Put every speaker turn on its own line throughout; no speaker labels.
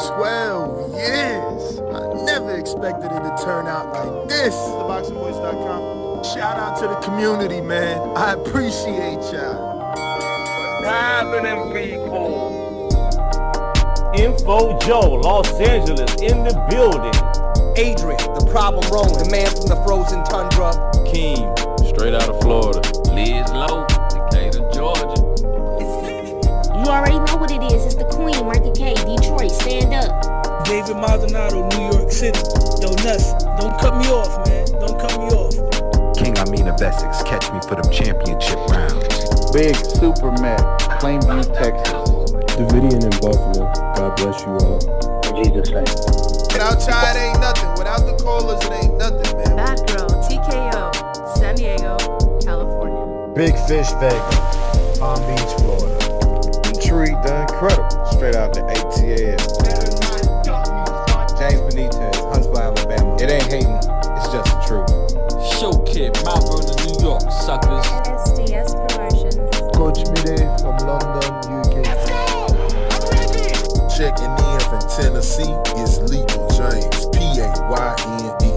12 years. I never expected it to turn out like this. TheBoxingVoice.com. Shout out to the community, man. I appreciate y'all.
What's happening, people?
Info Joe, Los Angeles, in the building.
Adrian, the problem wrong, the man from the frozen tundra.
Keem, straight out of Florida.
Liz Lowe, Decatur, Georgia.
You already know what it is. It's the Queen, Martha K, Detroit. Stand up.
David Maldonado, New York City. Yo, Nuss, don't cut me off, man. Don't cut me off.
King Amin of Essex, catch me for them championship rounds.
Big Superman, Plainview, Texas.
Davidian in Buffalo. God bless you all.
In Jesus' name.
Without y'all, it ain't nothing. Without the callers, it ain't nothing, man.
Bad Girl, TKO, San Diego, California.
Big Fish, Vegas, Palm Beach, Florida. Intrigue, the Incredible, straight out the ATL. James Benitez, Huntsville, Alabama. It ain't hating, it's just the truth.
Show Kid, Mount Vernon, New York, suckers.
SDS Promotions.
Coach Mide from London, UK. Checking in from Tennessee, it's Lethal James, P-A-Y-N-E.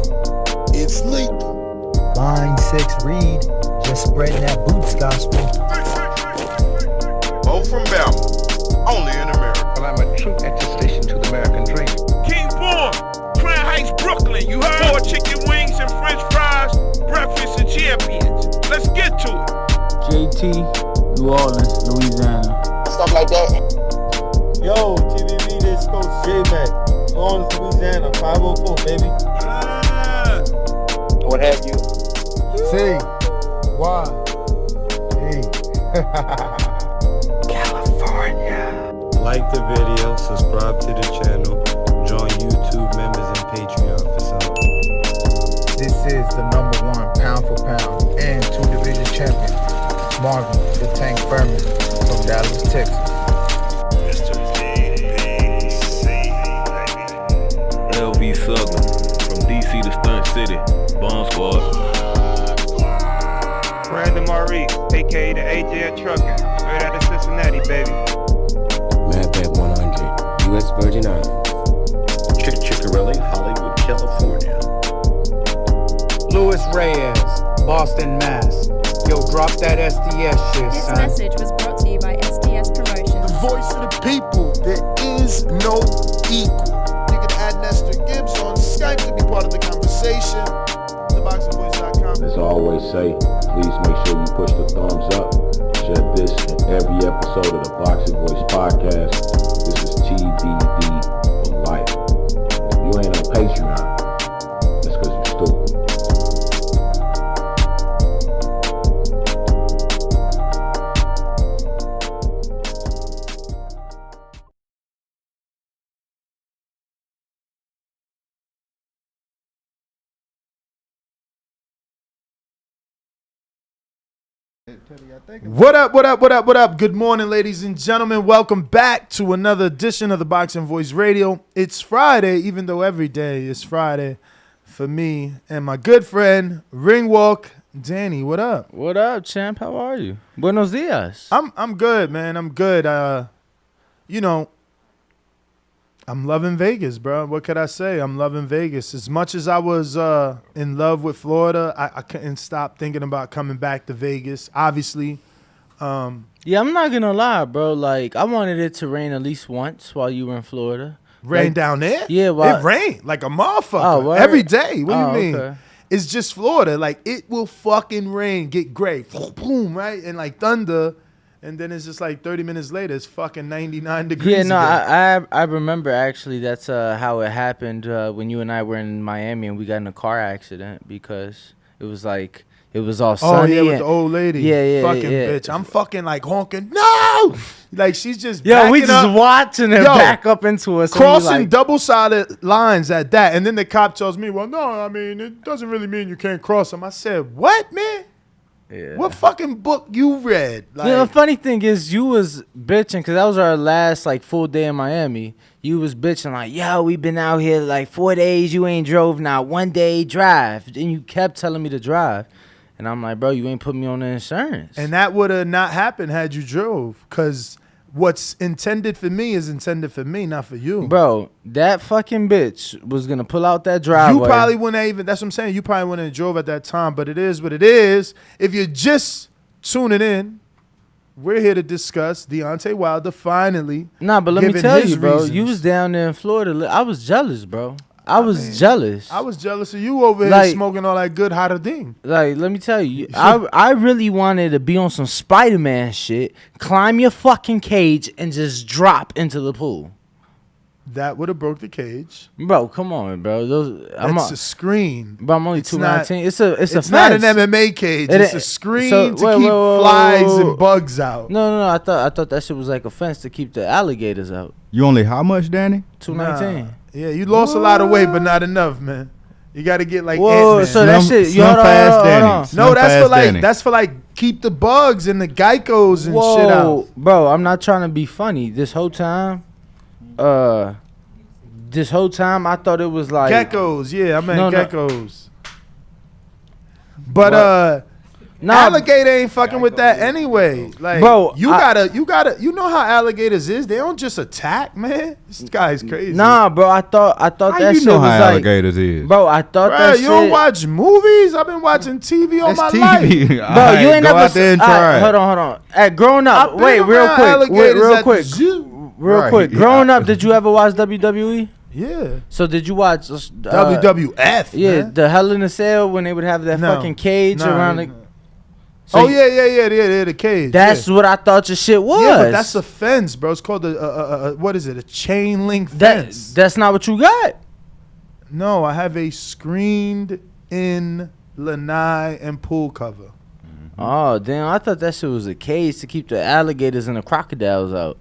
It's lethal.
Line 6 Reed, just spreading that boots gospel.
Bo from Bama, only in America.
Well, I'm a true attestation to the American dream.
King Born, Crown Heights, Brooklyn. You heard? 4 chicken wings and French fries, breakfast of champions. Let's get to it.
JT, New Orleans, Louisiana.
Stuff like that.
Yo, TVB, this Coach J-Mac. New Orleans, Louisiana, 504, baby.
What have you?
C, Y, E.
California.
Like the video, subscribe to the channel, join YouTube members and Patreon for some.
This is the #1 pound for pound and 2-division champion, Marvin the Tank Furman from Dallas, Texas.
LV Southern, from DC to Stunt City, Bomb Squad.
Brandon Maurice, a.k.a. the AJ Trucking, straight out of Cincinnati, baby.
Madbat 100, U.S. Virgin Islands.
Chickarelli, Hollywood, California.
Louis Reyes, Boston, Mass. Yo, drop that SDS shit,
This
son.
message was brought to you by SDS Promotions.
The voice of the people, there is no equal. You can add Nestor Gibbs on Skype to be part of the conversation. TheBoxingVoice.com.
As I always say, please make sure you push the thumbs up. Share this in every episode of the Boxing Voice podcast. This is TBV for life. If you ain't on Patreon, that's because you're stupid.
What up? Good morning, ladies and gentlemen. Welcome back to another edition of the Boxing Voice Radio. It's Friday, even though every day is Friday for me and my good friend, Ringwalk Danny. What up?
What up, champ? How are you? Buenos dias.
I'm good, man. I'm good. I'm loving Vegas, bro. What could I say? I'm loving Vegas. As much as I was in love with Florida, I couldn't stop thinking about coming back to Vegas. Obviously.
Yeah, I'm not going to lie, bro. Like, I wanted it to rain at least once while you were in Florida.
Rain down there?
Yeah. Well,
it rained like a motherfucker every day. What do you mean?
Okay.
It's just Florida. Like, it will fucking rain, get gray, boom, right? And like thunder. And then it's just like 30 minutes later, it's fucking 99 degrees.
Yeah, no,
again.
I remember actually that's how it happened when you and I were in Miami and we got in a car accident because it was like it was all sunny.
Oh yeah, with the old lady.
Yeah,
fucking bitch. I'm fucking like honking. No, like she's just
we just up. Watching her back up into us,
crossing like, double-sided lines at that. And then the cop tells me, "Well, no, I mean it doesn't really mean you can't cross them." I said, "What, man?"
Yeah.
What fucking book you read? Like,
the funny thing is you was bitching because that was our last like full day in Miami. You was bitching like, yo, we been out here like 4 days. You ain't drove now. 1 day drive. And you kept telling me to drive. And I'm like, bro, you ain't put me on the insurance.
And that would have not happened had you drove because what's intended for me is intended for me, not for you.
Bro, that fucking bitch was gonna pull out that driveway.
You probably wouldn't even. That's what I'm saying. You probably wouldn't have drove at that time. But it is what it is. If you're just tuning in, we're here to discuss Deontay Wilder finally.
Nah, but let me
giving
tell
his
you, bro.
reasons.
You was down there in Florida. I was jealous, bro. I was jealous.
I was jealous of you over here smoking all that good Haradin.
Like, let me tell you, I really wanted to be on some Spider-Man shit, climb your fucking cage, and just drop into the pool.
That would have broke the cage.
Bro, come on, bro.
That's a screen.
But I'm only 219. It's a
It's
fence.
not an MMA cage. It's a screen to keep flies and bugs out.
No. I thought that shit was like a fence to keep the alligators out.
You only how much, Danny?
219.
Nah. Yeah, you lost a lot of weight, but not enough, man. You got to get like
Whoa,
Ant-Man.
so that shit.
Slim fast Danny.
No, that's for like keep the bugs and the geckos and shit out.
Bro, I'm not trying to be funny. This whole time, I thought it was like
Geckos. Yeah, I meant geckos. But alligator ain't fucking with that anyway. Like,
bro,
you gotta. You know how alligators is? They don't just attack, man. This guy's crazy.
Nah, bro. I thought
How
that
you
shit
know
was
how
like,
alligators is?
bro. I thought that
you
shit.
don't watch movies? I've been watching TV all my life.
Bro, you ain't
go
never
out there and try.
Hold on. Growing up, wait, real quick. Growing up, did you ever watch WWE?
Yeah.
So did you watch
WWF?
Yeah,
man.
the Hell in a Cell when they would have that fucking cage around the.
So yeah, the cage.
That's what I thought your shit was.
Yeah, but that's a fence, bro. It's called what is it? A chain link fence.
That's not what you got.
No, I have a screened in lanai and pool cover.
Oh damn! I thought that shit was a cage to keep the alligators and the crocodiles out.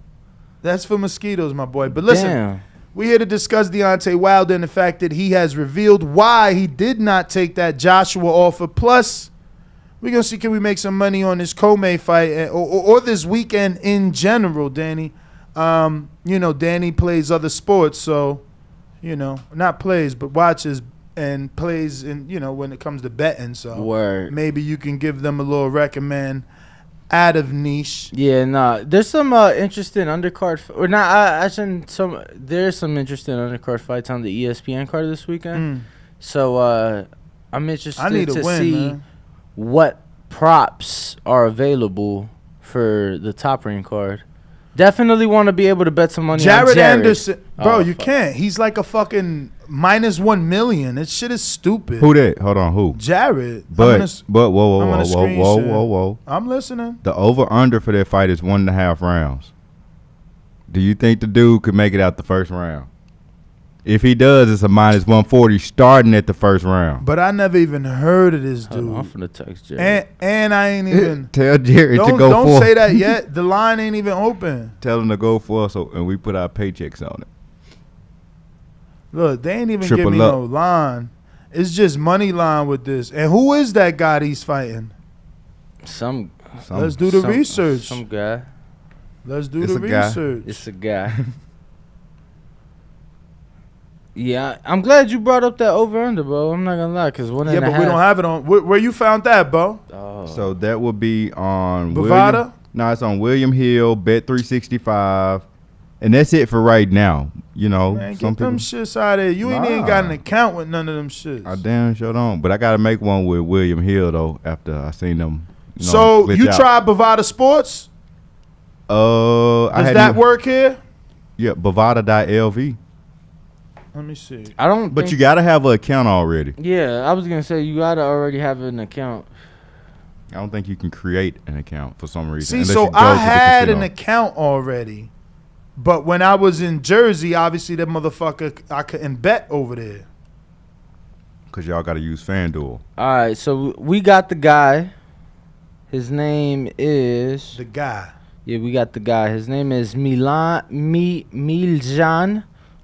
That's for mosquitoes, my boy. But listen.
Damn.
We're here to discuss Deontay Wilder and the fact that he has revealed why he did not take that Joshua offer. Plus, we're going to see can we make some money on this Commey fight or this weekend in general, Danny. Danny plays other sports, so, not plays, but watches and plays in, when it comes to betting. So maybe you can give them a little recommend out of niche.
Yeah, nah. There's some interesting undercard there's some interesting undercard fights on the ESPN card this weekend. So I'm interested to see what props are available for the top ring card. Definitely want to be able to bet some money on Jared
Anderson. Bro, you can't. He's like a fucking -1 million. This shit is stupid.
Who that? Hold on, who?
Jared.
But whoa.
I'm listening.
The over-under for that fight is 1.5 rounds. Do you think the dude could make it out the first round? If he does, it's a -140 starting at the first round.
But I never even heard of this dude.
I'm finna text Jared.
And I ain't even
tell Jared to go for.
Don't say that yet. The line ain't even open.
Tell him to go for us, and we put our paychecks on it.
Look, they ain't even give me no line. It's just money line with this. And who is that guy he's fighting?
Let's
do the research.
Some guy.
Let's do the research.
It's a guy. Yeah, I'm glad you brought up that over-under, bro. I'm not gonna lie, because 1.5.
Yeah, but we don't have it on. Where you found that, bro?
Oh.
So that would be on
Bovada?
No, it's on William Hill, Bet365, and that's it for right now.
Man, get them shits out of there. You ain't even got an account with none of them shits.
I damn sure don't. But I gotta make one with William Hill though. After I seen them.
So you tried Bovada Sports? Does that work here?
Yeah, Bovada.lv.
Let me see.
But you gotta have an account already.
Yeah, I was gonna say you gotta already have an account.
I don't think you can create an account for some reason.
See, so I had an account already, but when I was in Jersey, obviously that motherfucker I couldn't bet over there.
Cause y'all gotta use FanDuel.
All right, so we got the guy. His name is
the guy.
Yeah, we got the guy. His name is Miljan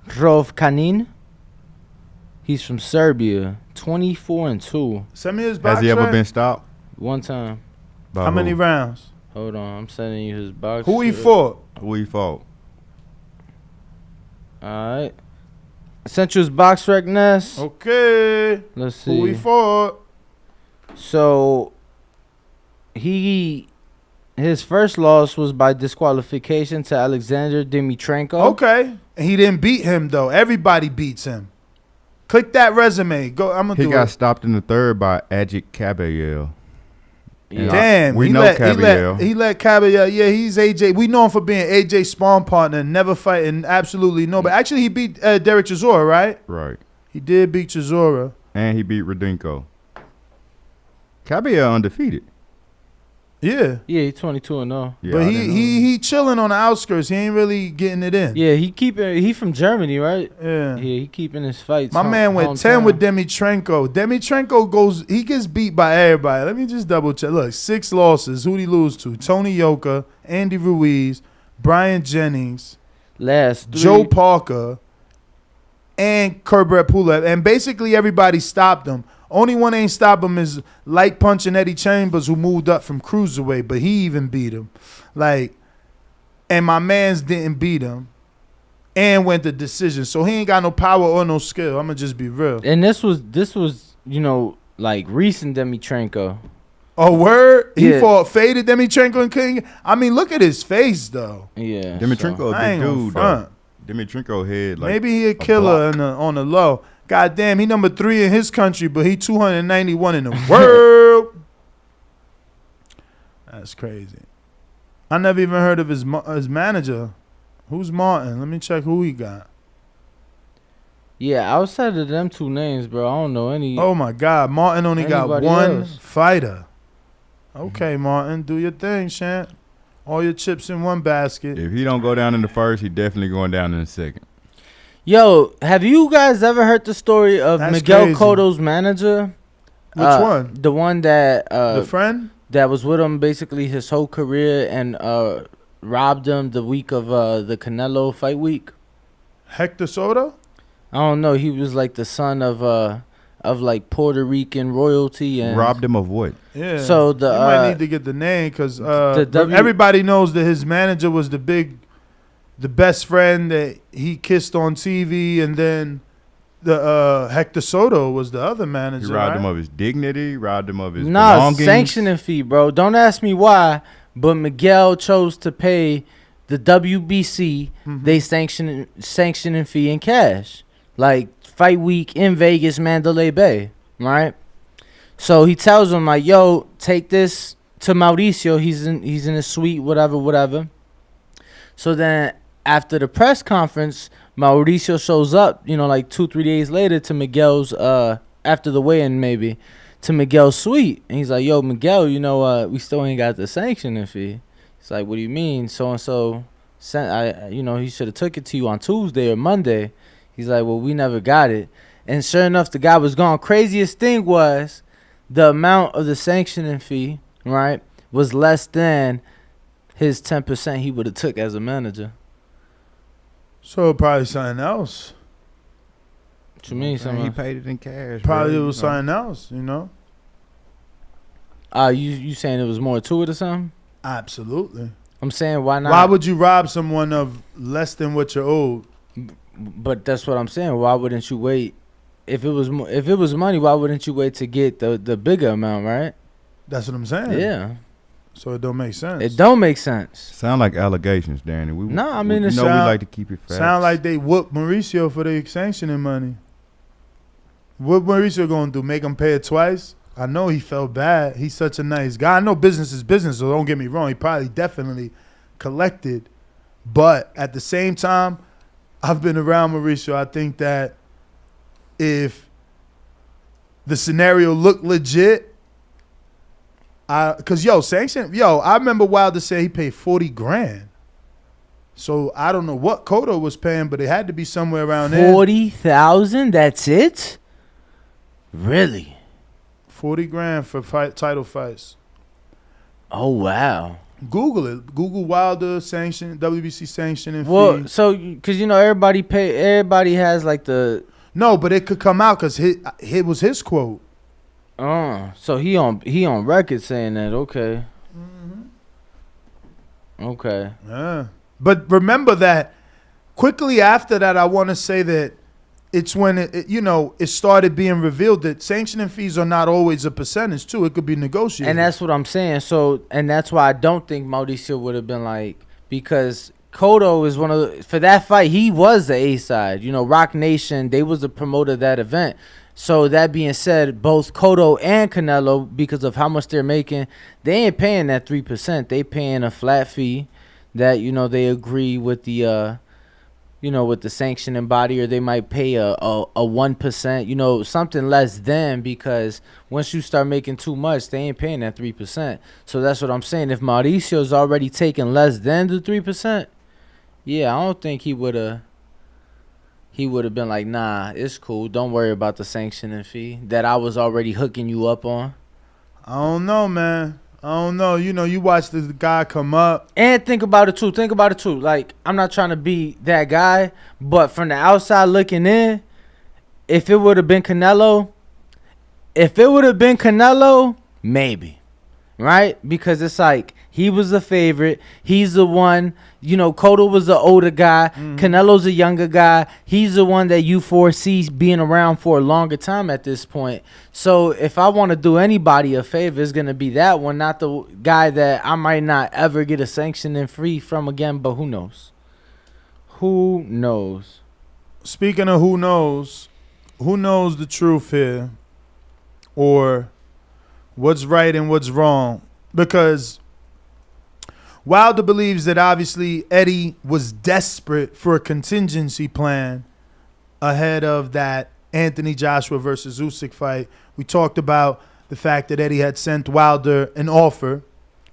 Rovkanin. He's from Serbia. 24-2.
Send me his box.
Has he ever been stopped?
One time.
How many rounds?
Hold on, I'm sending you his box.
Who he fought?
All right. I sent you his box rec, Ness.
Okay.
Let's see.
Who he fought?
So he His first loss was by disqualification to Alexander Dimitrenko.
Okay. And he didn't beat him, though. Everybody beats him. Click that resume. Go. I'm going to do it.
He got stopped in the third by Ajit Caballero.
Yeah.
Damn.
We know Caballero.
He let Caballero. Yeah, he's AJ. We know him for being AJ's spawn partner, never fighting absolutely nobody. Actually, he beat Derek Chisora, right?
Right.
He did beat Chisora.
And he beat Radinko. Caballero undefeated.
Yeah.
Yeah, he's 22-0.
Yeah,
But
I didn't know.
he chilling on the outskirts. He ain't really getting it in.
Yeah, he from Germany, right?
Yeah.
Yeah, he keeping his fights.
My man went 10 with Dimitrenko. Dimitrenko he gets beat by everybody. Let me just double check. Look, 6 losses. Who'd he lose to? Tony Yoka, Andy Ruiz, Brian Jennings,
last 3.
Joe Parker, and Kurbret Pulev. And basically everybody stopped him. Only one ain't stop him is light punching Eddie Chambers, who moved up from cruiserweight, but he even beat him. And my mans didn't beat him and went to decision. So he ain't got no power or no skill. I'm going to just be real.
And this was recent Dimitrenko.
Oh, word? He
Yeah.
faded Dimitrenko and King. I mean, look at his face, though.
Yeah.
Dimitrenko
I
a
ain't
big
gonna
dude,
front.
though. Dimitrenko head like
Maybe he a killer on the low. God damn, he number 3 in his country, but he 291 in the world. That's crazy. I never even heard of his manager. Who's Martin? Let me check who he got.
Yeah, outside of them 2 names, bro, I don't know any.
Oh, my God. Martin only got
Anybody
one
else?
fighter. Okay, Martin. Do your thing, Shant. All your chips in one basket.
If he don't go down in the first, he definitely going down in the second.
Yo, have you guys ever heard the story of
That's
Miguel
crazy.
Cotto's manager?
Which one?
The one that
The friend?
that was with him basically his whole career and robbed him the week of the Canelo fight week.
Hector Soto?
I don't know. He was like the son of like Puerto Rican royalty and
Robbed him of what?
Yeah.
So
you might need to get the name because everybody knows that his manager was the best friend that he kissed on TV, and then the Hector Soto was the other manager.
He robbed
right?
him of his dignity, robbed him of his
Nah,
belongings.
sanctioning fee, bro. Don't ask me why, but Miguel chose to pay the WBC they sanctioning fee in cash, like fight week in Vegas, Mandalay Bay, right? So he tells him like, "Yo, take this to Mauricio. He's in his suite, whatever." So then after the press conference, Mauricio shows up, like 2-3 days later to Miguel's after the weigh-in maybe to Miguel's suite, and he's like, "Yo, Miguel, we still ain't got the sanctioning fee." He's like, "What do you mean? So and so sent he should have took it to you on Tuesday or Monday." He's like, "Well, we never got it." And sure enough, the guy was gone. Craziest thing was the amount of the sanctioning fee, right, was less than his 10% he would have took as a manager.
So probably something else.
What you mean,
Man,
something?
he paid it in cash.
Probably
bro.
it was something else,
You saying it was more to it or something?
Absolutely.
I'm saying why not?
Why would you rob someone of less than what you're owed?
But that's what I'm saying. Why wouldn't you wait? If it was money, why wouldn't you wait to get the bigger amount, right?
That's what I'm saying.
Yeah.
So it don't make sense.
It don't make sense.
Sound like allegations, Danny. We like to keep it facts.
Sound like they whooped Mauricio for the sanctioning money. What Mauricio gonna do? Make him pay it twice? I know he felt bad. He's such a nice guy. I know business is business, so don't get me wrong. He probably definitely collected. But at the same time, I've been around Mauricio. I think that if the scenario looked legit, I remember Wilder said he paid $40,000. So I don't know what Cotto was paying, but it had to be somewhere around there.
40,000? That's it? Really?
$40,000 for title fights.
Oh wow.
Google it. Google Wilder sanction, WBC sanctioning fee.
Well, so because everybody has like the.
No, but it could come out because it was his quote.
So he on record saying that. Okay. Okay.
Yeah. But remember that quickly after that, I want to say that it's when it started being revealed that sanctioning fees are not always a percentage too. It could be negotiated.
And that's what I'm saying. So, and that's why I don't think Mauricio would have been like, because Cotto is one of for that fight, he was the A side. Rock Nation, they was the promoter of that event. So that being said, both Cotto and Canelo, because of how much they're making, they ain't paying that 3%. They paying a flat fee that they agree with the with the sanctioning body, or they might pay a 1%, something less than, because once you start making too much, they ain't paying that 3%. So that's what I'm saying. If Mauricio's already taking less than the 3%, yeah, I don't think he would have been like, nah, it's cool. Don't worry about the sanctioning fee that I was already hooking you up on.
I don't know, man. I don't know. You watch the guy come up.
And think about it, too. Like, I'm not trying to be that guy, but from the outside looking in, if it would have been Canelo, maybe. Right? Because it's like, he was the favorite. He's the one. Cotto was the older guy. Canelo's a younger guy. He's the one that you foresee being around for a longer time at this point. So if I want to do anybody a favor, it's going to be that one, not the guy that I might not ever get a sanctioning free from again, but who knows? Who knows?
Speaking of who knows the truth here, or what's right and what's wrong? Because Wilder believes that obviously Eddie was desperate for a contingency plan ahead of that Anthony Joshua versus Usyk fight. We talked about the fact that Eddie had sent Wilder an offer.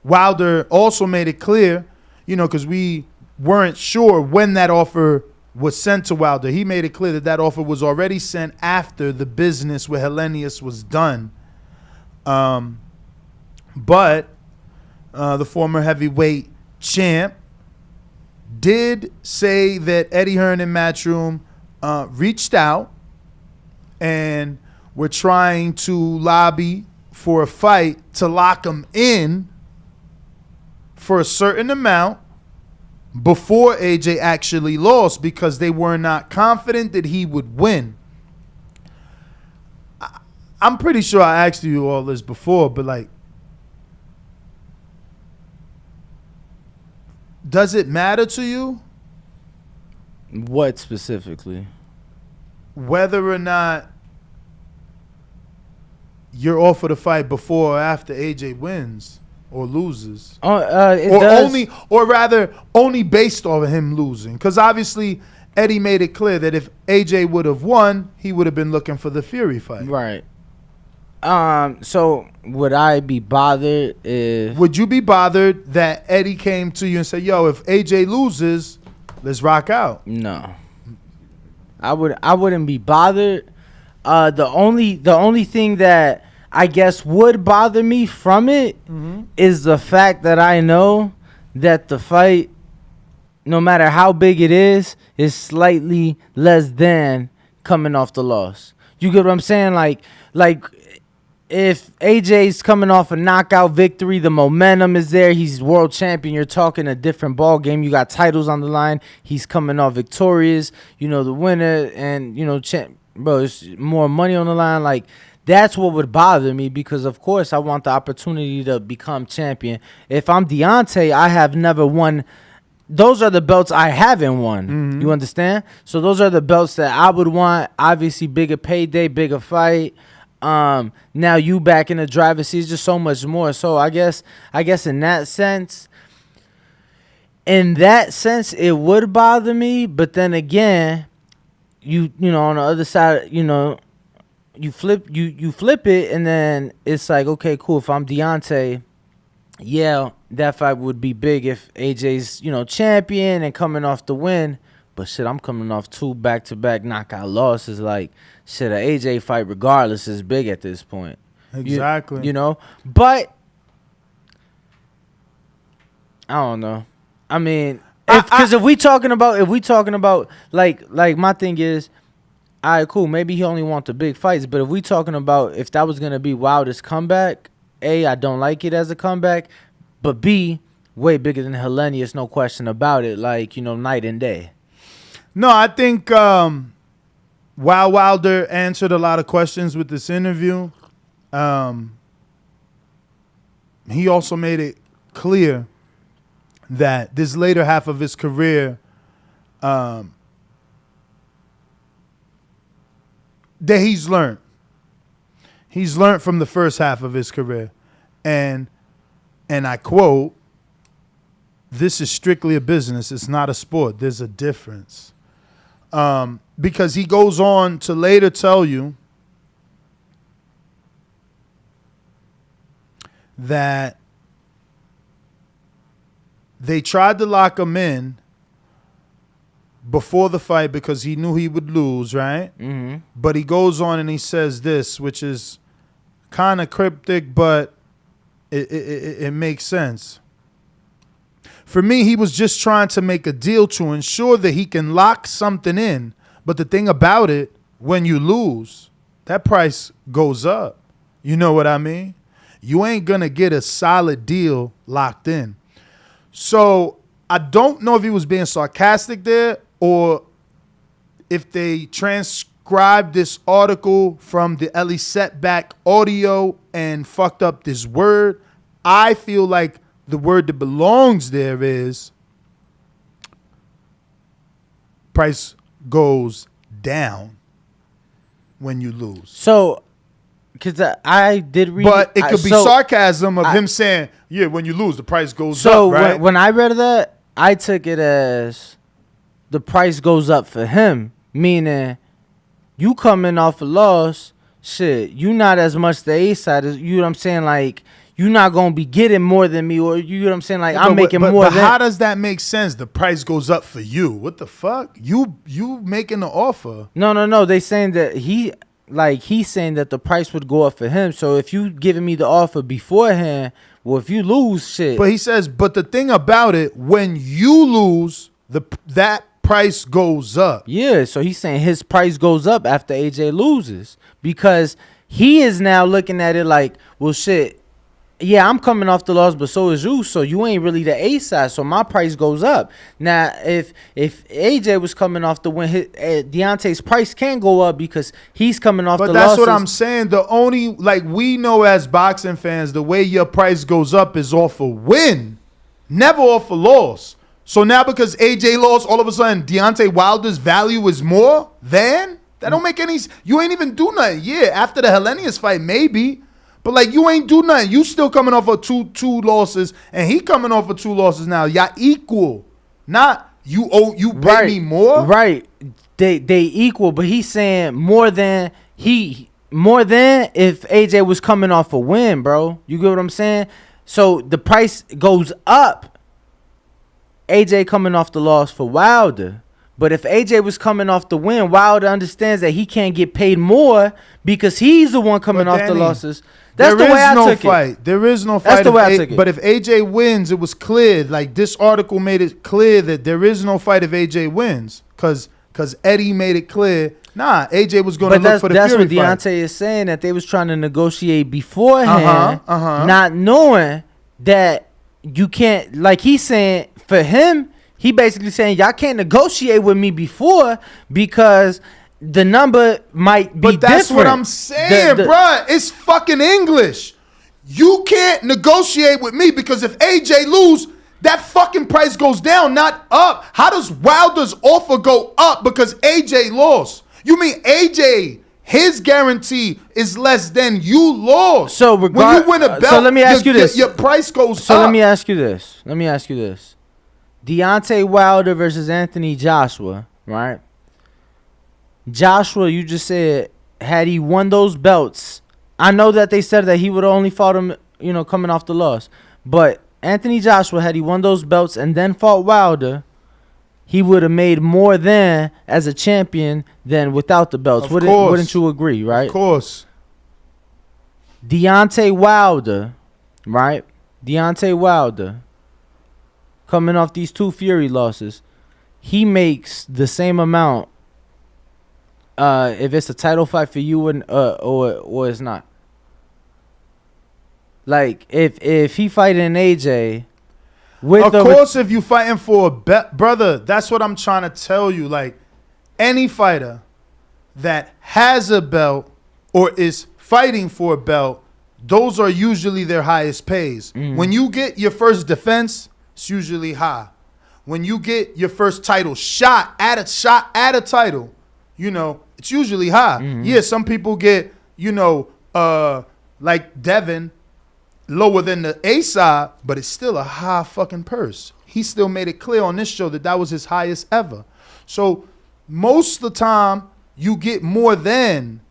Wilder also made it clear, because we weren't sure when that offer was sent to Wilder. He made it clear that offer was already sent after the business with Helenius was done. But the former heavyweight champ did say that Eddie Hearn and Matchroom reached out and were trying to lobby for a fight to lock him in for a certain amount before AJ actually lost, because they were not confident that he would win. I'm pretty sure I asked you all this before, but like, does it matter to you?
What specifically?
Whether or not you're offered a fight before or after AJ wins or loses. Only based on him losing. Because obviously Eddie made it clear that if AJ would have won, he would have been looking for the Fury fight.
Right. So would I be bothered if...
Would you be bothered that Eddie came to you and said, yo, if AJ loses, let's rock out?
No. I wouldn't be bothered. The only thing that I guess would bother me from it is the fact that I know that the fight, no matter how big it is slightly less than coming off the loss. You get what I'm saying? Like if AJ's coming off a knockout victory, the momentum is there. He's world champion. You're talking a different ball game. You got titles on the line. He's coming off victorious. The winner, and bro, it's more money on the line. Like, that's what would bother me, because of course I want the opportunity to become champion. If I'm Deontay, I have never won. Those are the belts I haven't won. You understand? So those are the belts that I would want. Obviously, bigger payday, bigger fight. Now you back in the driver's seat, just so much more. So I guess in that sense, it would bother me. But then again, you on the other side, you flip it, and then it's like, okay, cool. If I'm Deontay, yeah, that fight would be big if AJ's champion and coming off the win. But shit, I'm coming off 2 back-to-back knockout losses. Like, shit, an AJ fight regardless is big at this point.
Exactly.
But I don't know. I mean, if we talking about like my thing is, all right, cool. Maybe he only wants the big fights, but if we talking about if that was gonna be Wilder's comeback, A, I don't like it as a comeback, but B, way bigger than Helenius, no question about it. Like, night and day.
No, I think while Wilder answered a lot of questions with this interview, he also made it clear that this later half of his career, that he's learned. He's learned from the first half of his career. And I quote, "This is strictly a business. It's not a sport. There's a difference." Because he goes on to later tell you that they tried to lock him in before the fight because he knew he would lose, right?
Mm-hmm.
But he goes on and he says this, which is kind of cryptic, but it makes sense. For me, he was just trying to make a deal to ensure that he can lock something in. But the thing about it, when you lose, that price goes up. You know what I mean? You ain't going to get a solid deal locked in. So I don't know if he was being sarcastic there or if they transcribed this article from the Ellie Setback audio and fucked up this word. I feel like the word that belongs there is price goes down when you lose.
So, because I did read,
but it could be sarcasm of him saying, "Yeah, when you lose, the price goes up."
So
right?
when I read that, I took it as the price goes up for him, meaning you coming off a loss, shit, you not as much the A side as you know what I'm saying, like. You're not going to be getting more than me, or you know what I'm saying? Like, I'm making more than...
But how does that make sense? The price goes up for you. What the fuck? You making the offer.
No. They saying that he's saying that the price would go up for him. So if you giving me the offer beforehand, well, if you lose, shit.
But he says, but the thing about it, when you lose, that price goes up.
Yeah, so he's saying his price goes up after AJ loses. Because he is now looking at it like, well, shit... Yeah, I'm coming off the loss, but so is you. So you ain't really the A side. So my price goes up. Now, if AJ was coming off the win, Deontay's price can go up because he's coming off the losses.
But that's what I'm saying. The only, like we know as boxing fans, the way your price goes up is off a win, never off a loss. So now because AJ lost, all of a sudden Deontay Wilder's value is more than? That don't make any sense. You ain't even do nothing. Yeah, after the Helenius fight, maybe. But like you ain't do nothing. You still coming off of two losses, and he coming off of 2 losses now. Y'all equal. Not you pay me more.
Right. They equal, but he's saying more than if AJ was coming off a win, bro. You get what I'm saying? So the price goes up. AJ coming off the loss for Wilder. But if AJ was coming off the win, Wilder understands that he can't get paid more because he's the one coming off the losses. That's the way I took it.
There is no fight.
That's the way I took it.
But if AJ wins, it was clear. Like this article made it clear that there is no fight if AJ wins, because Eddie made it clear. Nah, AJ was going to look for the Fury fight.
That's what Deontay is saying, that they was trying to negotiate beforehand, not knowing that you can't. Like he's saying, for him, he basically saying y'all can't negotiate with me before because the number might be different.
But that's what I'm saying, bruh. It's fucking English. You can't negotiate with me because if AJ lose, that fucking price goes down, not up. How does Wilder's offer go up because AJ lost? You mean AJ, his guarantee is less than you lost.
So
when you win a belt,
so let me ask you this.
Your price goes up.
So let me ask you this. Deontay Wilder versus Anthony Joshua, right? Joshua, you just said, had he won those belts, I know that they said that he would only fought him, coming off the loss. But Anthony Joshua, had he won those belts and then fought Wilder, he would have made more than as a champion than without the belts. Wouldn't you agree, right?
Of course.
Deontay Wilder, right? Deontay Wilder, coming off these 2 Fury losses, he makes the same amount if it's a title fight for you or it's not. Like if he fighting AJ,
if you fighting for a bet, brother, that's what I'm trying to tell you. Like any fighter, that has a belt or is fighting for a belt, those are usually their highest pays. When you get your first defense, it's usually high. When you get your first title shot at a title, you know, it's usually high. Yeah, some people get, you know, like Devin, lower than the A side, but it's still a high fucking purse. He still made it clear on this show that was his highest ever. So most of the time, you get more than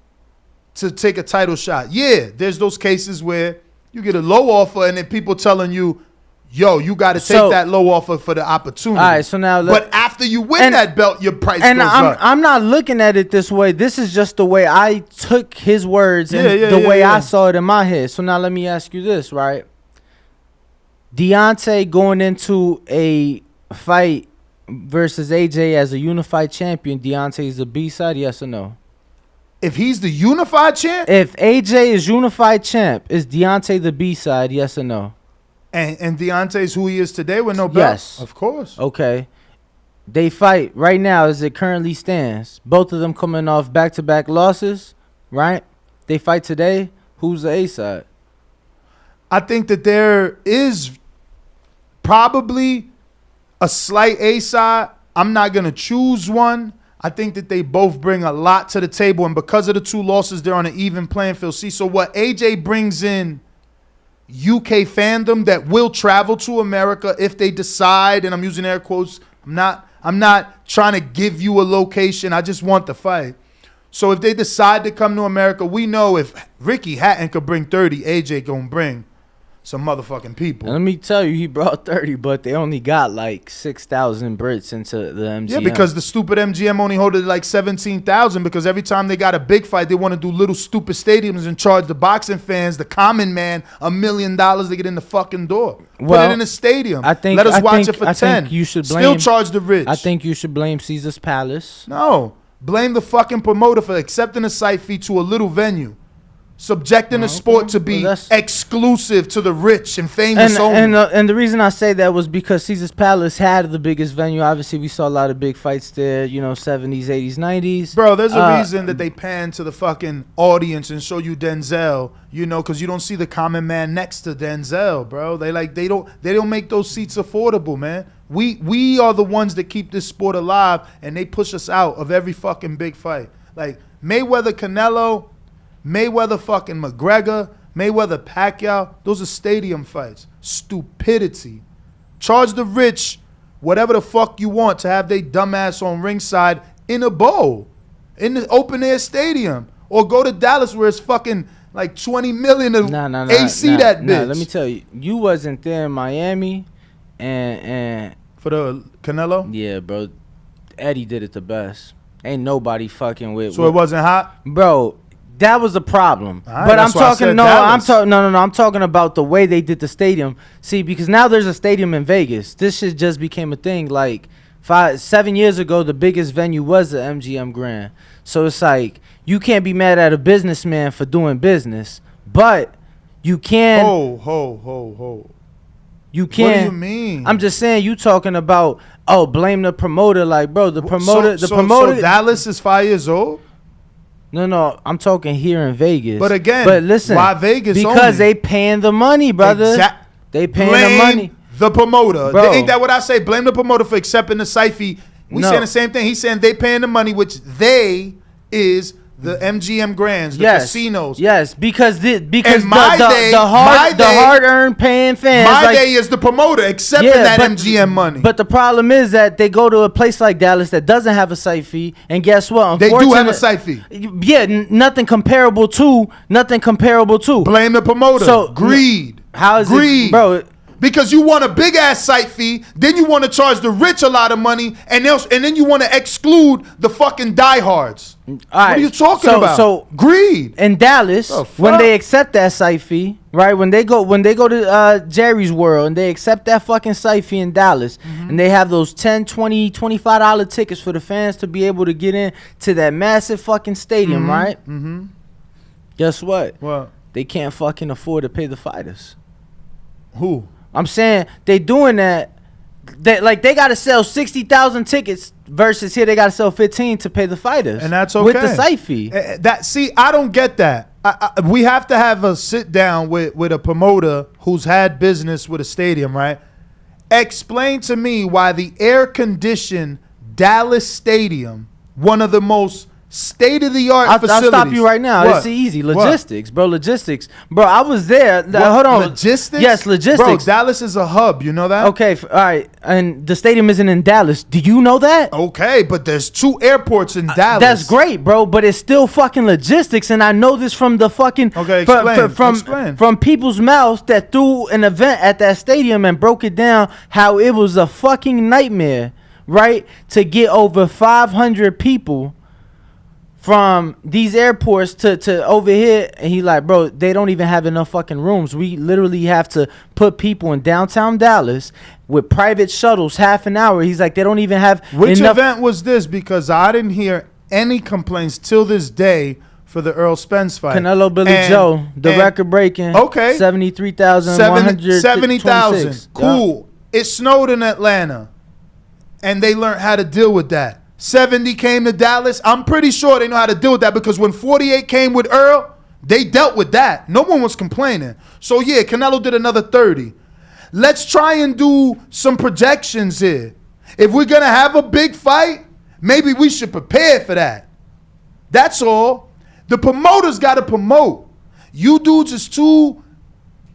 to take a title shot. Yeah, there's those cases where you get a low offer and then people telling you, yo, you got to take that low offer for the opportunity.
All right, so now
but after you win that belt, your price goes up.
I'm not looking at it this way. This is just the way I took his words and the way I saw it in my head. So now let me ask you this, right? Deontay going into a fight versus AJ as a unified champion, Deontay is the B-side, yes or no?
If he's the unified champ?
If AJ is unified champ, is Deontay the B-side, yes or no?
And Deontay's who he is today with no belt?
Yes.
Of course.
Okay. They fight right now as it currently stands. Both of them coming off back-to-back losses, right? They fight today. Who's the A-side?
I think that there is probably a slight A-side. I'm not going to choose one. I think that they both bring a lot to the table, and because of the two losses, they're on an even playing field. See, so what AJ brings in UK fandom that will travel to America if they decide, and I'm using air quotes, I'm not trying to give you a location. I just want the fight. So if they decide to come to America, we know if Ricky Hatton could bring 30, AJ gonna bring some motherfucking people.
And let me tell you, he brought 30, but they only got like 6,000 Brits into the MGM.
Yeah, because the stupid MGM only holded like 17,000 because every time they got a big fight, they want to do little stupid stadiums and charge the boxing fans, the common man, $1 million to get in the fucking door. Put it in a stadium. Let us watch it for 10.
Think you should blame,
still charge the rich.
I think you should blame Caesar's Palace.
No. Blame the fucking promoter for accepting a site fee to a little venue. Subjecting the sport to be exclusive to the rich and famous only.
And the reason I say that was because Caesar's Palace had the biggest venue. Obviously, we saw a lot of big fights there, you know, 70s, 80s, 90s.
Bro, there's a reason that they pan to the fucking audience and show you Denzel, you know, because you don't see the common man next to Denzel, bro. They don't make those seats affordable, man. We are the ones that keep this sport alive, and they push us out of every fucking big fight. Like Mayweather, Canelo, Mayweather fucking McGregor, Mayweather Pacquiao, those are stadium fights. Stupidity. Charge the rich whatever the fuck you want to have they dumbass on ringside in a bowl, in the open air stadium. Or go to Dallas where it's fucking like 20 million to AC that bitch.
Nah, let me tell you, you wasn't there in Miami and
for the Canelo?
Yeah, bro. Eddie did it the best. Ain't nobody fucking with.
So it wasn't hot?
Bro. That was the problem.
Right,
but I'm talking I'm talking about the way they did the stadium. See, because now there's a stadium in Vegas. This shit just became a thing. Like 7 years ago, the biggest venue was the MGM Grand. So it's like you can't be mad at a businessman for doing business, but you can.
Ho.
You can.
What do you mean?
I'm just saying you talking about blame the promoter. Like, bro, the promoter.
So Dallas is 5 years old.
No, I'm talking here in Vegas.
But again,
listen,
why Vegas?
Because
only?
they paying the money, brother. They paying the money.
The promoter.
Bro.
Ain't that what I say? Blame the promoter for accepting the site fee. We saying the same thing. He's saying they paying the money, which they is the MGM Grands, the casinos.
Yes, because the
hard
earned paying fans.
My day is the promoter accepting that MGM money.
But the problem is that they go to a place like Dallas that doesn't have a site fee, and guess what?
They do have a site fee.
Yeah, nothing comparable to.
Blame the promoter.
So
greed.
How is
greed,
it, bro?
Because you want a big ass site fee, then you want to charge the rich a lot of money, and then you want to exclude the fucking diehards. What are you talking about?
So
greed
in Dallas, when they accept that site fee, right? When they go to Jerry's World and they accept that fucking site fee in Dallas, and they have those $10, $20, $25 tickets for the fans to be able to get in to that massive fucking stadium, right?
Mm-hmm.
Guess what?
What?
They can't fucking afford to pay the fighters.
Who?
I'm saying they doing that. They got to sell 60,000 tickets versus here they got to sell 15 to pay the fighters,
and that's okay
with the site fee.
I don't get that. We have to have a sit down with a promoter who's had business with a stadium, right? Explain to me why the air-conditioned Dallas Stadium, one of the most state-of-the-art facilities.
I'll stop you right now.
What?
It's easy. Logistics, bro. Logistics. Bro, I was there. Hold on.
Logistics?
Yes, logistics.
Bro, Dallas is a hub. You know that?
Okay, all right. And the stadium isn't in Dallas. Do you know that?
Okay, but there's 2 airports in Dallas.
That's great, bro, but it's still fucking logistics, and I know this from the fucking...
Okay, explain.
From people's mouths that threw an event at that stadium and broke it down how it was a fucking nightmare, right? To get over 500 people from these airports to over here, and he like, bro, they don't even have enough fucking rooms. We literally have to put people in downtown Dallas with private shuttles half an hour. He's like, they don't even have
Which
enough.
event was this? Because I didn't hear any complaints till this day for the Earl Spence fight.
Canelo Billy Joe, the record breaking.
Okay.
73,100.
70,000. Cool. Yeah. It snowed in Atlanta, and they learned how to deal with that. 70 came to Dallas. I'm pretty sure they know how to deal with that because when 48 came with Earl, they dealt with that. No one was complaining. So, yeah, Canelo did another 30. Let's try and do some projections here. If we're going to have a big fight, maybe we should prepare for that. That's all. The promoters got to promote. You dudes is too,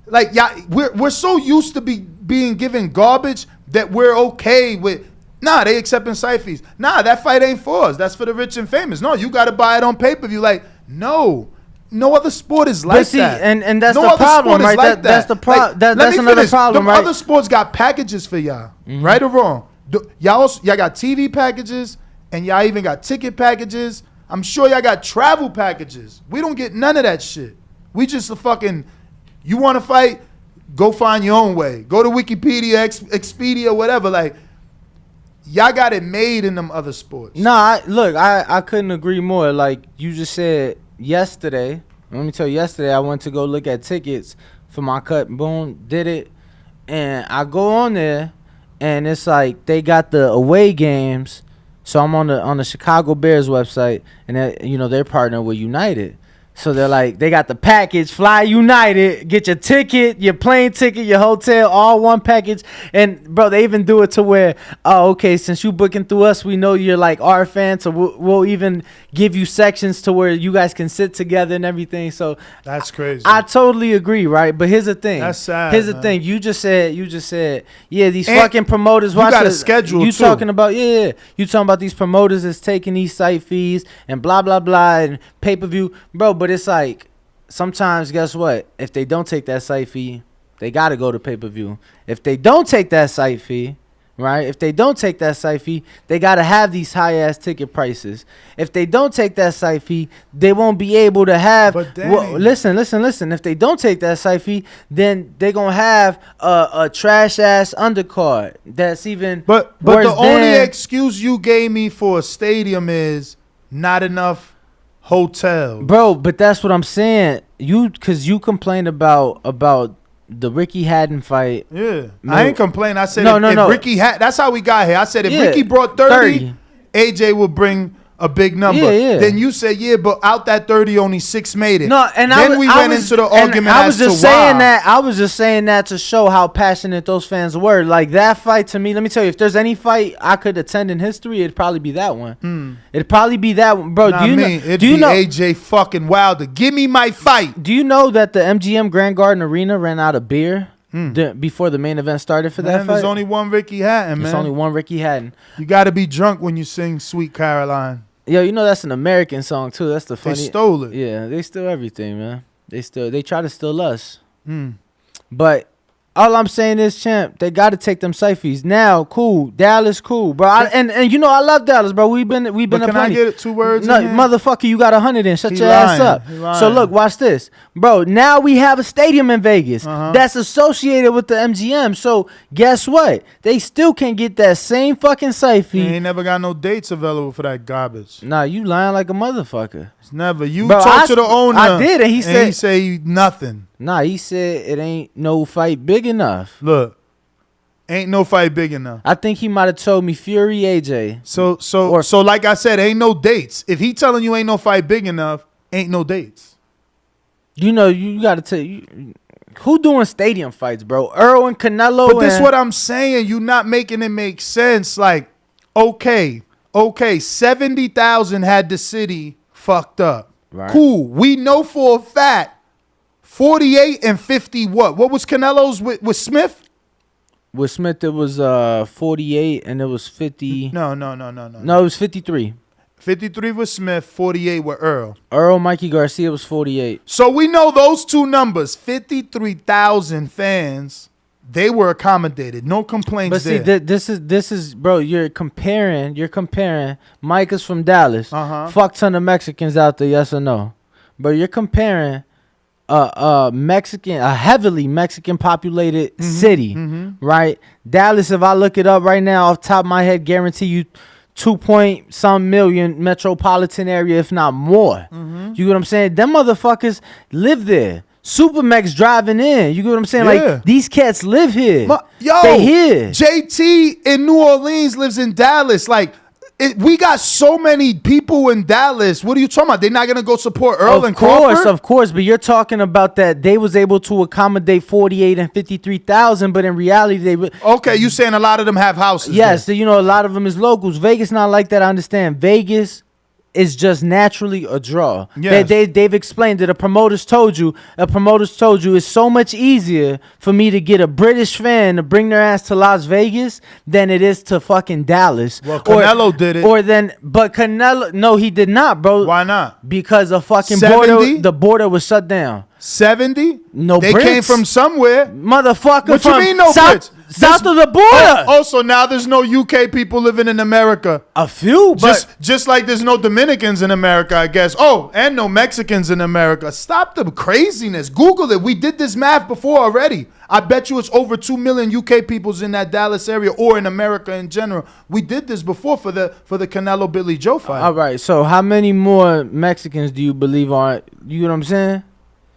like, yeah, we're so used to being given garbage that we're okay with. Nah, they accepting site fees. Nah, that fight ain't for us. That's for the rich and famous. No, you got to buy it on pay-per-view. Like, no other sport is like that.
And that's
no
the problem, right?
Like
that's the problem. That's another problem, right?
Other sports got packages for y'all, right or wrong. Y'all got TV packages, and y'all even got ticket packages. I'm sure y'all got travel packages. We don't get none of that shit. We just you want to fight, go find your own way. Go to Wikipedia, Expedia, whatever. Like, y'all got it made in them other sports.
Nah, I couldn't agree more. Like you just said yesterday. Let me tell you, yesterday I went to go look at tickets for my cut. Boom, did it. And I go on there, and it's like they got the away games. So I'm on the Chicago Bears website, and they're partnered with United. So they're like, they got the package, Fly United, get your ticket, your plane ticket, your hotel, all one package. And, bro, they even do it to where, oh, okay, since you booking through us, we know you're like our fan, so we'll even give you sections to where you guys can sit together and everything. So
that's crazy.
I totally agree, right? But here's the thing.
That's sad.
Here's the thing. You just said, yeah, these fucking promoters.
You got a schedule,
You
too.
talking about, you talking about these promoters that's taking these site fees and blah, blah, blah, and pay-per-view. Bro, but it's like, sometimes, guess what? If they don't take that site fee, they got to go to pay-per-view. If they don't take that site fee, right? If they don't take that site fee, they got to have these high-ass ticket prices. If they don't take that site fee, they won't be able to have... listen. If they don't take that site fee, then they're going to have a trash-ass undercard that's even
But
worse
the only
than-
excuse you gave me for a stadium is not enough hotels.
Bro, but that's what I'm saying. Because you complained about the Ricky Hatton fight.
Yeah. I ain't complaining. I said
No.
if Ricky that's how we got here. I said if Ricky brought 30, AJ would bring a big number.
Yeah.
Then you said, but out that 30, only 6 made it.
No, and
then we went into the argument
I was
as
just
to
saying
why.
that. I was just saying that to show how passionate those fans were. Like that fight to me. Let me tell you, if there's any fight I could attend in history, it'd probably be that one. It'd probably be that one, bro.
It'd be AJ fucking Wilder. Give me my fight.
Do you know that the MGM Grand Garden Arena ran out of beer before the main event started for that fight?
There's only one Ricky Hatton, man.
There's only one Ricky Hatton.
You got to be drunk when you sing Sweet Caroline.
Yo, you know that's an American song too. That's the funny.
They stole it.
Yeah, they steal everything, man. They try to steal us. But all I'm saying is, champ, they got to take them site fees now. Cool, Dallas, cool, bro. And I love Dallas, bro. We've been
But can I get 2 words?
No,
in here?
motherfucker, you got 100 in. Shut
He
your
lying.
ass up.
He lying.
So look, watch this, bro. Now we have a stadium in Vegas that's associated with the MGM. So guess what? They still can get that same fucking site fee.
They ain't never got no dates available for that garbage.
Nah, you lying like a motherfucker.
It's never. You
Bro,
talked to the owner.
I did, and he
said nothing.
Nah, he said it ain't no fight big enough.
Look, Ain't no fight big enough.
I think he might have told me Fury AJ.
So like I said, ain't no dates. If he telling you ain't no fight big enough, ain't no dates.
You know, you got to tell you. Who doing stadium fights, bro? Earl and Canelo.
But this what I'm saying. You not making it make sense. Like, okay, 70,000 had the city fucked up.
Right.
Cool. We know for a fact 48 and 50 what? What was Canelo's with Smith?
With Smith, it was 48 and it was 50.
No.
No, it was 53.
53 with Smith, 48 with Earl.
Mikey Garcia was 48.
So we know those two numbers, 53,000 fans, they were accommodated. No complaints
But see,
there.
this is, bro, you're comparing. Mike is from Dallas. Fuck ton of Mexicans out there, yes or no? But you're comparing a heavily Mexican populated city, right? Dallas, if I look it up right now off the top of my head, guarantee you 2-point-some million metropolitan area, if not more. You get what I'm saying? Them motherfuckers live there. Supermax driving in. You get what I'm saying?
Yeah.
Like, these cats live here.
Yo,
they here.
JT in New Orleans lives in Dallas. Like, we got so many people in Dallas. What are you talking about? They're not going to go support Earl and Crawford?
Of course. But you're talking about that they was able to accommodate 48 and 53,000, but in reality, they...
Okay, you saying a lot of them have houses.
Yes, so, you know, a lot of them is locals. Vegas not like that, I understand. Vegas is just naturally a draw.
Yes.
They've explained that the promoters told you it's so much easier for me to get a British fan to bring their ass to Las Vegas than it is to fucking Dallas.
Well, Canelo did it.
But Canelo, no, he did not, bro.
Why not?
Because the fucking
70?
the border was shut down.
70?
No,
they
Brits.
Came from somewhere.
Motherfucker,
what
from
you mean no
Brits? South of the border.
Also, now there's no UK people living in America.
A few, but
just like there's no Dominicans in America, I guess. Oh, and no Mexicans in America. Stop the craziness. Google it. We did this math before already. I bet you it's over 2 million UK peoples in that Dallas area or in America in general. We did this before for the Canelo Billy Joe fight.
All right. So how many more Mexicans do you believe are? You know what I'm saying?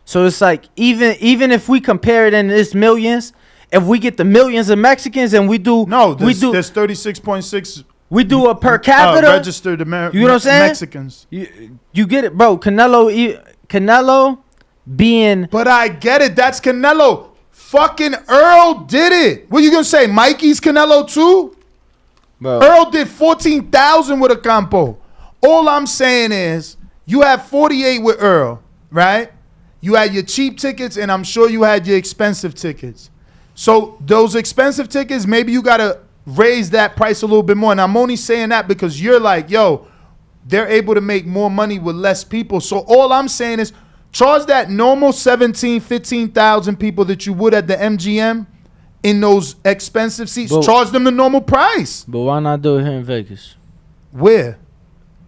So it's like even if we compare it in this millions, if we get the millions of Mexicans and there's
36.6.
We do a per capita
registered Americans.
You know what I'm saying?
Mexicans.
You get it, bro. Canelo being.
But I get it. That's Canelo. Fucking Earl did it. What are you gonna say? Mikey's Canelo too?
Bro.
Earl did 14,000 with a campo. All I'm saying is you have 48 with Earl, right? You had your cheap tickets, and I'm sure you had your expensive tickets. So those expensive tickets, maybe you got to raise that price a little bit more. And I'm only saying that because you're like, yo, they're able to make more money with less people. So all I'm saying is charge that normal 15,000 people that you would at the MGM in those expensive seats. Charge them the normal price.
But why not do it here in Vegas?
Where?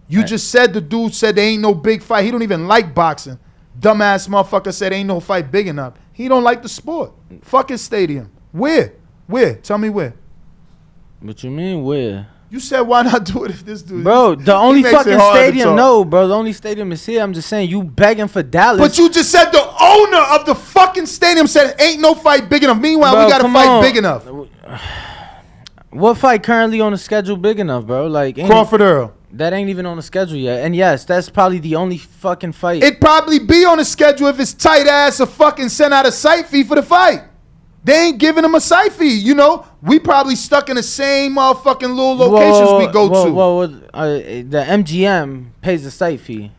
You just said the dude said there ain't no big fight. He don't even like boxing. Dumbass motherfucker said ain't no fight big enough. He don't like the sport. Fucking stadium. Where? Tell me where.
What you mean where?
You said why not do it if this dude...
Bro, the only fucking stadium... No, bro, the only stadium is here. I'm just saying, you begging for Dallas.
But you just said the owner of the fucking stadium said ain't no fight big enough. Meanwhile,
bro,
we got a fight big enough.
What fight currently on the schedule big enough, bro? Like
Crawford Earl.
That ain't even on the schedule yet. And yes, that's probably the only fucking fight.
It'd probably be on the schedule if it's tight ass to fucking send out a site fee for the fight. They ain't giving them a site fee, you know? We probably stuck in the same motherfucking little locations we go to.
The MGM pays the site fee.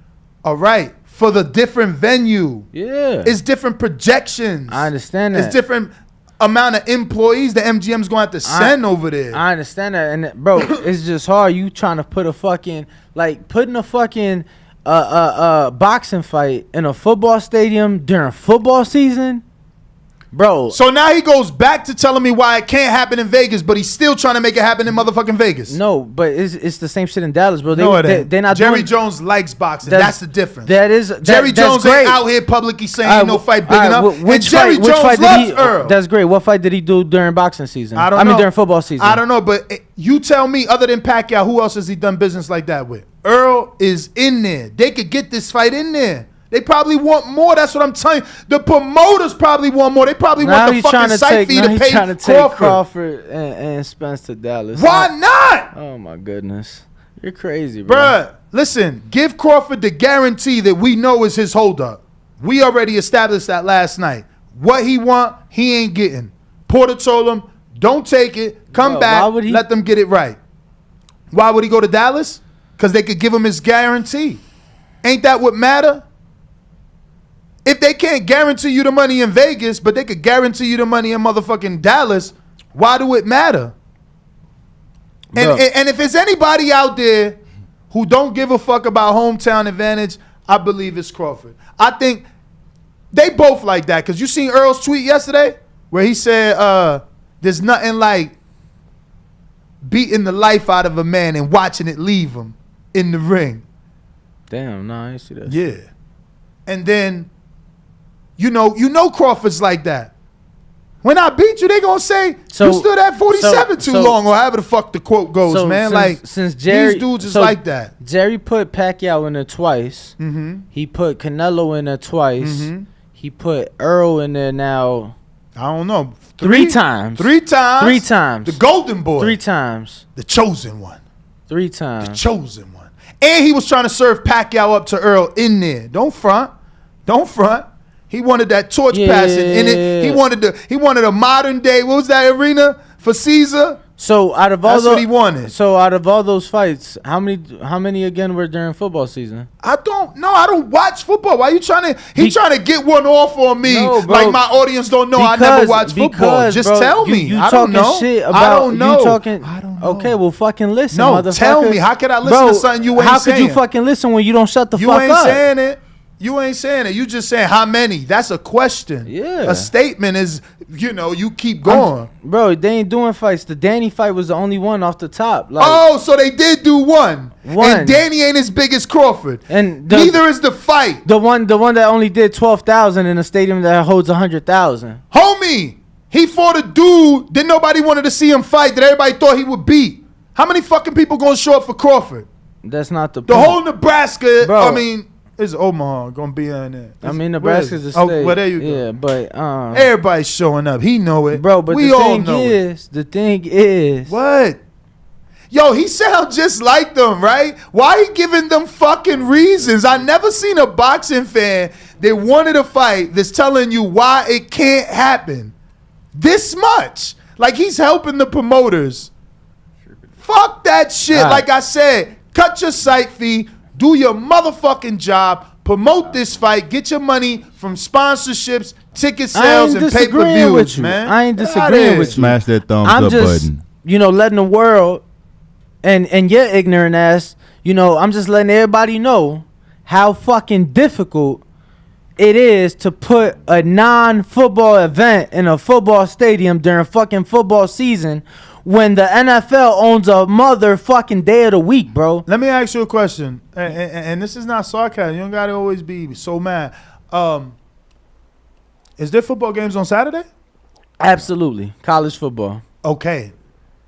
All right. For the different venue.
Yeah.
It's different projections.
I understand that.
It's different amount of employees the MGM's going to have to send over there.
I understand that. And, bro, it's just hard. You trying to put a fucking, like, putting a fucking boxing fight in a football stadium during football season? Bro.
So now he goes back to telling me why it can't happen in Vegas, but he's still trying to make it happen in motherfucking Vegas.
No, but it's the same shit in Dallas, bro.
They're not Jerry Jones likes boxing. That's the difference.
Jerry
Jones ain't out here publicly saying ain't no fight big enough.
Which
Jerry
Jones
loves Earl.
That's great. What fight did he do during boxing season?
I don't know.
During football season.
I don't know, but you tell me, other than Pacquiao, who else has he done business like that with? Earl is in there. They could get this fight in there. They probably want more. That's what I'm telling you. The promoters probably want more. They probably want the fucking site fee to pay
trying to take Crawford and Spence to Dallas.
Why not?
Oh, my goodness. You're crazy, bro.
Bruh, listen. Give Crawford the guarantee that we know is his holdup. We already established that last night. What he want, he ain't getting. Porter told him, don't take it. Come back. Let them get it right. Why would he go to Dallas? Because they could give him his guarantee. Ain't that what matter? If they can't guarantee you the money in Vegas, but they could guarantee you the money in motherfucking Dallas, why do it matter? And if there's anybody out there who don't give a fuck about hometown advantage, I believe it's Crawford. I think they both like that. Because you seen Earl's tweet yesterday where he said there's nothing like beating the life out of a man and watching it leave him in the ring.
Damn, no, I didn't see that.
Yeah. And then, you know Crawford's like that. When I beat you, they gonna say, you stood at 47 too long, or however the fuck the quote goes, man. Since Jerry, these dudes is like that.
Jerry put Pacquiao in there twice.
Mm-hmm.
He put Canelo in there twice.
Mm-hmm.
He put Earl in there now.
I don't know.
Three times.
The golden boy.
3 times.
The chosen one.
3 times.
The chosen one. And he was trying to serve Pacquiao up to Earl in there. Don't front. He wanted that torch passing in it. He wanted a modern day. What was that arena for Caesar?
So out of all
that's what he wanted.
So out of all those fights, how many again were during football season?
I don't know. I don't watch football. Why are you trying to? He trying to get one off on me. No, bro, like my audience don't know. I never watch football. Just tell me.
You
I
don't know.
Shit
about,
I don't know.
I don't know. Okay, well fucking listen.
No,
motherfucker.
Tell me. How could I listen to something you ain't saying?
How could you fucking listen when you don't shut the fuck up?
You ain't saying it. You ain't saying it. You just saying how many. That's a question.
Yeah.
A statement is, you keep going.
Bro, they ain't doing fights. The Danny fight was the only one off the top.
Like, so they did do one. And Danny ain't as big as Crawford. And neither is the fight.
The one that only did 12,000 in a stadium that holds 100,000.
Homie, he fought a dude that nobody wanted to see him fight, that everybody thought he would beat. How many fucking people gonna show up for Crawford?
That's not the point.
The whole Nebraska, bro. It's Omaha gonna be in there.
Nebraska's a state.
Well, there you go.
Yeah, but
everybody's showing up. He know it,
bro. But the thing is,
what? Yo, he sounds just like them, right? Why he giving them fucking reasons? I never seen a boxing fan that wanted a fight that's telling you why it can't happen this much. Like he's helping the promoters. Fuck that shit. Right. Like I said, cut your site fee. Do your motherfucking job. Promote this fight. Get your money from sponsorships, ticket sales, and pay-per-views, man.
I ain't disagreeing with you.
Smash that thumbs up button.
Letting the world and your ignorant ass, I'm just letting everybody know how fucking difficult it is to put a non-football event in a football stadium during fucking football season when the NFL owns a motherfucking day of the week, bro.
Let me ask you a question, and this is not sarcasm. You don't gotta always be so mad. Is there football games on Saturday?
Absolutely. College football.
Okay.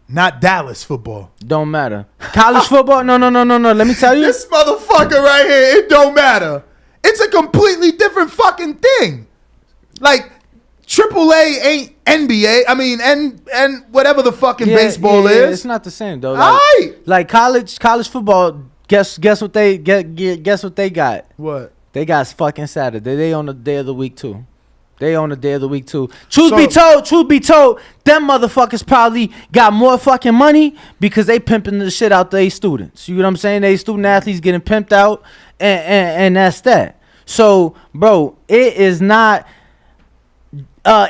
Not Dallas football.
Don't matter. College football? No. Let me tell you.
This motherfucker right here, it don't matter. It's a completely different fucking thing. Like, AAA ain't NBA. I mean, and whatever the fucking baseball is.
It's not the same though.
Like
college football. Guess what they guess what they got?
What?
They got fucking Saturday. They on the day of the week too. Truth be told, them motherfuckers probably got more fucking money because they pimping the shit out their students. You know what I'm saying? They student athletes getting pimped out, and that's that. So, bro, it is not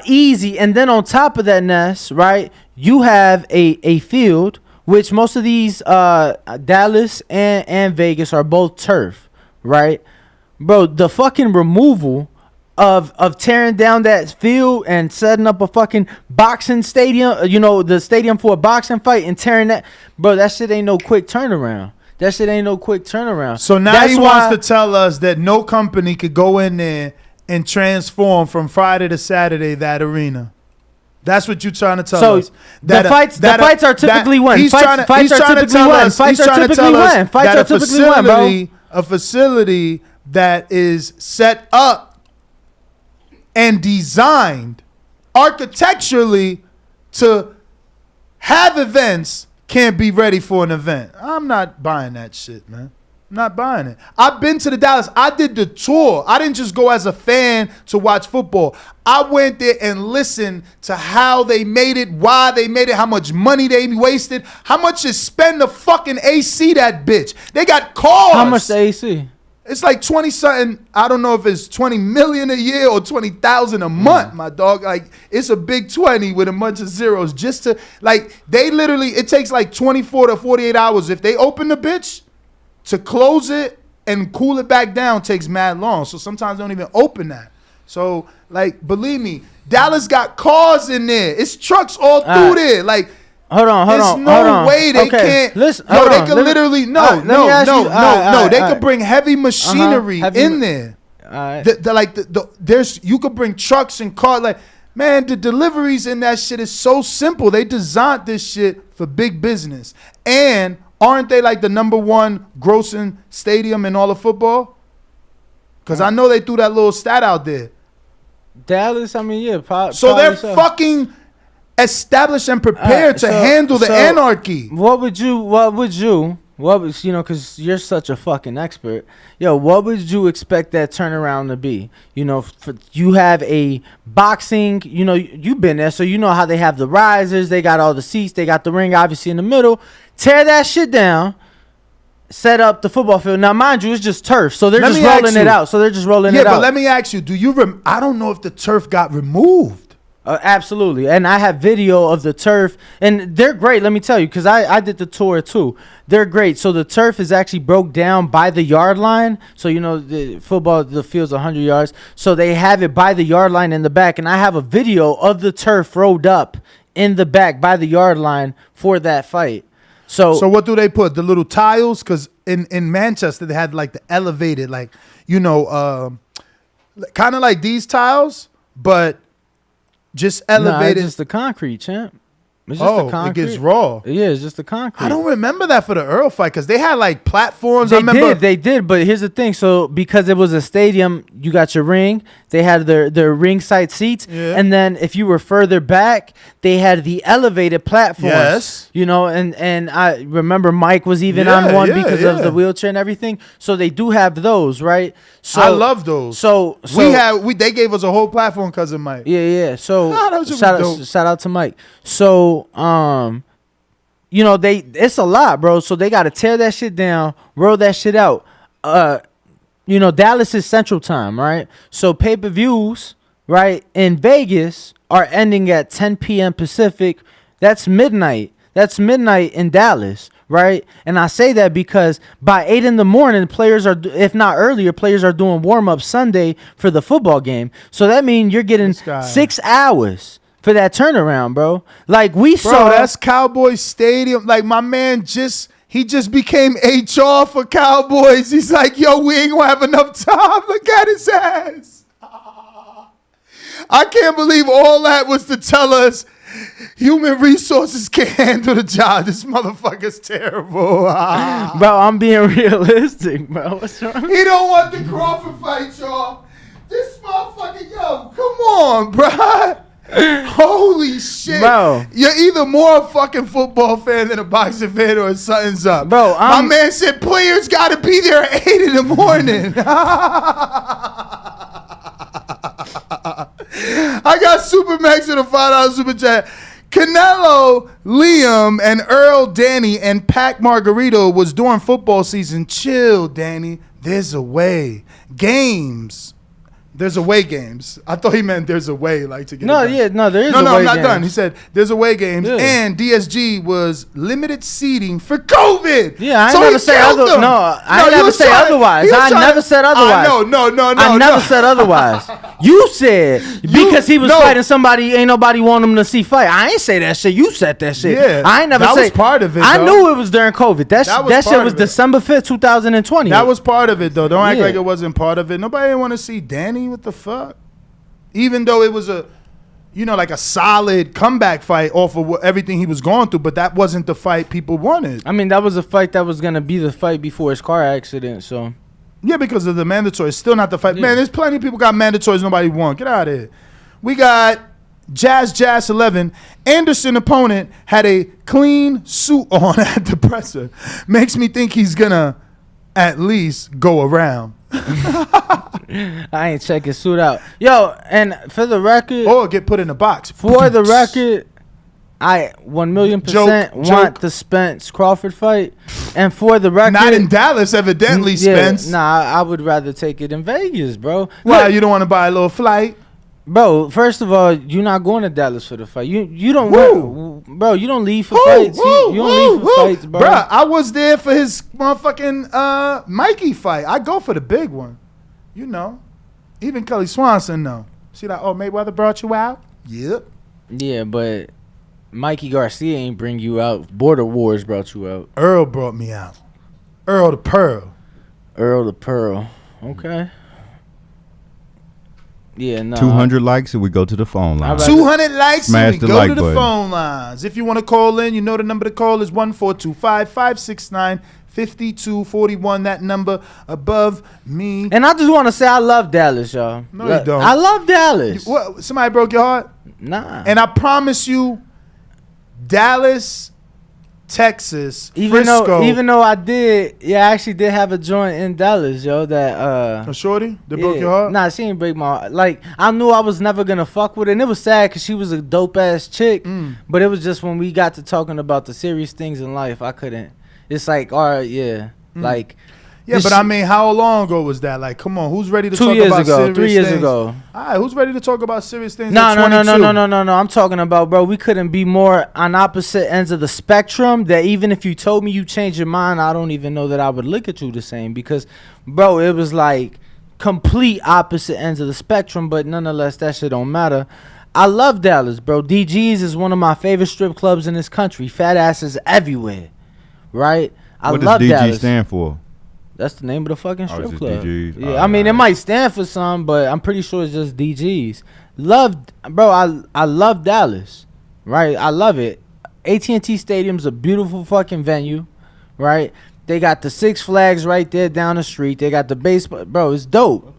easy. And then on top of that, Ness, right, you have a field which most of these Dallas and Vegas are both turf, right? Bro, the fucking removal of tearing down that field and setting up a fucking boxing stadium, the stadium for a boxing fight, and tearing that, bro, that shit ain't no quick turnaround.
So now he wants to tell us that no company could go in there and transform from Friday to Saturday that arena. That's what you're trying to tell us.
The fights are typically won. Fights are typically won, bro.
A facility that is set up and designed architecturally to have events can't be ready for an event. I'm not buying that shit, man. I'm not buying it. I've been to the Dallas. I did the tour. I didn't just go as a fan to watch football. I went there and listened to how they made it, why they made it, how much money they wasted, how much you spend to fucking AC that bitch. They got cars.
How much the AC?
It's like 20 something. I don't know if it's 20 million a year or 20,000 a month, my dog. Like, it's a big 20 with a bunch of zeros just to, like, they literally, it takes like 24 to 48 hours. If they open the bitch, to close it and cool it back down takes mad long. So sometimes they don't even open that. So, like, believe me, Dallas got cars in there. It's trucks all through there. Like,
hold on.
There's no way they can't.
Listen,
they could literally, no. They could bring heavy machinery in there. There's, you could bring trucks and cars. Like, man, the deliveries in that shit is so simple. They designed this shit for big business. And aren't they like the #1 grossing stadium in all of football? Because I know they threw that little stat out there.
Dallas, I mean, yeah.
So they're fucking established and prepared to handle the anarchy.
What would you, because you're such a fucking expert. Yo, what would you expect that turnaround to be? You know, you have a boxing, you've been there, so you know how they have the risers, they got all the seats, they got the ring obviously in the middle. Tear that shit down, set up the football field. Now, mind you, it's just turf, so they're just rolling it out.
Yeah, but let me ask you, I don't know if the turf got removed.
Absolutely, and I have video of the turf, and they're great. Let me tell you, because I did the tour too. They're great. So the turf is actually broke down by the yard line. So the football, the field's 100 yards. So they have it by the yard line in the back, and I have a video of the turf rolled up in the back by the yard line for that fight. So
what do they put? The little tiles? Because in Manchester they had like the elevated, like kind of like these tiles, but just elevated.
It's just the concrete, champ. It's just the concrete.
It gets raw.
Yeah, it's just the concrete.
I don't remember that for the Earl fight because they had like platforms.
They did, but here's the thing. So because it was a stadium, you got your ring. They had their ringside seats, and then if you were further back, they had the elevated platforms.
Yes,
and I remember Mike was even on one because of the wheelchair and everything. So they do have those, right? So
I love those.
So
they gave us a whole platform because of Mike.
Yeah. So shout out to Mike. So it's a lot, bro. So they got to tear that shit down, roll that shit out. Dallas is Central Time, right? So pay-per-views, right, in Vegas are ending at 10 p.m. Pacific. That's midnight. That's midnight in Dallas, right? And I say that because by 8 in the morning, players are, if not earlier, players are doing warm-up Sunday for the football game. So that means you're getting 6 hours for that turnaround, bro. Like we saw.
That's Cowboy Stadium. Like my man he just became HR for Cowboys. He's like, yo, we ain't gonna have enough time. Look at his ass. I can't believe all that was to tell us human resources can't handle the job. This motherfucker's terrible.
Bro, I'm being realistic, bro. What's wrong?
He don't want the Crawford fight, y'all. This motherfucker, yo, come on, bro. Holy shit,
bro!
You're either more a fucking football fan than a boxing fan, or something's up,
bro.
My man said players got to be there at 8 in the morning. I got Supermax with a $5 super chat. Canelo, Liam, and Earl, Danny, and Pac Margarito was during football season. Chill, Danny. There's a way. Games. There's away games. I thought he meant there's a way, like to get.
There is.
No, I'm not done. He said there's away games, and DSG was limited seating for COVID.
Yeah, I never said otherwise. I never said otherwise. I never said otherwise. I never said otherwise. You said because he was fighting somebody, ain't nobody want him to see fight. I ain't say that shit. You said that shit.
Yeah,
I ain't never say.
That was part of it.
I knew it was during COVID. That shit was December 5th, 2020.
That was part of it, though. Don't act like it wasn't part of it. Nobody want to see Danny. What the fuck? Even though it was like a solid comeback fight off of everything he was going through, but that wasn't the fight people wanted.
I mean, that was a fight that was gonna be the fight before his car accident. So
Yeah, because of the mandatory. Still not the fight.
Yeah.
Man, there's plenty of people got mandatories nobody won. Get out of here. We got Jazz 11. Anderson opponent had a clean suit on at the presser. Makes me think he's going to at least go around.
I ain't check his suit out. Yo, and for the record.
Or get put in a box.
For the record, I 1,000,000% want the Spence Crawford fight. And for the record.
Not in Dallas, evidently, Spence.
Nah, I would rather take it in Vegas, bro.
Why?
Look,
You don't want to buy a little flight?
Bro, first of all, you're not going to Dallas for the fight. You don't bro, you don't leave for fights. You don't leave for fights, bro.
Bruh, I was there for his motherfucking Mikey fight. I go for the big one. You know. Even Kelly Swanson know. See that, Mayweather brought you out? Yep.
Yeah, but Mikey Garcia ain't bring you out. Border Wars brought you out.
Earl brought me out. Earl the Pearl.
Earl the Pearl. Okay. Yeah, no.
200 likes and we go to the phone line.
200 likes
Smash
and we
the
go
like
to the
button.
phone lines. If you want to call in, you know the number to call is 1-425-569-5241. That number above me.
And I just want to say I love Dallas, y'all.
No, you don't.
I love Dallas.
What, somebody broke your heart?
Nah.
And I promise you, Dallas, Texas, Frisco.
Even though I actually did have a joint in Dallas, yo, that
a shorty that broke your heart?
Nah, she didn't break my heart. Like, I knew I was never gonna fuck with her, and it was sad because she was a dope ass chick. But it was just when we got to talking about the serious things in life, I couldn't. It's like, all right, yeah, like.
Yeah, but I mean, how long ago was that? Like, come on, who's ready to
2
talk
years
about
ago,
serious
3 years
things?
ago.
All right, who's ready to talk about serious things?
No.
at 22?
I'm talking about, bro, we couldn't be more on opposite ends of the spectrum that even if you told me you changed your mind, I don't even know that I would look at you the same because, bro, it was like complete opposite ends of the spectrum, but nonetheless, that shit don't matter. I love Dallas, bro. DG's is one of my favorite strip clubs in this country. Fat asses everywhere, right?
What does DG stand for?
That's the name of the fucking strip club.
DG's?
Yeah, I mean, it might stand for some, but I'm pretty sure it's just DG's. I love Dallas, right? I love it. AT&T Stadium's a beautiful fucking venue, right? They got the Six Flags right there down the street. They got the baseball. Bro, it's dope.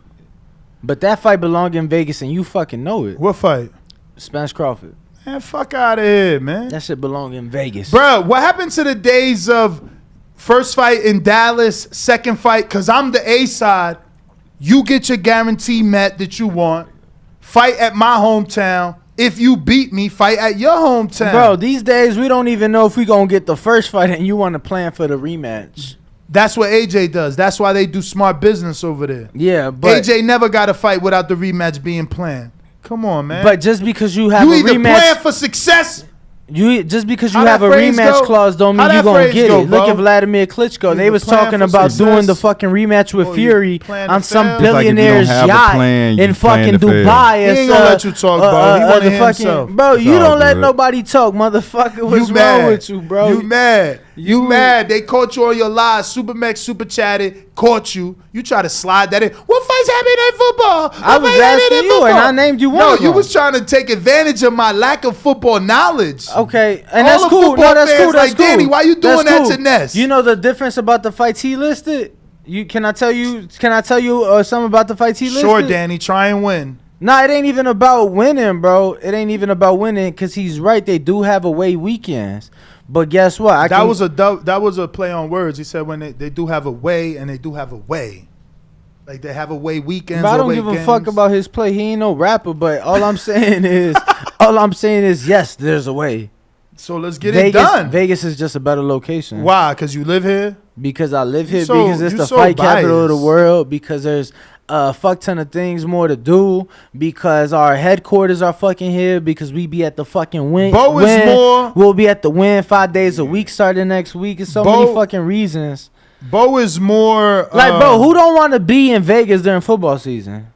But that fight belonged in Vegas, and you fucking know it.
What fight?
Spence Crawford.
Man, fuck out of here, man.
That shit belong in Vegas.
Bro, what happened to the days of first fight in Dallas, second fight, because I'm the A side, you get your guarantee met that you want, fight at my hometown. If you beat me, fight at your hometown.
Bro, these days, we don't even know if we going to get the first fight and you want to plan for the rematch.
That's what AJ does. That's why they do smart business over there.
Yeah, but
AJ never got a fight without the rematch being planned. Come on, man.
But just because you have
you
a
either
rematch,
plan for success.
Just because you
How
have
that
a
phrase
rematch
go?
clause don't
How
mean you
that
gonna
phrase
get
go,
it. Look
bro?
at Vladimir Klitschko. They
Either
was
plan
talking
for
about
success,
doing the fucking rematch with
or you
Fury
plan
on
to
some
fail.
It's like if you don't
billionaire's
have a
yacht
plan, you
in
plan
fucking
to fail.
Dubai.
He ain't gonna let you talk, bro. He wanna hear himself.
Bro,
It's
you
all
don't let
good.
nobody talk, motherfucker. What's
You
wrong
mad.
with you, bro?
You mad. You
You-
mad. They caught you on your lies. Supermax super chatted, caught you. You try to slide that in. What fights happen in football?
I
What
was
fights happen
asking
in
you, and
football?
I named you one
No,
of
you
them.
was trying to take advantage of my lack of football knowledge.
Okay, and
All
that's
the
cool.
football
No, that's
fans
cool. That's
like,
cool.
Danny, why you doing
That's
that to Ness?
You know the difference about the fights he listed? Can I tell you something about the fights he listed?
Sure, Danny, try and win.
Nah, it ain't even about winning, bro. It ain't even about winning because he's right. They do have away weekends. But guess what?
That was a play on words. He said when they do have a way and they do have a way. Like they have away weekends.
But I don't
away
give a
games.
fuck about his play. He ain't no rapper. But all I'm saying is, yes, there's a way.
So let's get
Vegas,
it done.
Vegas is just a better location.
Why? Because you live here?
Because I live here.
So-
Because it's
you
the
so
fight capital of the
biased.
world. Because there's a fuck ton of things more to do. Because our headquarters are fucking here. Because we be at the fucking win.
Bo is more-
We'll be at the win 5 days a week starting next week. It's so
Bo-
many fucking reasons.
Bo is more
Like, bro, who don't want to be in Vegas during football season?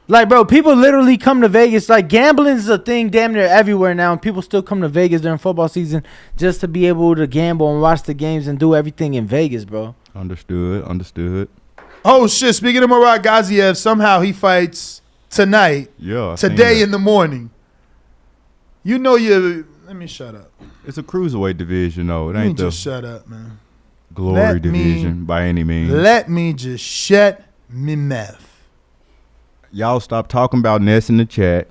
Like, bro, people literally come to Vegas. Like, gambling is a thing damn near everywhere now, and people still come to Vegas during football season just to be able to gamble and watch the games and do everything in Vegas, bro.
Understood.
Oh shit! Speaking of Murad Gaziev, somehow he fights tonight.
Yeah, I seen
today
that.
in the morning. You know you. Let me shut up.
It's a cruiserweight division, though. It
Let me
ain't the.
just shut up, man.
glory division by any means.
Let me just shut me mouth.
Y'all stop talking about Ness in the chat.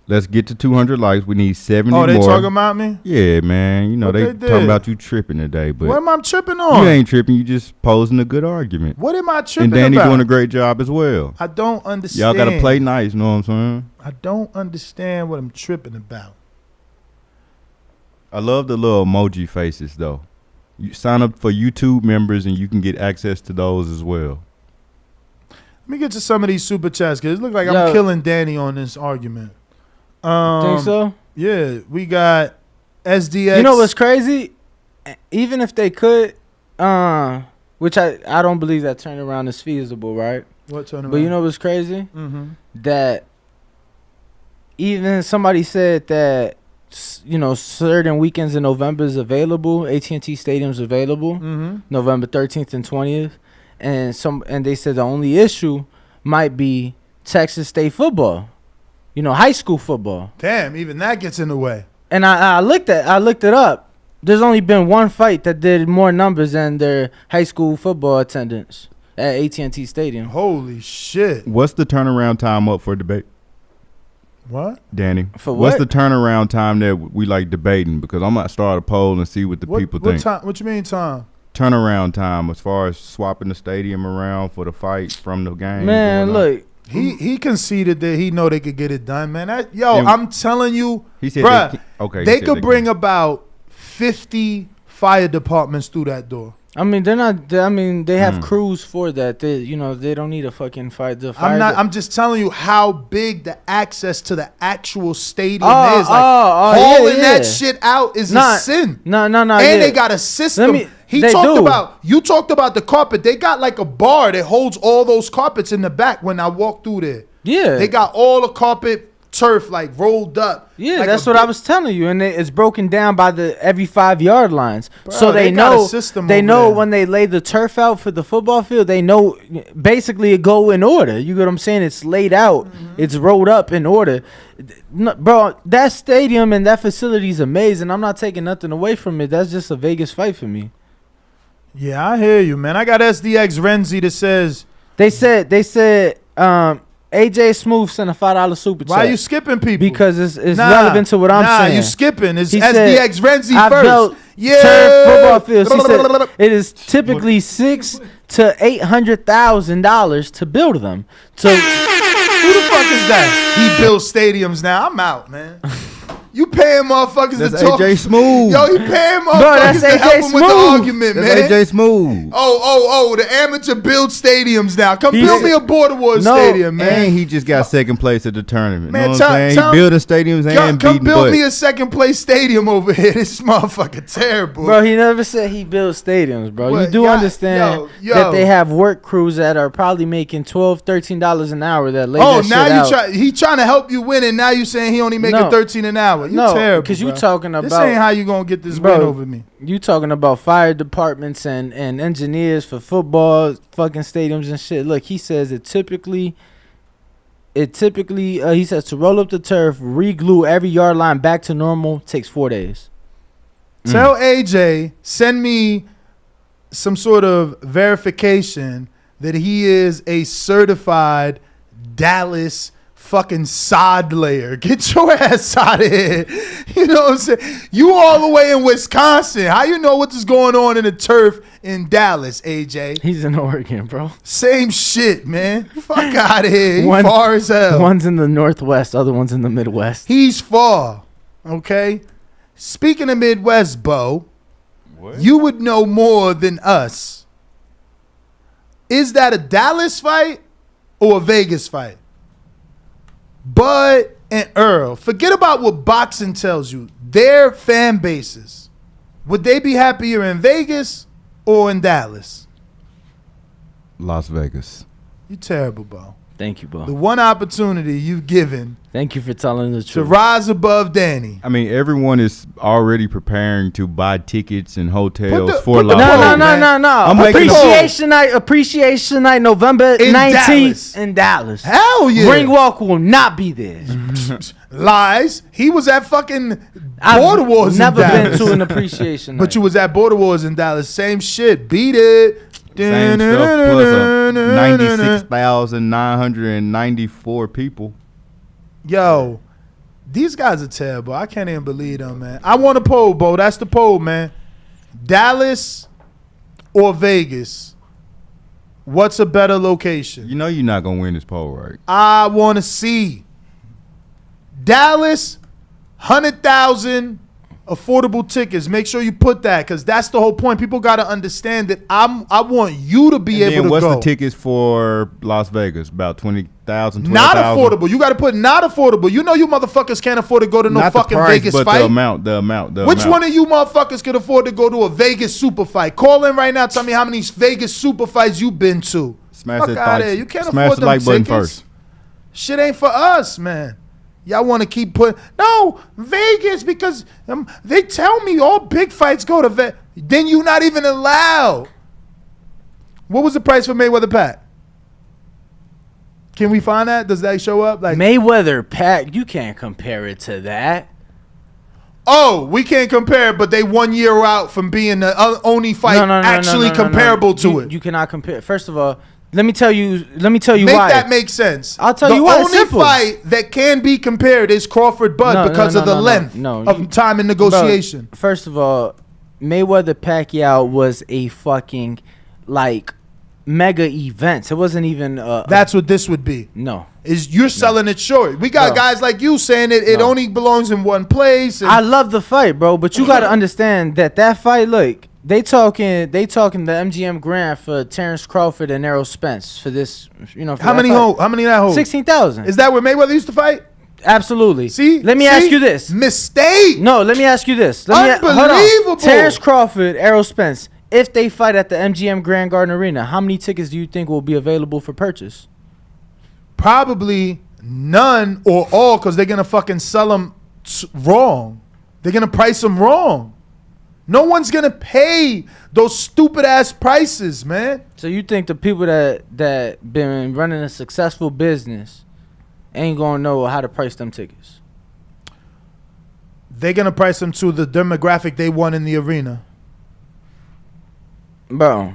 Let's get to 200 likes. We need 70 more.
Oh, they talking about me?
Yeah, man. You know, they talking about you tripping today. But
what am I tripping on?
You ain't tripping. You just posing a good argument.
What am I tripping
about? And Danny doing a great job as well.
I don't understand.
Y'all got to play nice, you know what I'm saying?
I don't understand what I'm tripping about.
I love the little emoji faces, though. You sign up for YouTube members, and you can get access to those as well.
Let me get to some of these super chats, because it looks like I'm killing Danny on this argument.
Think so?
Yeah, we got SDX.
You know what's crazy? Even if they could, which I don't believe that turnaround is feasible, right?
What turnaround?
But you know what's crazy?
Mm-hmm.
That even somebody said that, you know, certain weekends in November is available. AT&T Stadium's available, November 13th and 20th, and they said the only issue might be Texas State football. You know, high school football.
Damn, even that gets in the way.
And I looked it up. There's only been one fight that did more numbers than their high school football attendance at AT&T Stadium.
Holy shit.
What's the turnaround time up for debate?
What?
Danny.
For what?
What's the turnaround time that we like debating? Because I'm going to start a poll and see what the people think.
What you mean time?
Turnaround time as far as swapping the stadium around for the fight from the game.
Man, look.
He conceded that he know they could get it done, man. I'm telling you,
he said
bruh, they could bring about 50 fire departments through that door.
I mean, they're not. I mean, they have crews for that. They don't need a fucking fire.
I'm just telling you how big the access to the actual stadium is. Like hauling that shit out is a sin.
No.
And they got a system. You talked about the carpet. They got like a bar that holds all those carpets in the back. When I walked through there, they got all the carpet turf like rolled up.
Yeah,
like
that's what I was telling you, and it's broken down by every 5 yard lines. Bro, so they know when they lay the turf out for the football field, they know basically it go in order. You get what I'm saying? It's laid out, it's rolled up in order. No, bro, that stadium and that facility is amazing. I'm not taking nothing away from it. That's just a Vegas fight for me.
Yeah, I hear you, man. I got SDX Renzi that says
they said AJ Smooth sent a $5 super chat.
Why are you skipping people?
Because it's relevant to what I'm saying.
You skipping. It's SDX Renzi first.
Built turf football fields. He said it is typically $600,000 to $800,000 to build them. So
who the fuck is that? He builds stadiums now. I'm out, man. You paying motherfuckers to talk.
AJ Smooth.
Yo, he paying motherfuckers to help him with the argument, man.
That's AJ Smooth.
Oh, the amateur build stadiums now. Come build me a Border Wars stadium, man.
And he just got second place at the tournament.
Man,
you know what I'm saying? He building stadiums and
come build me a second place stadium over here. This motherfucker terrible.
Bro, he never said he builds stadiums, bro. You do understand that they have work crews that are probably making $12, $13 an hour that lay that shit out.
He trying to help you win, and now you saying he only making $13 an hour. You terrible,
because you talking about
this ain't how you gonna get this win over me.
You talking about fire departments and engineers for football fucking stadiums and shit. Look, he says he says to roll up the turf, re-glue every yard line back to normal takes 4 days.
Tell AJ, send me some sort of verification that he is a certified Dallas fucking sod layer. Get your ass out of here. You know what I'm saying? You all the way in Wisconsin. How you know what is going on in the turf in Dallas, AJ?
He's in Oregon, bro.
Same shit, man. Fuck out of here. He's far as hell.
One's in the Northwest, other one's in the Midwest.
He's far. Okay? Speaking of Midwest, Bo, you would know more than us. Is that a Dallas fight or a Vegas fight? Bud and Earl, forget about what boxing tells you. Their fan bases, would they be happier in Vegas or in Dallas?
Las Vegas.
You terrible, Bo.
Thank you, bro.
The one opportunity you've given.
Thank you for telling the
To
truth.
rise above Danny.
I mean, everyone is already preparing to buy tickets and hotels for
put the
Las
poll,
Vegas.
man.
No.
I'm making
Appreciation night, November
In
19th
Dallas.
in Dallas.
Hell yeah.
Ringwalk will not be there.
Lies. He was at fucking
I've
Border Wars
never
in
been
Dallas.
to an appreciation night.
But you was at Border Wars in Dallas. Same shit. Beat it.
Same stuff plus 96,994 people.
Yo, these guys are terrible. I can't even believe them, man. I want a poll, Bo. That's the poll, man. Dallas or Vegas? What's a better location?
You know you're not gonna win this poll, right?
I want to see Dallas, 100,000 affordable tickets. Make sure you put that, because that's the whole point. People got to understand that I want you to be
And
able
then
to
what's
go.
the tickets for Las Vegas? About 20,000, 20,000?
Not affordable. You got to put not affordable. You know you motherfuckers can't afford to go to no
Not
fucking
the price,
Vegas
but
fight.
the amount.
Which one of you motherfuckers could afford to go to a Vegas super fight? Call in right now. Tell me how many Vegas super fights you been to.
Smash
Fuck
that
out
like-
here. You can't
smash
afford
the
them
like button
tickets.
first.
Shit ain't for us, man. Y'all want to keep putting no Vegas because they tell me all big fights go to Vegas. Then you not even allowed. What was the price for Mayweather Pat? Can we find that? Does that show up? Like
Mayweather Pac, you can't compare it to that.
Oh, we can't compare, but they 1 year out from being the only fight actually comparable to it.
You cannot compare. First of all, let me tell you
Make
why.
that make sense.
I'll tell you why.
The
It's
only
simple.
fight that can be compared is Crawford Bud because of the length of time in negotiation.
Bro, first of all, Mayweather Pacquiao was a fucking like mega event. It wasn't even.
That's what this would be.
No.
You're selling it short. We got guys like you saying it only belongs in one place. And
I love the fight, bro, but you got to understand that fight. Look, they talking the MGM Grand for Terrence Crawford and Errol Spence for this. You know, for
how many that hold?
16,000.
Is that where Mayweather used to fight?
Absolutely.
See,
let me ask you this.
Mistake.
No, let me ask you this.
Unbelievable.
Terrence Crawford, Errol Spence. If they fight at the MGM Grand Garden Arena, how many tickets do you think will be available for purchase?
Probably none or all, because they're gonna fucking sell them wrong. They're gonna price them wrong. No one's gonna pay those stupid ass prices, man.
So you think the people that been running a successful business ain't gonna know how to price them tickets?
They're gonna price them to the demographic they want in the arena.
Bro,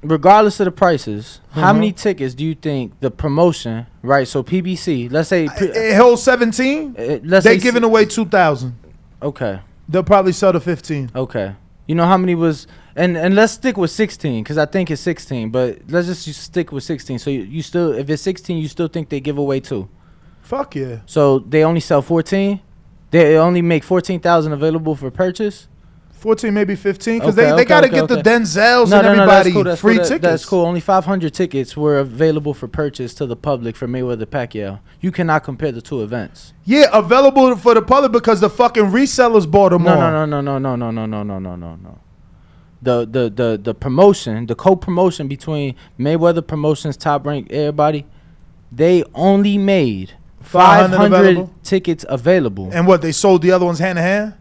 regardless of the prices, how many tickets do you think the promotion, right? So PBC, let's say
it holds 17. They're giving away 2,000.
Okay.
They'll probably sell to 15.
Okay. You know how many was and let's stick with 16 because I think it's 16, but let's just stick with 16. So you still, if it's 16, you still think they give away 2?
Fuck yeah.
So they only sell 14. They only make 14,000 available for purchase.
14, maybe 15, because they got to get the Denzels and everybody free tickets.
That's cool. Only 500 tickets were available for purchase to the public for Mayweather Pacquiao. You cannot compare the two events.
Yeah, available for the public because the fucking resellers bought them all.
No. The promotion, the co-promotion between Mayweather Promotions, Top Rank, everybody, they only made 500 tickets available.
And what, they sold the other ones hand to hand?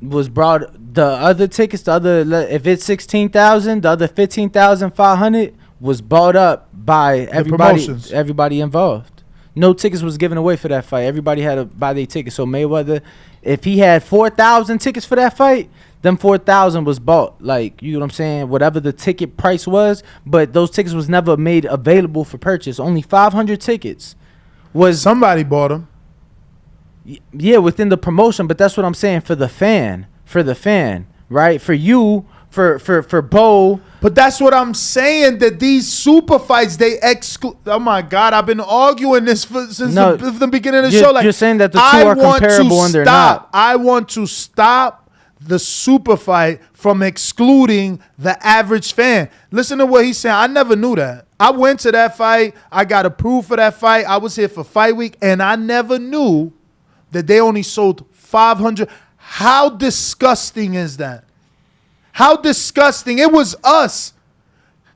Was brought the other tickets, if it's 16,000, the other 15,500 was bought up by everybody involved. No tickets was given away for that fight. Everybody had to buy their tickets. So Mayweather, if he had 4,000 tickets for that fight, them 4,000 was bought. Like, you know what I'm saying? Whatever the ticket price was, but those tickets was never made available for purchase. Only 500 tickets was.
Somebody bought them.
Yeah, within the promotion, but that's what I'm saying for the fan, right? For you, for Bo.
But that's what I'm saying, that these super fights, they exclude. Oh my God, I've been arguing this since the beginning of the show. Like,
you're saying that the two are comparable and they're not.
I want to stop the super fight from excluding the average fan. Listen to what he's saying. I never knew that. I went to that fight. I got approved for that fight. I was here for fight week, and I never knew that they only sold 500. How disgusting is that? How disgusting. It was us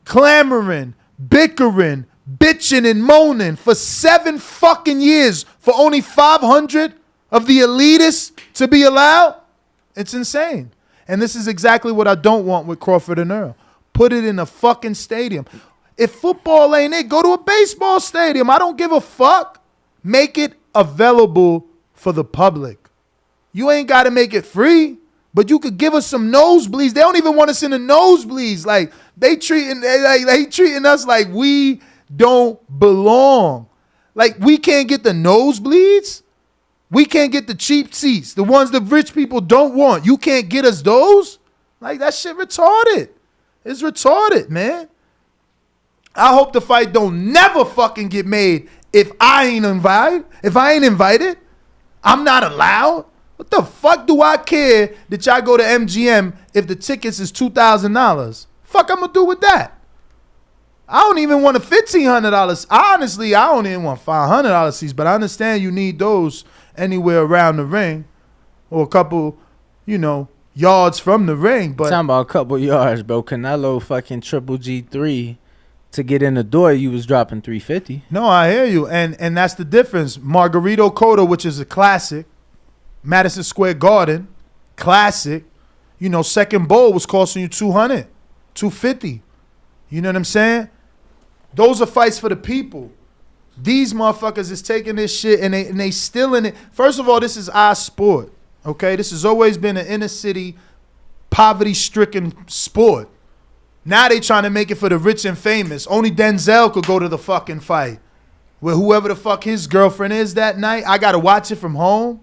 clamoring, bickering, bitching and moaning for 7 fucking years for only 500 of the elitists to be allowed? It's insane. And this is exactly what I don't want with Crawford and Earl. Put it in a fucking stadium. If football ain't it, go to a baseball stadium. I don't give a fuck. Make it available for the public. You ain't got to make it free, but you could give us some nosebleeds. They don't even want us in the nosebleeds. Like they treating us like we don't belong. Like we can't get the nosebleeds. We can't get the cheap seats, the ones the rich people don't want. You can't get us those? Like that shit retarded. It's retarded, man. I hope the fight don't never fucking get made if I ain't invited. If I ain't invited, I'm not allowed. What the fuck do I care that y'all go to MGM if the tickets is $2,000? Fuck I'm gonna do with that? I don't even want a $1,500. Honestly, I don't even want $500 seats, but I understand you need those anywhere around the ring or a couple, yards from the ring. But
talking about a couple yards, bro. Canelo fucking triple G3 to get in the door, you was dropping $350.
No, I hear you, and that's the difference. Margarito Cotto, which is a classic. Madison Square Garden, classic. Second bowl was costing you $200, $250. You know what I'm saying? Those are fights for the people. These motherfuckers is taking this shit and they stealing it. First of all, this is our sport. Okay, this has always been an inner city, poverty-stricken sport. Now they trying to make it for the rich and famous. Only Denzel could go to the fucking fight. Where whoever the fuck his girlfriend is that night, I gotta watch it from home.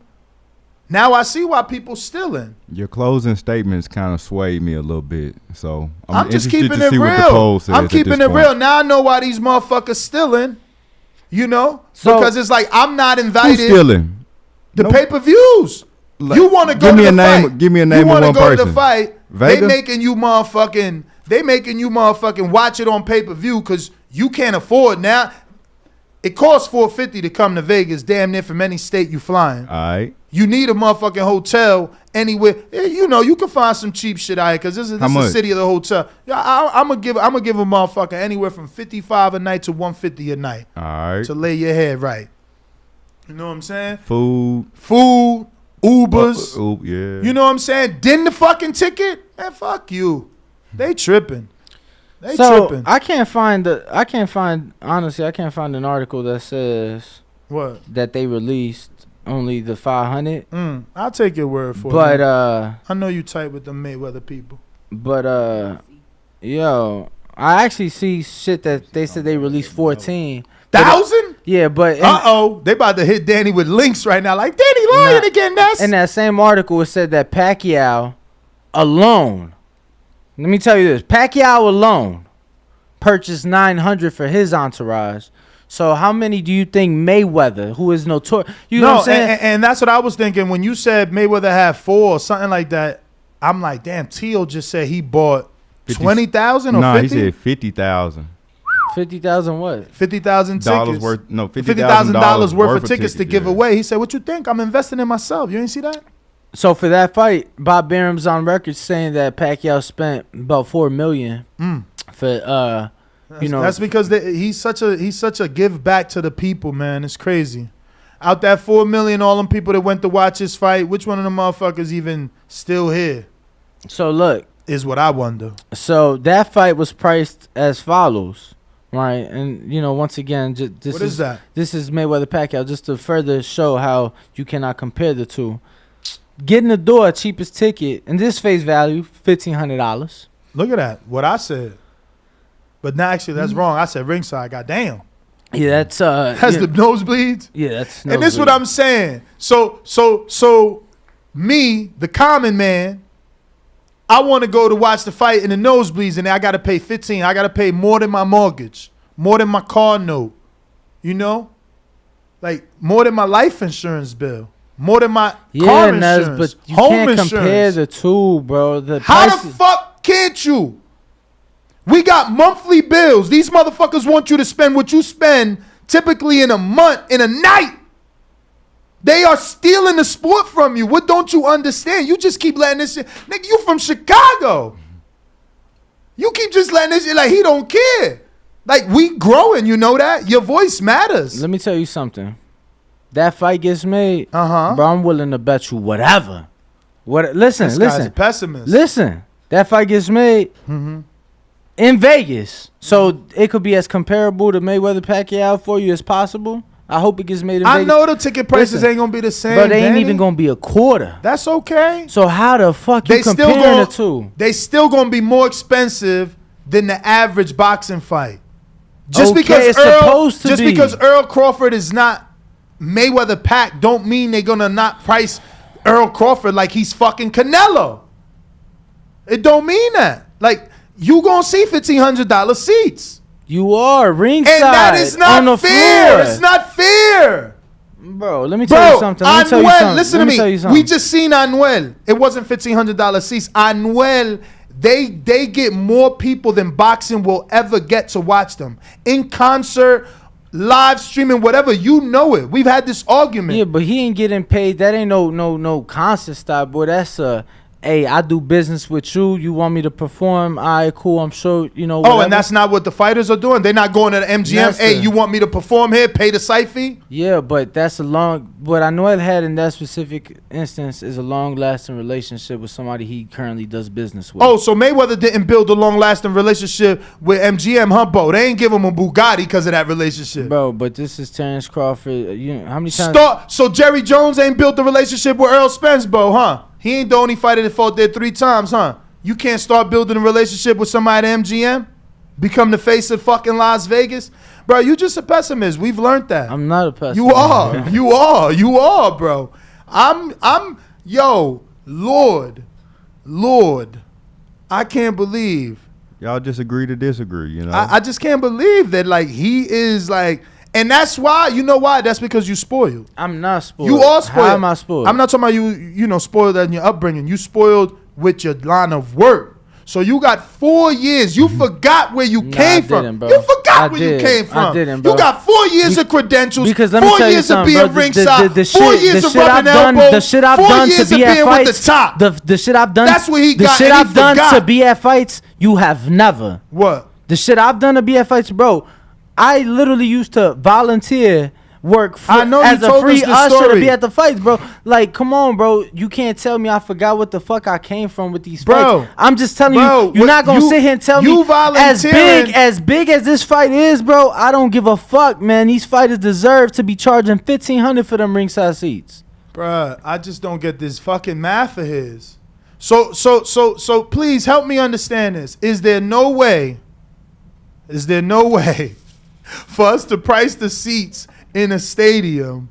Now I see why people stealing.
Your closing statements kind of swayed me a little bit, so
I'm just
interested
keeping
to
it
see what the
real.
poll says
I'm
at
keeping
this
it
point.
real. Now I know why these motherfuckers stealing.
So,
because it's like I'm not invited.
Who's stealing?
The pay-per-views.
Like,
You want to go to the fight.
Give me a name
You
of
want to
one
go
person.
to the fight.
Vega?
They making you motherfucking watch it on pay-per-view because you can't afford now. It costs $450 to come to Vegas, damn near from any state you flying.
All right.
You need a motherfucking hotel anywhere. You can find some cheap shit out here because this is the city of the hotel. Yeah, I'm gonna give a motherfucker anywhere from $55 a night to $150 a night.
All right.
To lay your head right. You know what I'm saying?
Food,
Ubers.
Yeah.
You know what I'm saying? Then the fucking ticket? Man, fuck you. They tripping. They tripping.
I can't find an article that says
what? That
they released only the 500.
I'll take your word for it.
But
I know you tight with the Mayweather people.
But I actually see shit that they said they released 14,000. Yeah, but
they about to hit Danny with links right now. Like Danny lying again.
In that same article, it said that Pacquiao alone. Let me tell you this: Pacquiao alone purchased 900 for his entourage. So how many do you think Mayweather, who is notorious? You know what I'm saying?
And that's what I was thinking when you said Mayweather had 4 or something like that. I'm like, damn. Tio just said he bought 20,000 or 50.
No, he said 50,000.
50,000 what?
50,000 tickets.
$50,000
worth of tickets to give away. He said, "What you think? I'm investing in myself." You ain't see that?
So for that fight, Bob Barum's on record saying that Pacquiao spent about $4 million for
That's because he's such a give back to the people, man. It's crazy. Out that $4 million, all them people that went to watch his fight, which one of them motherfuckers even still here?
So look,
is what I wonder.
So that fight was priced as follows, right? And once again, this is that? This is Mayweather Pacquiao, just to further show how you cannot compare the two. Getting the door, cheapest ticket, and this face value, $1,500.
Look at that. What I said. But now actually that's wrong. I said ringside. Goddamn.
Yeah, that's
the nosebleeds.
Yeah, that's
and this is what I'm saying. So me, the common man, I want to go to watch the fight in the nosebleeds, and I got to pay $15. I got to pay more than my mortgage, more than my car note. Like more than my life insurance bill. More than my car insurance,
but you
home
can't
insurance.
compare the two, bro.
How the fuck can't you? We got monthly bills. These motherfuckers want you to spend what you spend typically in a month, in a night. They are stealing the sport from you. What don't you understand? You just keep letting this shit. Nigga, you from Chicago. You keep just letting this shit like he don't care. Like, we growing, you know that? Your voice matters.
Let me tell you something. That fight gets made, bro, I'm willing to bet you whatever. Listen.
This guy's a pessimist.
Listen, that fight gets made in Vegas. So it could be as comparable to Mayweather-Pacquiao for you as possible. I hope it gets made in Vegas.
I know the ticket prices ain't going to be the same,
but they ain't even going to be a quarter.
That's okay.
So how the fuck you comparing the two?
They still going to be more expensive than the average boxing fight. Just because Earl Crawford is not Mayweather Pac don't mean they're gonna not price Earl Crawford like he's fucking Canelo. It don't mean that. Like, you gonna see $1,500 seats.
You are ringside,
and that is not fair. It's not fair,
bro. Let me tell you something.
Listen to me. We just seen Anuel. It wasn't $1,500 seats. Anuel. They get more people than boxing will ever get to watch them in concert, live streaming, whatever. You know it. We've had this argument.
Yeah, but he ain't getting paid. That ain't no concert style, boy. That's hey, I do business with you. You want me to perform? All right, cool. I'm sure you know. Whatever.
Oh, and that's not what the fighters are doing. They're not going to the MGM. Hey, you want me to perform here? Pay the site fee.
Yeah, but that's a long. What I know it had in that specific instance is a long-lasting relationship with somebody he currently does business with.
Oh, so Mayweather didn't build a long-lasting relationship with MGM, huh, Bo? They ain't give him a Bugatti because of that relationship,
bro. But this is Terrence Crawford. You know how many times?
So Jerry Jones ain't built the relationship with Earl Spence, Bo, huh? He ain't the only fighter that fought there 3 times, huh? You can't start building a relationship with somebody at MGM? Become the face of fucking Las Vegas? Bro, you just a pessimist. We've learned that.
I'm not a pessimist.
You are. You are, bro. Lord. I can't believe.
Y'all just agree to disagree, you know?
I just can't believe that, like, he is, like... And that's why, you know why? That's because you spoiled.
I'm not spoiled.
You are spoiled.
How am I spoiled?
I'm not talking about you know, spoiled in your upbringing. You spoiled with your line of work. So you got 4 years. You forgot where you came from.
Bro.
You forgot where you came from.
I didn't, bro.
You got 4 years of credentials.
Because let me
4
tell you
years of
something,
being
bro.
ringside. 4 years of rubbing elbows.
The shit I've
4
done
years
to be
of
at
being
fights.
with the top.
The shit I've done.
That's what he got.
The shit
and
I've done to be at fights. You have never.
What?
The shit I've done to be at fights, bro. I literally used to volunteer work as a free usher to be at the fights, bro. Like, come on, bro. You can't tell me I forgot what the fuck I came from with these fights. I'm just telling you, you're not gonna sit here and tell me as big as this fight is, bro. I don't give a fuck, man. These fighters deserve to be charging $1,500 for them ringside seats.
Bruh, I just don't get this fucking math of his. So please help me understand this. Is there no way for us to price the seats in a stadium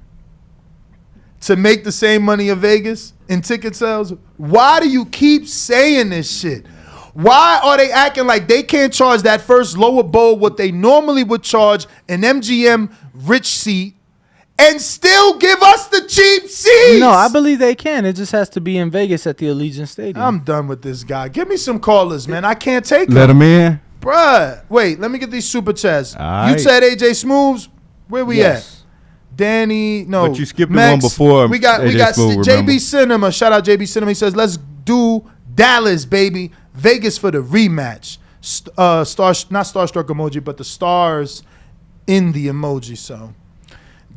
to make the same money in Vegas in ticket sales? Why do you keep saying this shit? Why are they acting like they can't charge that first lower bowl what they normally would charge an MGM rich seat and still give us the cheap seats?
No, I believe they can. It just has to be in Vegas at the Allegiant Stadium.
I'm done with this guy. Give me some callers, man. I can't take
Let him in.
Bruh, wait, let me get these super chats.
All
You
right.
said AJ Smooths. Where we at? Danny, no.
But you skipped the
Max,
one before.
We got
Smooth,
JB Cinema. Shout out JB Cinema. He says, let's do Dallas, baby. Vegas for the rematch. Not starstruck emoji, but the stars in the emoji. So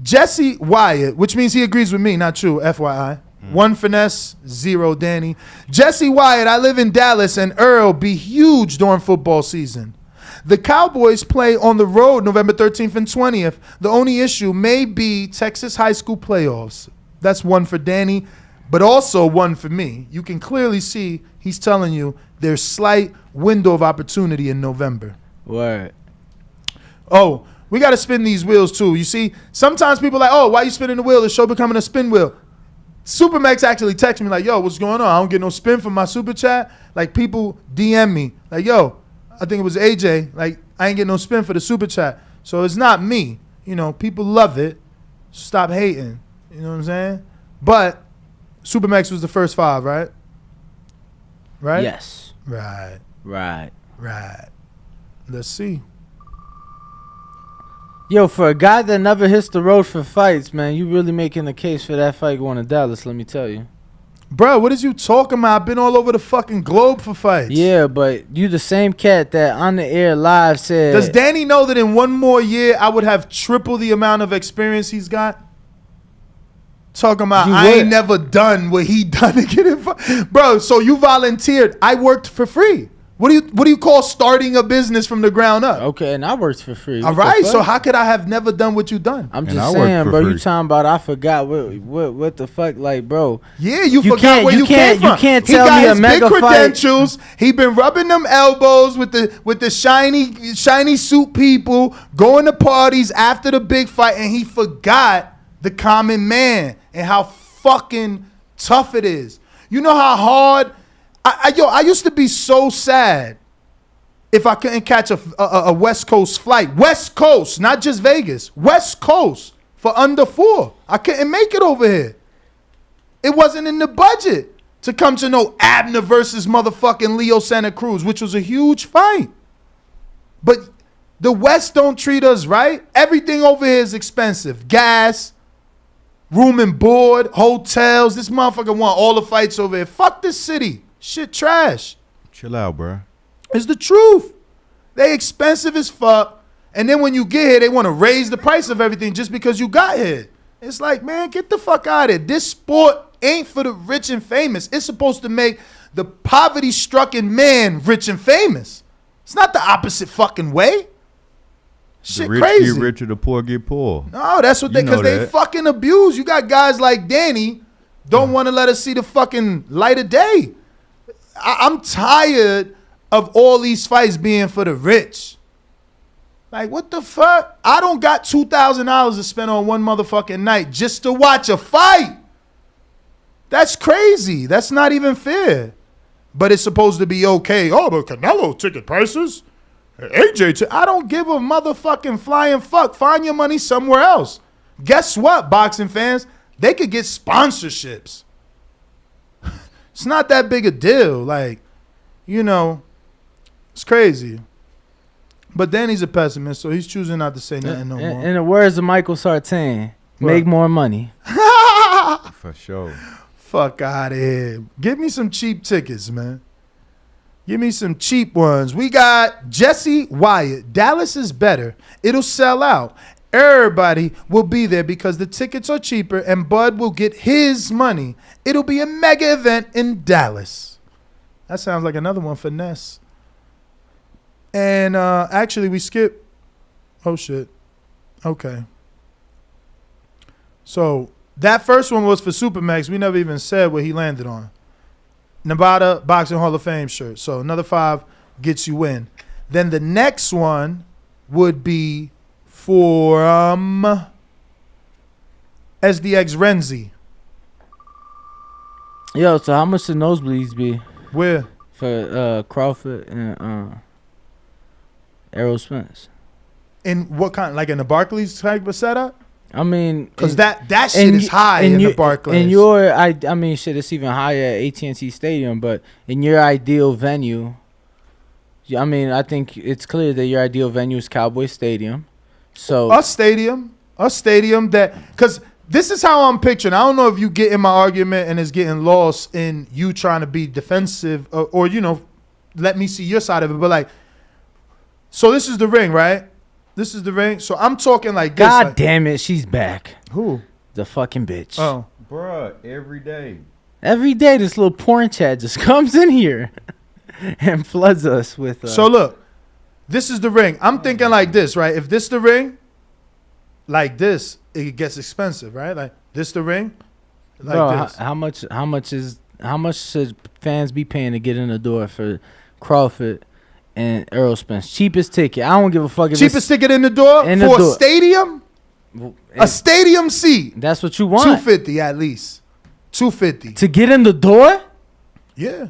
Jesse Wyatt, which means he agrees with me, not true, FYI. 1 finesse, 0 Danny. Jesse Wyatt, I live in Dallas, and Earl be huge during football season. The Cowboys play on the road November 13th and 20th. The only issue may be Texas high school playoffs. That's 1 for Danny, but also 1 for me. You can clearly see he's telling you there's slight window of opportunity in November.
Word.
Oh, we got to spin these wheels too. You see, sometimes people are like, oh, why you spinning the wheel? The show becoming a spin wheel. Supermax actually texted me like, yo, what's going on? I don't get no spin from my super chat. Like, people DM me like, yo, I think it was AJ. Like, I ain't getting no spin for the super chat. So it's not me. You know, people love it. Stop hating. You know what I'm saying? But Supermax was the first 5, right? Right?
Yes.
Right. Let's see.
Yo, for a guy that never hits the road for fights, man, you really making the case for that fight going to Dallas, let me tell you.
Bro, what is you talking about? I've been all over the fucking globe for fights.
Yeah, but you the same cat that on the air live said.
Does Danny know that in one more year I would have triple the amount of experience he's got? Talking about I ain't never done what he done to get in. Bro, so you volunteered. I worked for free. What do you call starting a business from the ground up?
Okay, and I worked for free.
All right, so how could I have never done what you done?
I'm just saying, bro. You talking about I forgot what the fuck, like, bro?
Yeah, you forgot where you came from.
You can't tell me a mega
big credentials. He been rubbing them elbows with the shiny suit people, going to parties after the big fight, and he forgot the common man and how fucking tough it is. You know how hard. I used to be so sad if I couldn't catch a West Coast flight. West Coast, not just Vegas. West Coast for under 4. I couldn't make it over here. It wasn't in the budget to come to no Abner versus motherfucking Leo Santa Cruz, which was a huge fight. But the West don't treat us right. Everything over here is expensive. Gas, room and board, hotels. This motherfucker want all the fights over here. Fuck this city. Shit trash.
Chill out, bro.
It's the truth. They expensive as fuck. And then when you get here, they want to raise the price of everything just because you got here. It's like, man, get the fuck out of here. This sport ain't for the rich and famous. It's supposed to make the poverty-stricken man rich and famous. It's not the opposite fucking way. Shit
the rich
crazy.
get richer, the poor get poor.
No, that's what because they fucking abuse. You got guys like Danny don't want to let us see the fucking light of day. I'm tired of all these fights being for the rich. Like, what the fuck? I don't got $2,000 to spend on one motherfucking night just to watch a fight. That's crazy. That's not even fair. But it's supposed to be okay. Oh, but Canelo ticket prices. AJ, I don't give a motherfucking flying fuck. Find your money somewhere else. Guess what, boxing fans? They could get sponsorships. It's not that big a deal. Like, you know, it's crazy. But Danny's a pessimist, so he's choosing not to say nothing no more.
In the words of Michael Sartain, make more money.
For sure.
Fuck out of here. Give me some cheap tickets, man. Give me some cheap ones. We got Jesse Wyatt. Dallas is better. It'll sell out. Everybody will be there because the tickets are cheaper and Bud will get his money. It'll be a mega event in Dallas. That sounds like another one for Ness. And actually, we skipped. Oh, shit. Okay. So that first one was for Supermax. We never even said what he landed on. Nevada Boxing Hall of Fame shirt. So another 5 gets you in. Then the next one would be for SDX Renzi.
Yo, so how much the nosebleeds be?
Where?
For Crawford and Errol Spence.
In what kind? Like in the Barclays type of setup?
I mean,
because that shit is high in the Barclays.
In your, I mean, shit, it's even higher at AT&T Stadium. But in your ideal venue, I mean, I think it's clear that your ideal venue is Cowboy Stadium. So
a stadium that, because this is how I'm picturing. I don't know if you get in my argument and it's getting lost in you trying to be defensive or you know, let me see your side of it. But like, so this is the ring, right? This is the ring. So I'm talking like this.
God
like,
damn it, she's back.
Who?
The fucking bitch.
Oh.
Bruh, every day.
Every day this little porn chat just comes in here and floods us with...
So look, this is the ring. I'm thinking like this, right? If this the ring, like this, it gets expensive, right? Like this the ring, like
bro,
this.
How much should fans be paying to get in the door for Crawford and Errol Spence? Cheapest ticket. I don't give a fuck if
cheapest ticket in the door for a stadium? A stadium seat.
That's what you want.
$250 at least. $250
to get in the door?
Yeah.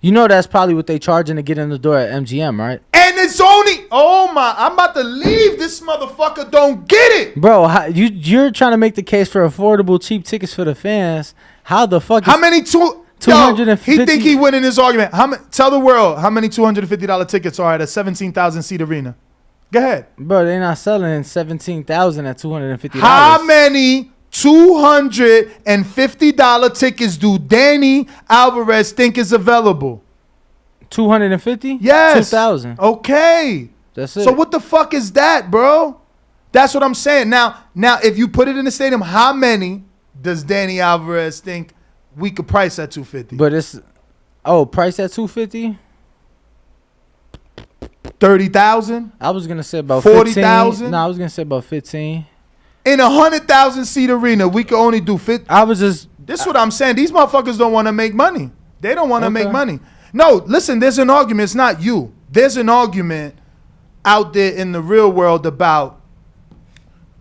You know that's probably what they charging to get in the door at MGM, right?
And it's only, oh my, I'm about to leave. This motherfucker don't get it.
Bro, you're trying to make the case for affordable, cheap tickets for the fans. How the fuck
how many
250?
He think he winning this argument. Tell the world how many $250 tickets are at a 17,000 seat arena. Go ahead.
Bro, they're not selling 17,000 at $250.
How many $250 tickets do Danny Alvarez think is available?
250?
Yes.
2,000.
Okay.
That's it.
So what the fuck is that, bro? That's what I'm saying. Now, if you put it in the stadium, how many does Danny Alvarez think we could price at 250?
But it's price at 250?
30,000?
I was gonna say about
40,000?
No, I was gonna say about 15.
In a 100,000 seat arena, we could only do 50. This is what I'm saying. These motherfuckers don't want to make money. They don't want to make money. No, listen, there's an argument. It's not you. There's an argument out there in the real world about,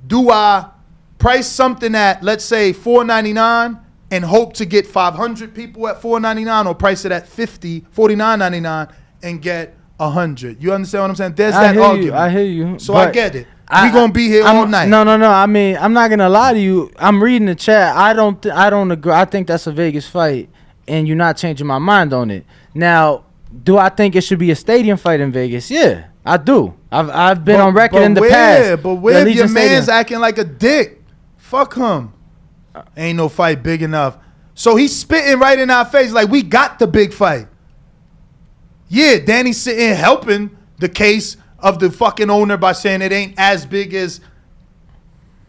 do I price something at, let's say, $4.99 and hope to get 500 people at $4.99, or price it at $49.99 and get 100? You understand what I'm saying? There's that argument.
I hear you.
So I get it. We're going to be here all night.
No. I mean, I'm not going to lie to you. I'm reading the chat. I don't agree. I think that's a Vegas fight, and you're not changing my mind on it. Now, do I think it should be a stadium fight in Vegas? Yeah, I do. I've been on record in the past.
But where if your man's acting like a dick? Fuck him. Ain't no fight big enough. So he's spitting right in our face like we got the big fight. Yeah, Danny's sitting helping the case of the fucking owner by saying it ain't as big as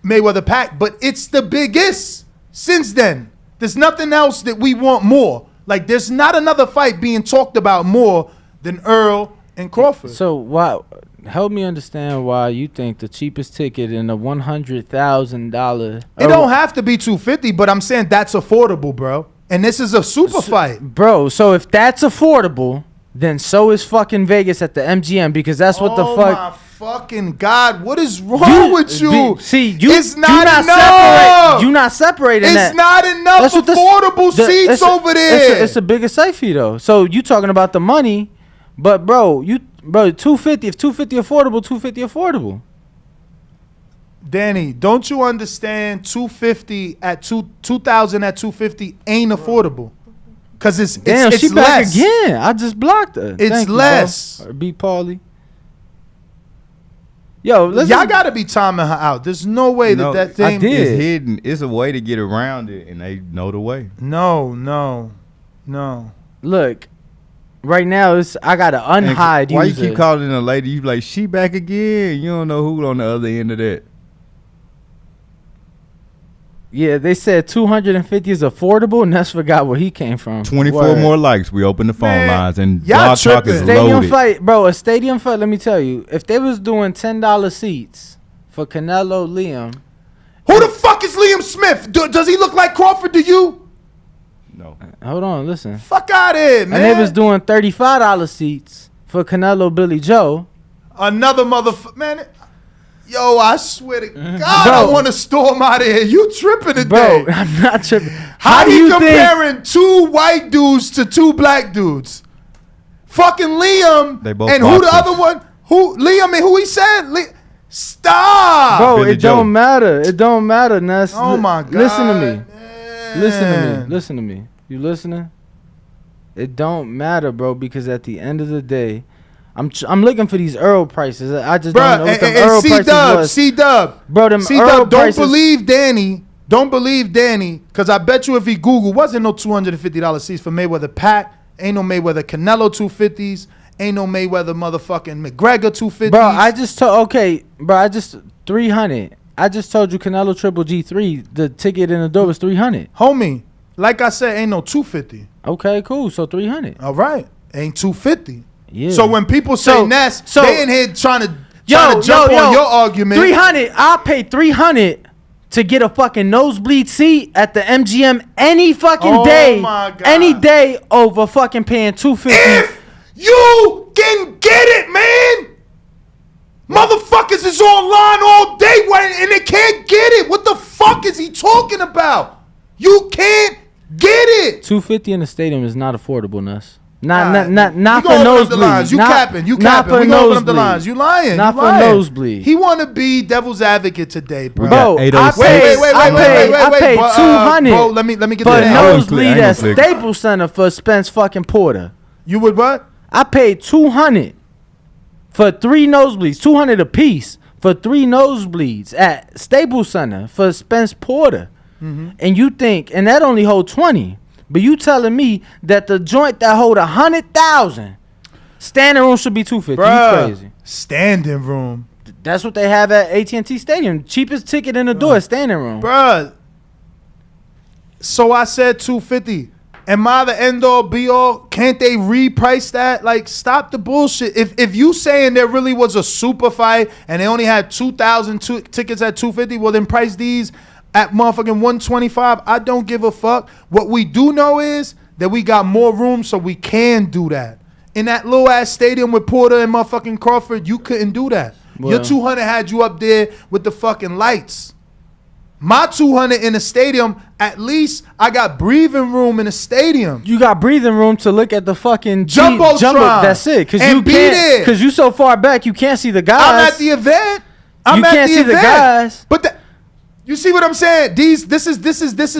Mayweather Pac, but it's the biggest since then. There's nothing else that we want more. Like, there's not another fight being talked about more than Earl and Crawford.
So why? Help me understand why you think the cheapest ticket in a $100,000.
It don't have to be $250, but I'm saying that's affordable, bro. And this is a super fight,
bro. So if that's affordable, then so is fucking Vegas at the MGM, because that's what the fuck.
Oh my fucking God! What is wrong with you?
It's
not enough.
You're not separating that.
It's not enough affordable seats over there.
It's a bigger site fee though. So you talking about the money, but bro, 250. If 250 affordable, 250 affordable.
Danny, don't you understand? 250 at 2,000 at 250 ain't affordable. Cause it's
she
less.
Back again. I just blocked her.
It's less.
B. Paulie. Yo,
y'all gotta be timing her out. There's no way that thing
is hidden. It's a way to get around it, and they know the way.
No.
Look, right now I gotta unhide.
Why you keep calling a lady? You be like, she back again. You don't know who on the other end of that.
Yeah, they said 250 is affordable, and that's forgot where he came from.
24 more likes. We open the phone lines, and
y'all
Blog Talk is
stadium
loaded.
Fight, bro. A stadium fight. Let me tell you, if they was doing $10 seats for Canelo Liam,
who the fuck is Liam Smith? Does he look like Crawford to you?
No.
Hold on, listen.
Fuck out of here, man.
And they was doing $35 seats for Canelo Billy Joe.
Another motherfucker, man. Yo, I swear to God, I want to storm out of here. You tripping today.
Bro, I'm not tripping.
How you comparing two white dudes to two black dudes? Fucking Liam
they both
and
boxers.
who the other one? Who Liam and who he said? Stop.
Bro,
Billy
it
Joe.
don't matter. It don't matter, Ness.
Oh my God.
Listen to me.
Man.
Listen to me. You listening? It don't matter, bro, because at the end of the day, I'm looking for these Earl prices. I just don't know what the Earl prices was.
C-Dub.
Bro, them
C-Dub,
Earl
don't
prices.
believe Danny. Don't believe Danny, because I bet you if he Google, wasn't no $250 seats for Mayweather Pac. Ain't no Mayweather Canelo 250s. Ain't no Mayweather motherfucking McGregor 250s.
Bro, I just 300. I just told you Canelo Triple G3, the ticket in the door was 300.
Homie, like I said, ain't no 250.
Okay, cool. So 300.
All right. Ain't 250.
Yeah.
So when people say Ness, they in here trying to jump on your argument.
300. I'll pay 300 to get a fucking nosebleed seat at the MGM any fucking day.
My God.
Any day over fucking paying 250.
If you can get it, man. Motherfuckers is online all day and they can't get it. What the fuck is he talking about? You can't get it.
250 in the stadium is not affordable, Ness. Not for
You
nosebleed.
capping. We gonna open up the lines. You lying.
Not for nosebleed.
He want to be devil's advocate today, bro.
Bro, I paid 200
bro, let me get
for a
that.
nosebleed at Staples Center for Spence fucking Porter.
You would what?
I paid 200 for 3 nosebleeds, 200 a piece. for 3 nosebleeds at Staples Center for Spence Porter, and you think, and that only hold 20, but you telling me that the joint that hold 100,000 standing room should be 250?
Bruh,
You crazy?
Standing room.
That's what they have at AT&T Stadium. Cheapest ticket in the door is standing room.
Bruh. So I said 250. Am I the end all be all? Can't they reprice that? Like, stop the bullshit. If you saying there really was a super fight and they only had 2,000 tickets at 250, well then price these at motherfucking 125. I don't give a fuck. What we do know is that we got more room, so we can do that. In that little ass stadium with Porter and motherfucking Crawford, you couldn't do that.
Well,
your 200 had you up there with the fucking lights. My 200 in the stadium, at least I got breathing room in the stadium.
You got breathing room to look at the fucking
Jumbotron.
That's it. Because
And
you
be
can't.
there.
Because you so far back, you can't see the guys.
I'm at the event.
You can't see the guys.
But you see what I'm saying? This is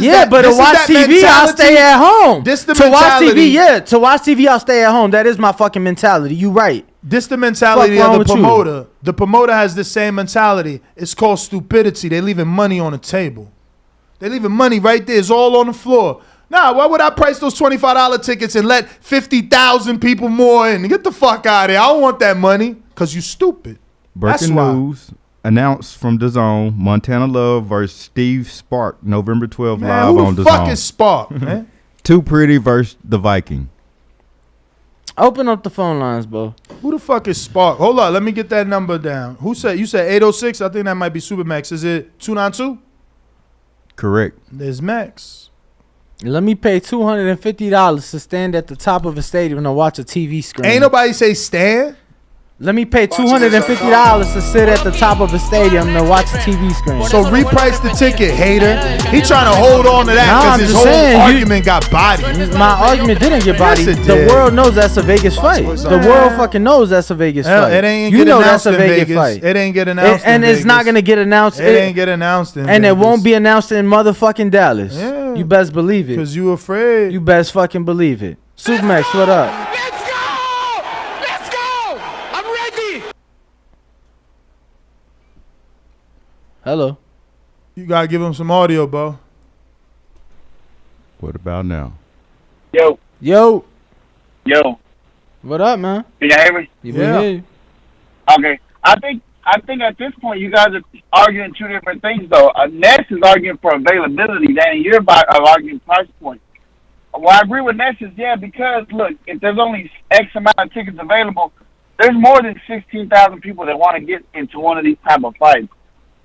Yeah,
that,
but to
this is
watch
that
TV, I'll
mentality.
stay at home.
This the
to watch
mentality.
TV, yeah. To watch TV, I'll stay at home. That is my fucking mentality. You right.
This the mentality
Fuck wrong
of the
with you?
promoter. The promoter has the same mentality. It's called stupidity. They leaving money on the table. They leaving money right there. It's all on the floor. Nah, why would I price those $25 tickets and let 50,000 people more in? Get the fuck out of here. I don't want that money because you stupid. That's
Breaking
why.
news announced from DAZN: Montana Love versus Steve Spark, November 12th,
Man,
live
who
on
the
DAZN.
fuck is Spark, man?
Too Pretty versus the Viking.
Open up the phone lines, bro.
Who the fuck is Spark? Hold on, let me get that number down. Who said? You said 806? I think that might be Supermax. Is it 292?
Correct.
There's Max.
Let me pay $250 to stand at the top of a stadium and watch a TV screen.
Ain't nobody say stand.
Let me pay $250 to sit at the top of a stadium and watch a TV screen.
So reprice the ticket, hater. He trying to hold on to that
Nah,
because
I'm
his
just
whole
saying,
argument got bodied.
My argument didn't get bodied.
Yes, it
The
did.
world knows that's a Vegas fight. The world fucking knows that's a Vegas
Hell,
fight.
it ain't
you
get
know
announced
that's a
in
Vegas
Vegas.
fight.
It ain't get announced
and
in
it's not
Vegas.
gonna get announced.
It ain't get announced in
and
Vegas.
it won't be announced in motherfucking Dallas.
Yeah.
You best believe it.
Because you afraid.
You best fucking believe it. Supermax, what up? Hello.
You gotta give him some audio, bro.
What about now?
Yo,
Yo.
yo,
What up, man?
can you hear me?
You been here?
Okay, I think at this point you guys are arguing two different things though. Ness is arguing for availability, Danny. You're arguing price point. Well, I agree with Ness is because look, if there's only X amount of tickets available, there's more than 16,000 people that want to get into one of these type of fights.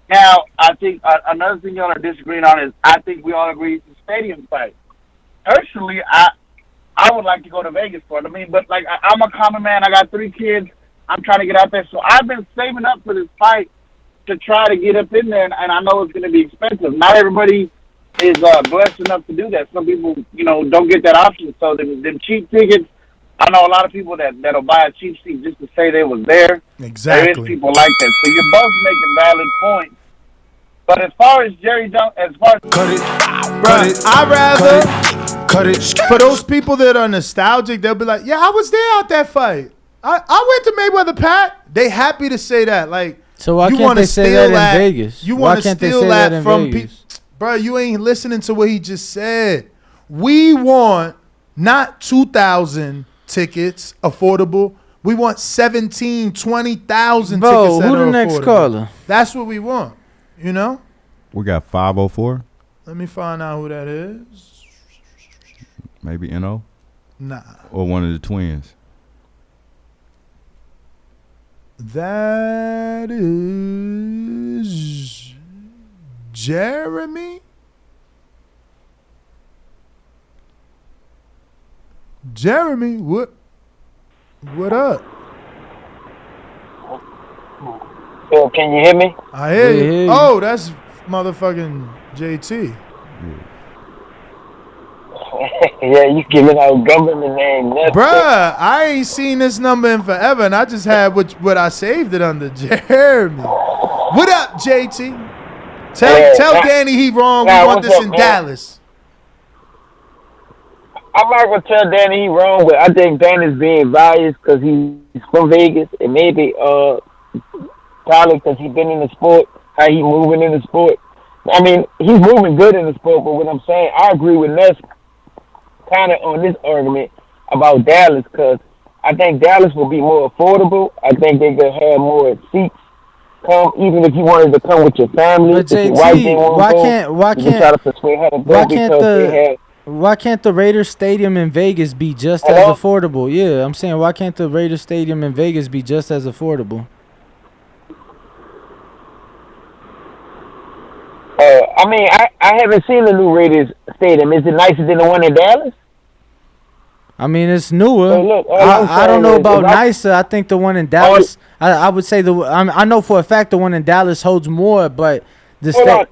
Now, I think another thing y'all are disagreeing on is I think we all agree it's a stadium fight. Personally, I would like to go to Vegas for it. I mean, but like I'm a common man. I got 3 kids. I'm trying to get out there, so I've been saving up for this fight to try to get up in there, and I know it's going to be expensive. Not everybody is blessed enough to do that. Some people, don't get that option. So them cheap tickets. I know a lot of people that'll buy a cheap seat just to say they was there.
Exactly.
There is people like that. So you're both making valid points. But as far as Jerry Jones,
I'd rather cut it. For those people that are nostalgic, they'll be like, "Yeah, I was there at that fight. I went to Mayweather Pat." They happy to say that. Like,
So why
you
can't
wanna
they say
steal
that in Vegas?
You
Why
want to
can't they
steal
say
that
that in
from people,
Vegas?
bro? You ain't listening to what he just said. We want not 2,000 tickets affordable. We want 17, 20,000
Bro,
tickets that
who
are
the next
affordable.
caller?
That's what we want. You know.
We got 504.
Let me find out who that is.
Maybe NO
Nah.
or one of the twins.
That is Jeremy. Jeremy, what up?
Yo, can you hear me?
I hear
Yeah,
you.
hear you.
Oh, that's motherfucking JT.
Yeah, you giving out government name.
Bruh, I ain't seen this number in forever, and I just had what I saved it under. Jeremy. What up, JT? Tell Danny he wrong. We want
what's
this
up,
in
man?
Dallas.
I'm not gonna tell Danny he wrong, but I think Danny's being biased because he's from Vegas, and maybe
probably because he's been in the sport, how he moving in the sport. I mean, he's moving good in the sport, but what I'm saying, I agree with Ness kind of on this argument about Dallas, because I think Dallas will be more affordable. I think they could have more seats. Come, even if you wanted to come with your family,
But
if your wife didn't
JT,
want
why
to go,
can't
you can try to persuade her to go because they have.
why can't the Raiders Stadium in Vegas be just
Hello?
as affordable? Yeah, I'm saying why can't the Raiders Stadium in Vegas be just as affordable?
I mean, I haven't seen the new Raiders Stadium. Is it nicer than the one in Dallas?
I mean, it's newer.
So look, all I'm
I don't
saying
know
is
about
if I-
nicer. I think the one in Dallas. I would say I know for a fact the one in Dallas holds more, but the
Hold on,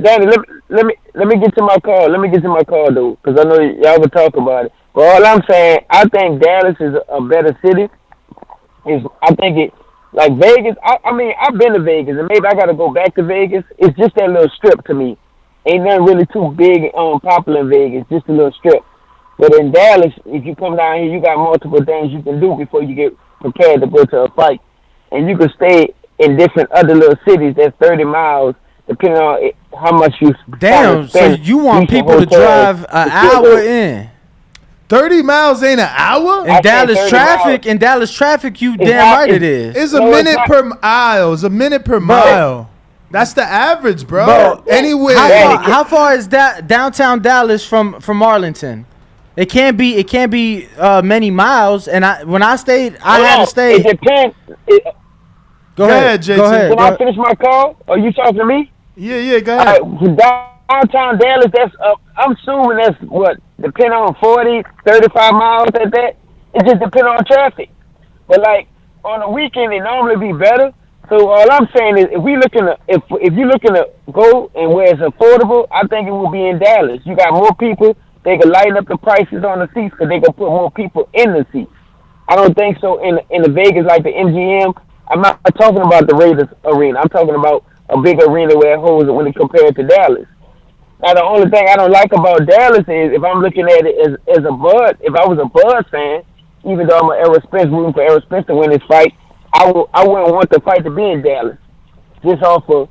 Danny, let me get to my call. Let me get to my call though, because I know y'all will talk about it. But all I'm saying, I think Dallas is a better city. I think it like Vegas. I mean, I've been to Vegas, and maybe I got to go back to Vegas. It's just that little strip to me. Ain't nothing really too big popular in Vegas. Just a little strip. But in Dallas, if you come down here, you got multiple things you can do before you get prepared to go to a fight. And you can stay in different other little cities that's 30 miles, depending on how much you
damn. So you want people to drive an hour in?
30 miles ain't an hour?
In Dallas traffic, you damn right it is.
It's a minute per mile. It's a minute per mile. That's the average, bro. Anywhere.
How far is that downtown Dallas from Arlington? It can't be many miles. And when I stayed, I had to stay.
It depends.
Go ahead,
JT.
Go ahead.
Can I finish my call? Are you talking to me?
Yeah, go ahead.
Downtown Dallas, that's I'm assuming that's what, depending on 40, 35 miles at that. It just depends on traffic. But like on the weekend, it normally be better. So all I'm saying is, if you're looking to go and where it's affordable, I think it will be in Dallas. You got more people. They can lighten up the prices on the seats because they can put more people in the seats. I don't think so in the Vegas like the MGM. I'm not talking about the Raiders arena. I'm talking about a big arena where it holds it when it compared to Dallas. Now, the only thing I don't like about Dallas is if I'm looking at it as a Bud, if I was a Bud fan, even though I'm an Errol Spence, rooting for Errol Spence to win this fight, I wouldn't want the fight to be in Dallas. Just off of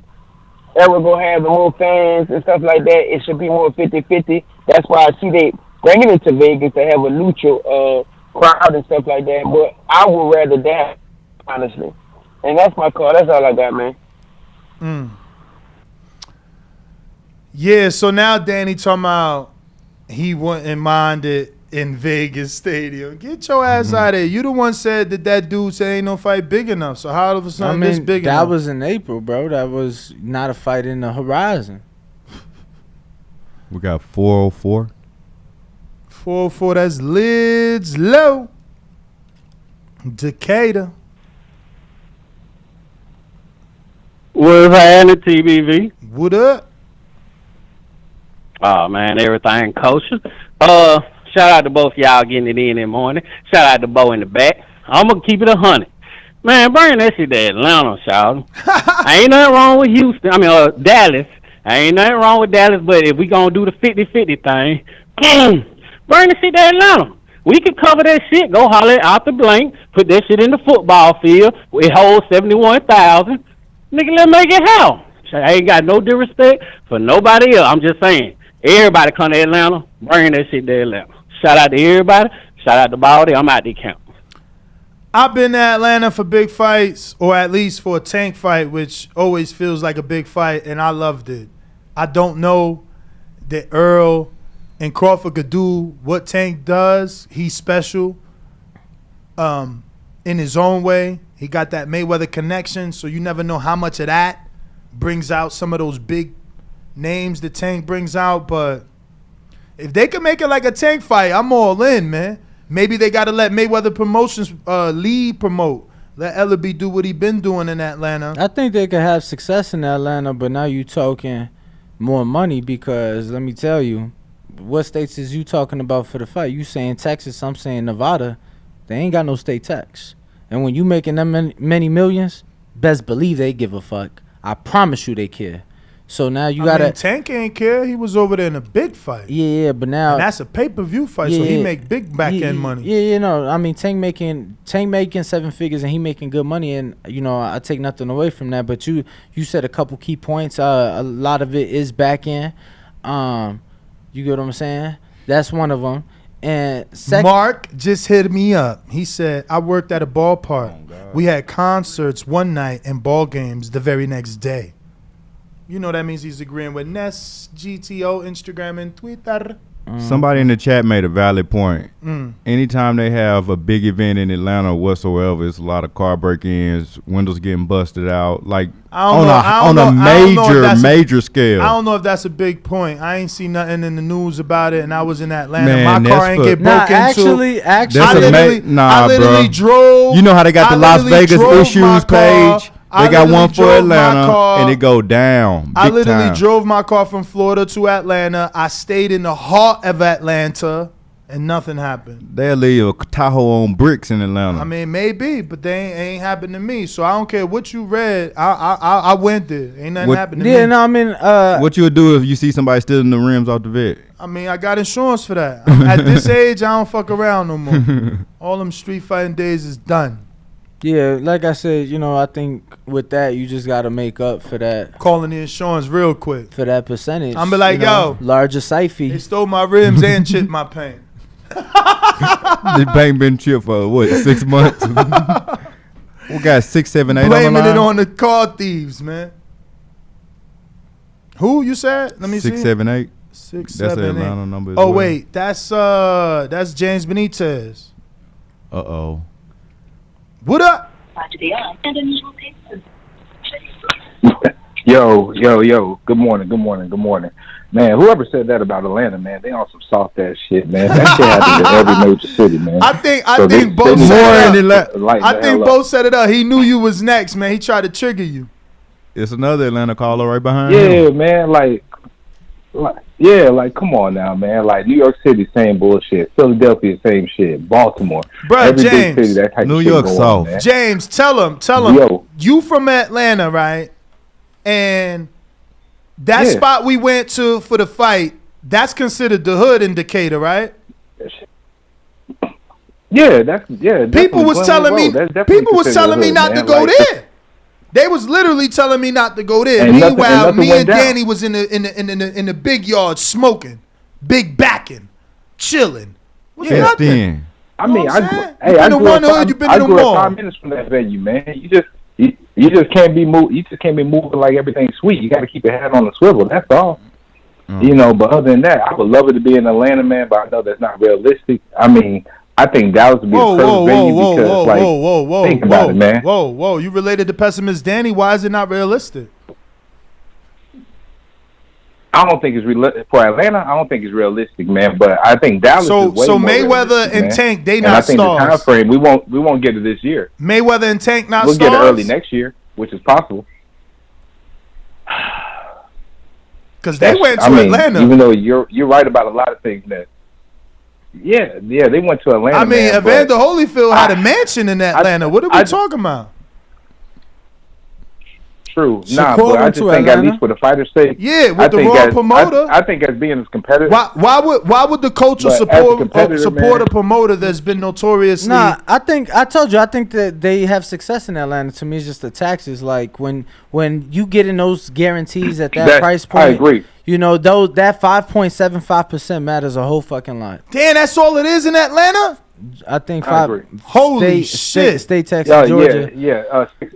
Errol going to have more fans and stuff like that. It should be more 50-50. That's why I see they bringing it to Vegas to have a neutral crowd and stuff like that. But I would rather that, honestly. And that's my call. That's all I got, man.
Yeah, so now Danny talking about he wouldn't mind it in Vegas Stadium. Get your ass out of there. You the one said that dude said ain't no fight big enough. So how all of a sudden this big enough?
That was in April, bro. That was not a fight in the horizon.
We got 404.
404, that's lids low. Decatur.
What's happening, TBV?
What up?
Oh, man, everything kosher. Shout out to both y'all getting it in the morning. Shout out to Bo in the back. I'm going to keep it 100. Man, bring that shit to Atlanta, shout. Ain't nothing wrong with Houston. Dallas. Ain't nothing wrong with Dallas, but if we going to do the 50-50 thing, bring the shit to Atlanta. We can cover that shit. Go holler out the blank. Put that shit in the football field. It holds 71,000. Nigga, let's make it hell. I ain't got no disrespect for nobody else. I'm just saying, everybody come to Atlanta, bring that shit to Atlanta. Shout out to everybody. Shout out to Baldy. I'm out the camp.
I've been to Atlanta for big fights, or at least for a Tank fight, which always feels like a big fight, and I loved it. I don't know that Earl and Crawford could do what Tank does. He's special in his own way. He got that Mayweather connection, so you never know how much of that brings out some of those big names that Tank brings out. But if they can make it like a Tank fight, I'm all in, man. Maybe they got to let Mayweather Promotions lead promote. Let Ellaby do what he been doing in Atlanta.
I think they could have success in Atlanta, but now you talking more money because let me tell you, what states is you talking about for the fight? You saying Texas, I'm saying Nevada. They ain't got no state tax. And when you making them many millions, best believe they give a fuck. I promise you they care. So now you
I
gotta.
mean, Tank ain't care. He was over there in a big fight.
Yeah, but now
and that's a pay-per-view fight, so he make big back-end money.
Yeah, I mean, Tank making 7 figures and he making good money, and I take nothing away from that. But you said a couple key points. A lot of it is back end. You get what I'm saying? That's one of them. And
Mark just hit me up. He said, I worked at a ballpark. We had concerts one night and ball games the very next day. You know that means he's agreeing with Ness, GTO, Instagram, and Twitter.
Somebody in the chat made a valid point. Anytime they have a big event in Atlanta or whatsoever, it's a lot of car break-ins, windows getting busted out, like on a major scale.
I don't know if that's a big point. I ain't seen nothing in the news about it, and I was in Atlanta.
Man,
my car ain't get broke into.
Actually,
I literally drove.
You know how they got the Las Vegas issues page? They got one for Atlanta, and it go down.
I literally drove my car from Florida to Atlanta. I stayed in the heart of Atlanta, and nothing happened.
They'll leave a Tahoe on bricks in Atlanta.
I mean, maybe, but they ain't happened to me. So I don't care what you read. I went there. Ain't nothing happened to me.
Yeah, no, I mean,
what you would do if you see somebody stealing the rims off the vet?
I mean, I got insurance for that. At this age, I don't fuck around no more. All them street fighting days is done.
Yeah, like I said, I think with that, you just got to make up for that.
Calling the insurance real quick.
For that percentage.
I'm be like, yo.
Larger site fee.
They stole my rims and chipped my paint.
The paint been chipped for, what, 6 months? We got 6, 7, 8
Blaming it on the car thieves, man. Who you said? Let me see.
6, 7, 8.
6,
That's
7, 8.
the Atlanta number as
Oh,
well.
wait. That's James Benitez.
Uh-oh.
What up?
Yo. Good morning. Man, whoever said that about Atlanta, man, they on some soft ass shit, man. That shit happens in every major city, man.
I think Bo said it up. I think Bo set it up. He knew you was next, man. He tried to trigger you.
It's another Atlanta caller right behind
Yeah,
him.
man, like, come on now, man. Like, New York City, same bullshit. Philadelphia, same shit. Baltimore.
Bruh,
every
James.
big city, that type
New
of shit
York
go
South.
on, man.
James, tell him.
Yo.
You from Atlanta, right? And that
Yeah.
spot we went to for the fight, that's considered the hood in Decatur, right?
Yeah,
People was telling me not to go
Like,
there. They was literally telling me not to go there.
And
Meanwhile,
nothing
me
went
and
down.
Danny was in the big yard smoking, big backing, chilling. Was
Yeah.
nothing.
I mean,
Know what I'm saying?
I
You been to
grew
one
up.
hood, you been
I
to
grew
them
up
all.
5 minutes from that venue, man. You just can't be moved. You just can't be moving like everything's sweet. You got to keep your head on the swivel. That's all. But other than that, I would love it to be in Atlanta, man. But I know that's not realistic. I mean, I think Dallas would be the perfect venue because, think about it, man.
Whoa! You related to pessimist Danny? Why is it not realistic?
I don't think it's for Atlanta. I don't think it's realistic, man. But I think Dallas. is way
So
more
Mayweather
realistic,
and
man.
Tank, they
And
not
I think
stars.
the time frame we won't get it this year.
Mayweather and Tank not
We'll
stars.
get it early next year, which is possible.
Because they went to Atlanta.
Even though you're right about a lot of things that. Yeah, they went to Atlanta.
I mean,
man,
Evander
but
Holyfield had a mansion in Atlanta. What are we talking about?
True.
She
Nah,
called
but I
him
just
to
think at
Atlanta.
least for the fighter's sake.
Yeah, with
I
the
think
raw
as-
promoter.
I think as being as competitive.
Why would the culture
But as a
support
competitor, man-
a promoter that's been notoriously?
Nah, I think that they have success in Atlanta. To me, it's just the taxes. Like when you get in those guarantees at that price point,
I agree.
That 5.75% matters a whole fucking lot.
Damn, that's all it is in Atlanta.
I think
I agree.
Holy shit.
State tax in Georgia.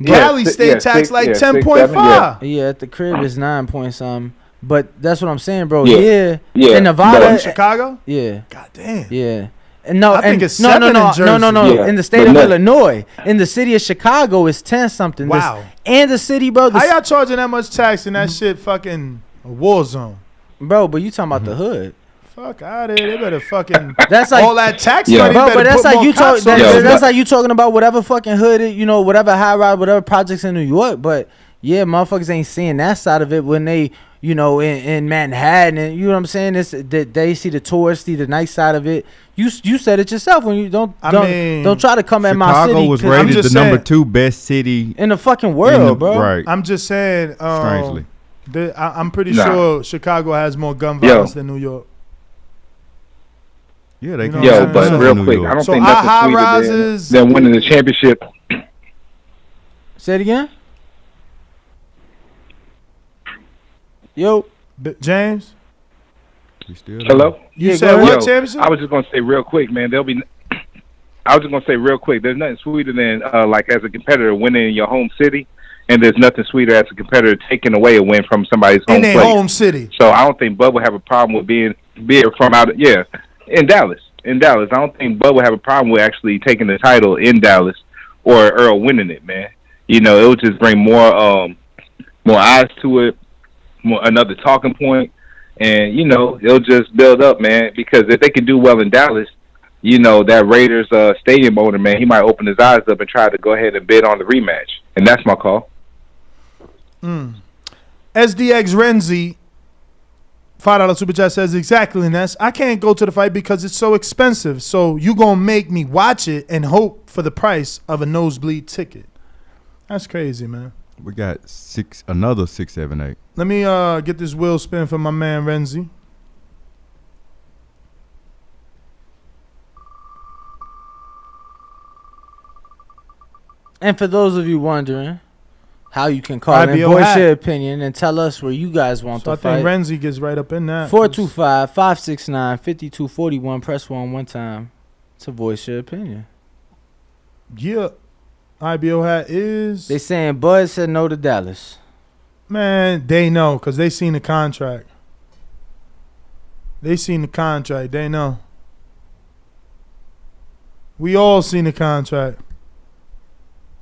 Cali state tax like 10.5.
Yeah, at the crib is 9 point something. But that's what I'm saying, bro.
Yeah.
Yeah. In Nevada,
In Chicago.
Yeah.
God damn.
Yeah. And
I think it's 7 in Jersey.
No.
Yeah.
In the state
But
of
no.
Illinois, in the city of Chicago, it's 10 something.
Wow.
And the city, bro.
How y'all charging that much tax and that shit fucking a war zone?
Bro, but you talking about the hood.
Fuck out of here. They better fucking.
That's like
all that tax
bro,
money.
but that's like you talk. That's
That's
like you talking about whatever fucking hood, whatever high rise, whatever projects in New York. But yeah, motherfuckers ain't seeing that side of it when they, in Manhattan, and you know what I'm saying. It's that they see the touristy, the nice side of it. You said it yourself when you don't try to come at my city.
Chicago was rated the number 2 best city
in the fucking world, bro.
Right.
I'm just saying.
Strangely.
I'm pretty sure Chicago has more gun violence than New York.
Yeah, they
You know
can.
what
Yo,
I'm
but
saying?
real quick, I don't
So
think
our
nothing
high
sweeter
rises.
than winning the championship.
Say it again. Yo,
James.
Hello.
You said what,
Yo,
championship?
I was just gonna say real quick, man. I was just gonna say real quick. There's nothing sweeter than like as a competitor winning in your home city, and there's nothing sweeter as a competitor taking away a win from somebody's home
In their
place.
home city.
So I don't think Bud would have a problem with being from out. In Dallas. I don't think Bud would have a problem with actually taking the title in Dallas or Earl winning it, man. You know, it would just bring more eyes to it, another talking point, and you know, it'll just build up, man. Because if they can do well in Dallas, you know, that Raiders stadium owner, man, he might open his eyes up and try to go ahead and bid on the rematch, and that's my call.
SDX Renzi, $5 super chat says exactly, Ness. I can't go to the fight because it's so expensive. So you gonna make me watch it and hope for the price of a nosebleed ticket? That's crazy, man.
We got another 6, 7, 8.
Let me get this wheel spin for my man Renzi.
and for those of you wondering how you can call in, voice your opinion, and tell us where you guys want the fight.
I think Renzi gets right up in that.
425-569-5241. Press 1 time to voice your opinion.
Yeah. IBO hat is...
They saying Bud said no to Dallas.
Man, they know because they seen the contract. They seen the contract. They know. We all seen the contract.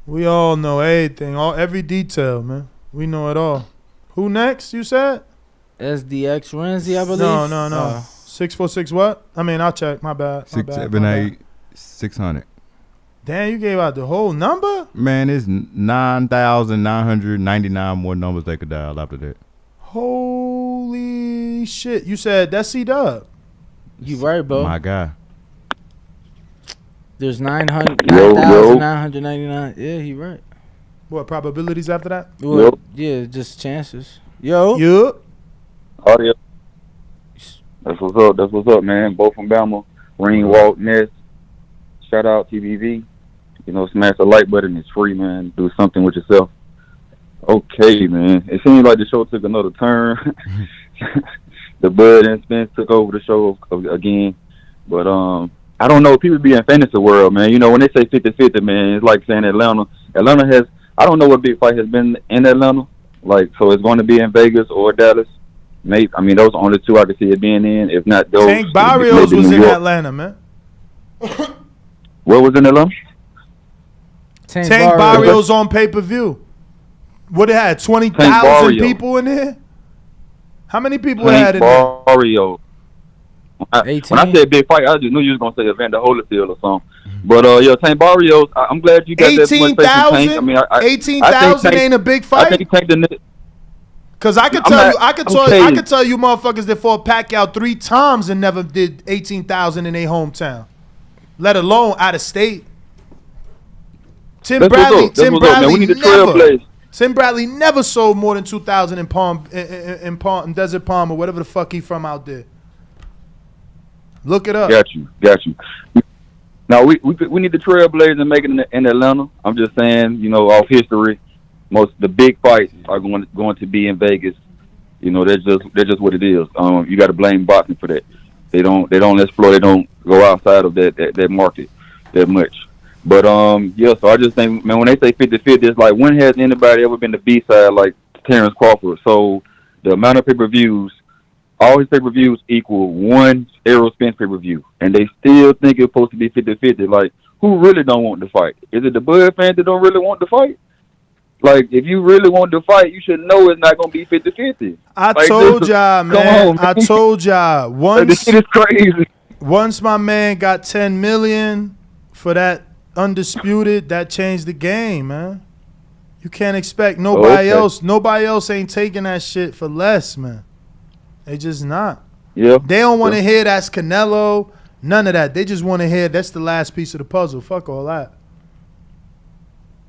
We all know everything, every detail, man. We know it all. Who next, you said?
SDX Renzi, I believe.
No. 646 what? I mean, I'll check. My bad.
678 600.
Damn, you gave out the whole number?
Man, it's 9,999 more numbers they could dial after that.
Holy shit. You said that's C-Dub.
You right, bro.
My guy.
There's 9,999. Yeah, he right.
What, probabilities after that?
Well, yeah, just chances. Yo.
Oh, yeah. That's what's up, man. Both from Bama. Ring, Walt, Ness. Shout out TBV. You know, smash the like button. It's free, man. Do something with yourself. Okay, man. It seems like the show took another turn. The Bud and Spence took over the show again. But I don't know. People be in fantasy world, man. You know, when they say 50-50, man, it's like saying Atlanta. Atlanta has, I don't know what big fight has been in Atlanta. Like, so it's going to be in Vegas or Dallas. Maybe, I mean, those are only two I could see it being in. If not those.
Tank Barrios was in Atlanta, man.
What was in Atlanta?
Tank Barrios on pay-per-view. What it had, 20,000 people in there? How many people had in there?
Barrios. When I said big fight, I just knew you was gonna say Evander Holyfield or something. But Tank Barrios, I'm glad you got
18,000.
that much faith in Tank. I mean,
18,000 ain't a big fight.
I think Tank
Cause I could tell you motherfuckers that fought Pacquiao 3 times and never did 18,000 in their hometown, let alone out of state. Tim Bradley never sold more than 2,000 in Palm, in Desert Palm or whatever the fuck he from out there. Look it up.
Got you. Now we need the Trailblazers making it in Atlanta. I'm just saying, you know, off history, the big fights are going to be in Vegas. You know, they're just what it is. You got to blame boxing for that. They don't explore. They don't go outside of that market that much. But so I just think, man, when they say 50-50, it's like, when has anybody ever been the B side like Terrence Crawford? So the amount of pay-per-views, all his pay-per-views equal one Errol Spence pay-per-view, and they still think it's supposed to be 50-50. Like, who really don't want to fight? Is it the Bud fans that don't really want to fight? Like, if you really want to fight, you should know it's not going to be 50-50.
I told y'all, man. I told y'all.
This shit is crazy.
Once my man got $10 million for that Undisputed, that changed the game, man. You can't expect nobody else. Nobody else ain't taking that shit for less, man. They just not.
Yeah.
They don't want to hear that's Canelo. None of that. They just want to hear that's the last piece of the puzzle. Fuck all that.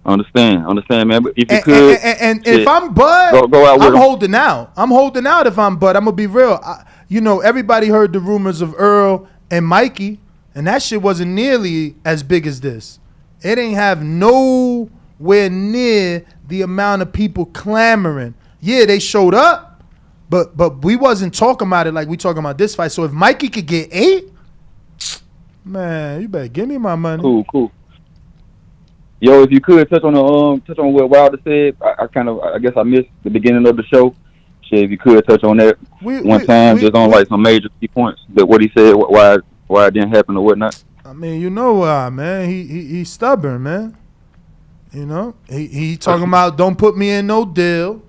Understand, man. But if you could,
and if I'm Bud,
go out with
I'm
him.
holding out. I'm holding out if I'm Bud. I'm gonna be real. Everybody heard the rumors of Earl and Mikey, and that shit wasn't nearly as big as this. It ain't have nowhere near the amount of people clamoring. Yeah, they showed up, but we wasn't talking about it like we talking about this fight. So if Mikey could get 8, man, you better give me my money.
Cool. Yo, if you could touch on what Wilder said, I guess I missed the beginning of the show. Shit, if you could touch on that just on like some major key points that what he said, why it didn't happen or whatnot.
I mean, you know why, man. He's stubborn, man. You know, he talking about don't put me in no deal.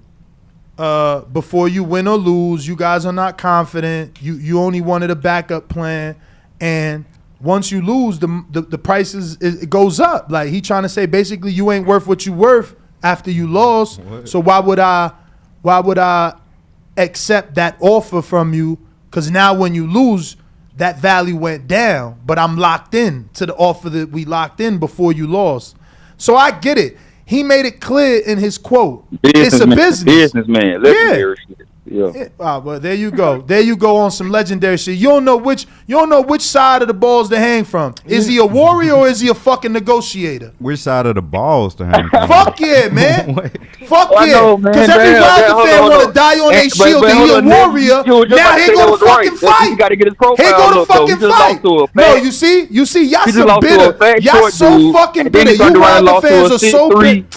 Before you win or lose, you guys are not confident. You only wanted a backup plan, and once you lose, the prices it goes up. Like he trying to say, basically, you ain't worth what you worth after you lost. What? So why would I accept that offer from you? Because now when you lose, that value went down. But I'm locked in to the offer that we locked in before you lost. So I get it. He made it clear in his quote. It's a business.
Businessman. Legendary shit. Yeah.
Well, there you go. There you go on some legendary shit. You don't know which side of the balls to hang from. Is he a warrior or is he a fucking negotiator?
Which side of the balls to hang from?
Fuck yeah, man. Fuck yeah. Because every Wilder fan want to die on their shield and he a warrior. Now he go to fucking fight.
He got to get his profile.
He go to fucking fight. No, you see, y'all so bitter. Y'all so fucking bitter. You Wilder fans are so bitter.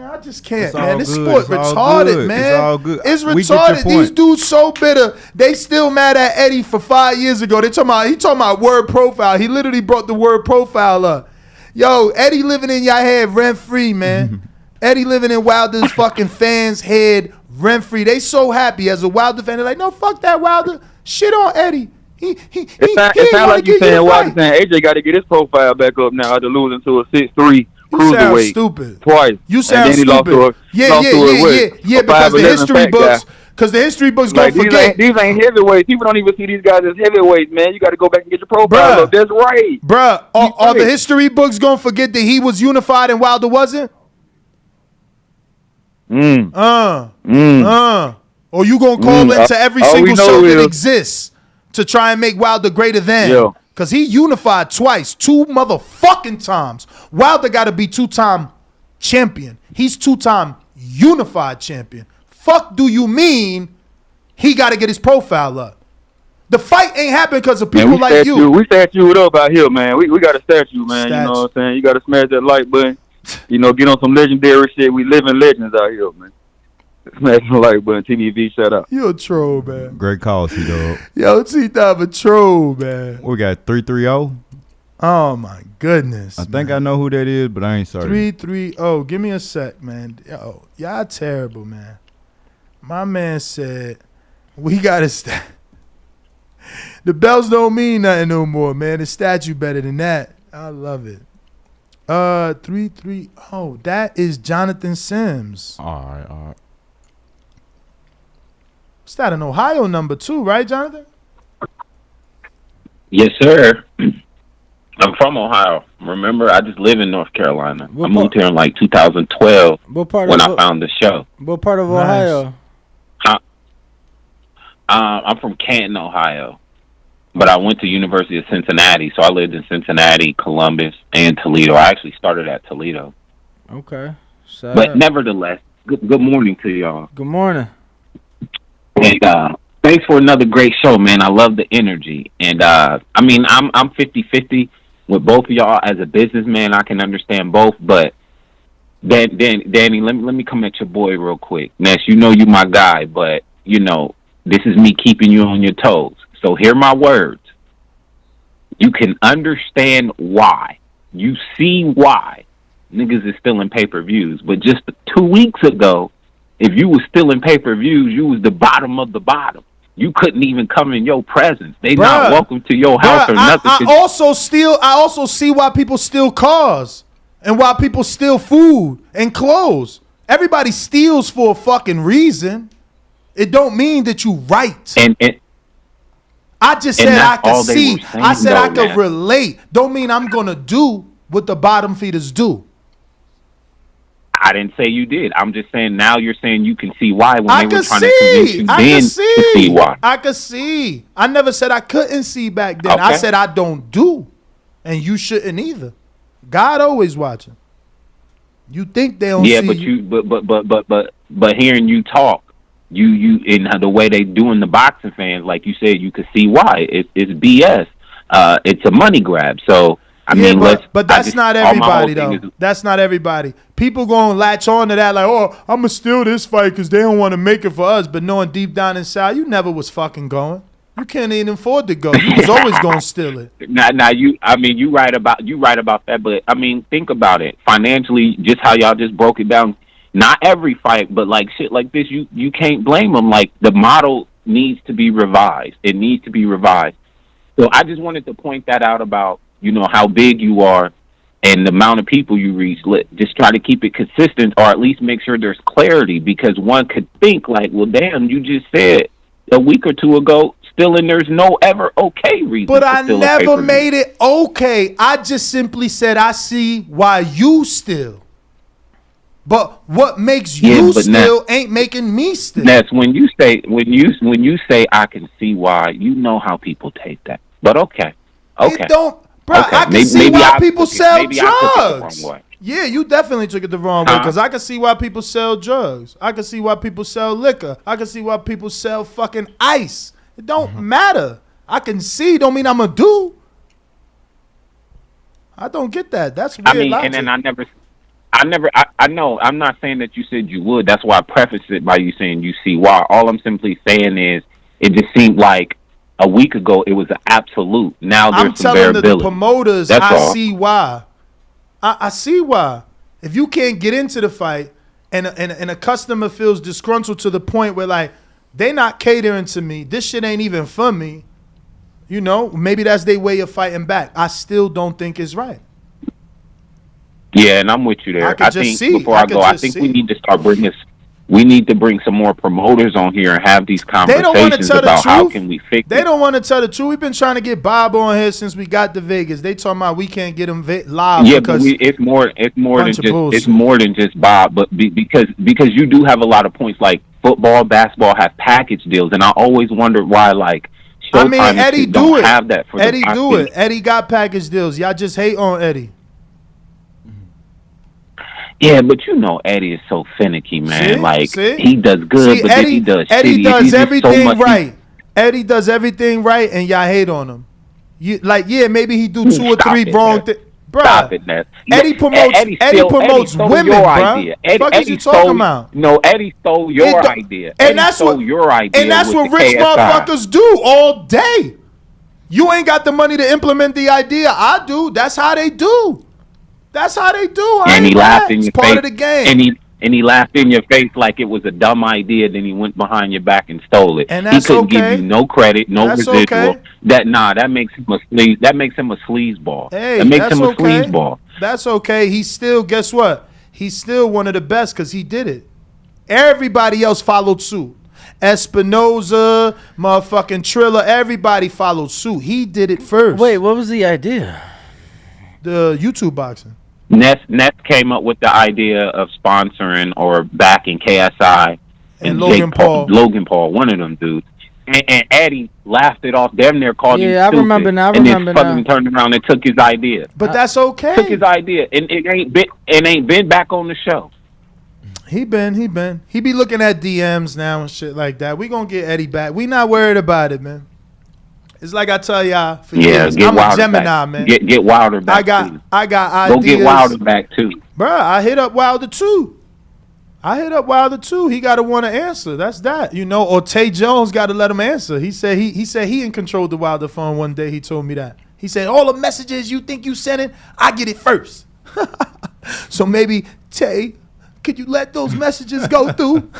I just can't, man. This sport retarded, man.
It's all good.
It's retarded. These dudes so bitter. They still mad at Eddie for 5 years ago. He talking about word profile. He literally brought the word profile up. Yo, Eddie living in your head rent free, man. Eddie living in Wilder's fucking fans' head rent free. They so happy as a Wilder fan. They're like, no, fuck that Wilder. Shit on Eddie.
It sounds like you saying Wilder saying AJ got to get his profile back up now after losing to a 6'3".
You sound stupid.
Twice.
You sound stupid. Yeah, because the history books gonna forget.
These ain't heavyweights. People don't even see these guys as heavyweights, man. You got to go back and get your profile up. That's right.
Bruh, are the history books gonna forget that he was unified and Wilder wasn't? Or you gonna call into every single show that exists to try and make Wilder greater than?
Yeah.
Because he unified twice, 2 motherfucking times. Wilder got to be 2-time champion. He's 2-time unified champion. Fuck do you mean he got to get his profile up? The fight ain't happening because of people like you.
We statued up out here, man. We got a statue, man. You know what I'm saying? You got to smash that like button. Get on some legendary shit. We living legends out here, man. Smash the like button. TVV, shout out.
You a troll, man.
Great call, T-Dog.
Yo, T-Dog a troll, man.
We got 330.
Oh, my goodness.
I think I know who that is, but I ain't certain.
330. Give me a sec, man. Yo, y'all terrible, man. My man said, we got to the bells don't mean nothing no more, man. The statue better than that. I love it. 330. That is Jonathan Sims.
All right.
It's that an Ohio number too, right, Jonathan?
Yes, sir. I'm from Ohio. Remember, I just live in North Carolina. I moved here in like 2012 when I found the show.
What part of Ohio?
I'm from Canton, Ohio. But I went to University of Cincinnati, so I lived in Cincinnati, Columbus, and Toledo. I actually started at Toledo.
Okay.
But nevertheless, good morning to y'all.
Good morning.
And thanks for another great show, man. I love the energy. And I mean, I'm 50-50 with both of y'all. As a businessman, I can understand both. But Danny, let me come at your boy real quick. Ness, you know you my guy, but this is me keeping you on your toes. So hear my words. You can understand why. You see why niggas is still in pay-per-views. But just 2 weeks ago, if you was still in pay-per-views, you was the bottom of the bottom. You couldn't even come in your presence. They not welcome to your house or nothing.
I also see why people steal cars and why people steal food and clothes. Everybody steals for a fucking reason. It don't mean that you right.
And
I just said I could see. I said I could relate. Don't mean I'm gonna do what the bottom feeders do.
I didn't say you did. I'm just saying now you're saying you can see why when
I
they were
could
trying to convince you
I
then
could
to see why.
I could see. I never said I couldn't see back then. I
Okay.
said I don't do, and you shouldn't either. God always watching. You think they don't
Yeah,
see
but
you?
but hearing you talk, you in the way they doing the boxing fans, like you said, you could see why. It's BS. It's a money grab. So I mean,
but that's not
all my whole
everybody
thing
though.
is-
That's not everybody. People gonna latch on to that like, oh, I'm gonna steal this fight because they don't want to make it for us. But knowing deep down inside, you never was fucking going. You can't even afford to go. You was always gonna steal it.
Now you. I mean, you right about that. But I mean, think about it financially. Just how y'all just broke it down. Not every fight, but like shit like this, you can't blame them. Like the model needs to be revised. It needs to be revised. So I just wanted to point that out about how big you are and the amount of people you reach. Just try to keep it consistent, or at least make sure there's clarity, because one could think like, well, damn, you just said a week or two ago, still, and there's no ever okay reason.
But
to
I
steal a
never
pay-per-view.
made it okay. I just simply said I see why you steal. But what makes
Yeah,
you
but
steal ain't making me steal.
That's when you say I can see why. You know how people take that. But okay.
It don't, bro.
Okay.
I can
Maybe-
see
maybe
why
I
people
took it-
sell
maybe I took it the
drugs.
wrong way.
Yeah, you definitely took it the wrong way,
Huh?
because I can see why people sell drugs. I can see why people sell liquor. I can see why people sell fucking ice. It don't matter. I can see, don't mean I'm gonna do. I don't get that. That's weird
I mean,
logic.
and then I know, I'm not saying that you said you would. That's why I prefaced it by you saying you see why. All I'm simply saying is it just seemed like a week ago it was an absolute. Now there's
I'm
some
telling
variability.
the promoters,
That's
I
all.
see why. I see why. If you can't get into the fight and a customer feels disgruntled to the point where like they not catering to me, this shit ain't even for me, maybe that's their way of fighting back. I still don't think it's right.
Yeah, and I'm with you there.
I
think
see.
before
I
I
could
go, I
just
think
see.
we need to start bringing. We need to bring some more promoters on here and have these
They don't want to
conversations
tell the
about how
truth.
can we fix
They
it.
don't want to tell the truth. We've been trying to get Bob on here since we got to Vegas. They talking about we can't get him live
Yeah,
because
but it's more than
bunch of
just
bullshit.
it's more than just Bob, but because you do have a lot of points. Like football, basketball have package deals, and I always wondered why like Showtime
I mean,
and
Eddie
shit
do
don't
it.
have that for
Eddie
the
do it. Eddie got package deals. Y'all just hate on Eddie.
Yeah, but Eddie is so finicky, man.
See?
He does good,
See,
but
Eddie,
then he does
Eddie
shitty.
does
He's just so
everything
much-
right. Eddie does everything right, and y'all hate on him. Maybe he do two or
Stop
three
it,
wrong
man.
things.
Stop it, man.
Eddie promotes. Eddie promotes
stole
women,
your
bruh.
idea.
Fuck is you talking about?
No, Eddie stole your idea.
And
Eddie
that's
stole
what
your idea.
And that's
with
what
the
rich
KSI.
motherfuckers do all day. You ain't got the money to implement the idea. I do. That's how they do. That's how they do. I
And he
ain't
laughed
mad.
in
It's
your
part
face.
of the game.
And he laughed in your face like it was a dumb idea. Then he went behind your back and stole it.
And
he
that's
couldn't
okay.
give you no credit, no
That's
residual.
okay.
That makes him a sleaze. That makes him a sleazeball.
Hey,
that makes
that's
him a
okay.
sleazeball.
That's okay. He's still, guess what? He's still one of the best because he did it. Everybody else followed suit. Espinoza, motherfucking Triller, everybody followed suit. He did it first.
Wait, what was the idea?
The YouTube boxing.
Ness came up with the idea of sponsoring or backing KSI
And
Logan Paul, one of them dudes. And Eddie laughed it off. Damn near called him
Yeah, I
stupid.
remember now. I
and
remember
then fucking
now.
turned around and took his idea.
But that's okay.
Took his idea, and it ain't been back on the show.
He be looking at DMs now and shit like that. We gonna get Eddie back. We not worried about it, man. It's like I tell y'all for years.
Get
I'm a
Wilder
Gemini,
back.
man.
Get Wilder back. too.
I got
Go
ideas.
get Wilder back too.
Bruh, I hit up Wilder too. He gotta want to answer. That's that. Or Tay Jones gotta let him answer. He said he in control of the Wilder phone one day. He told me that. He said, all the messages you think you sending, I get it first. So maybe, Tay, could you let those messages go through?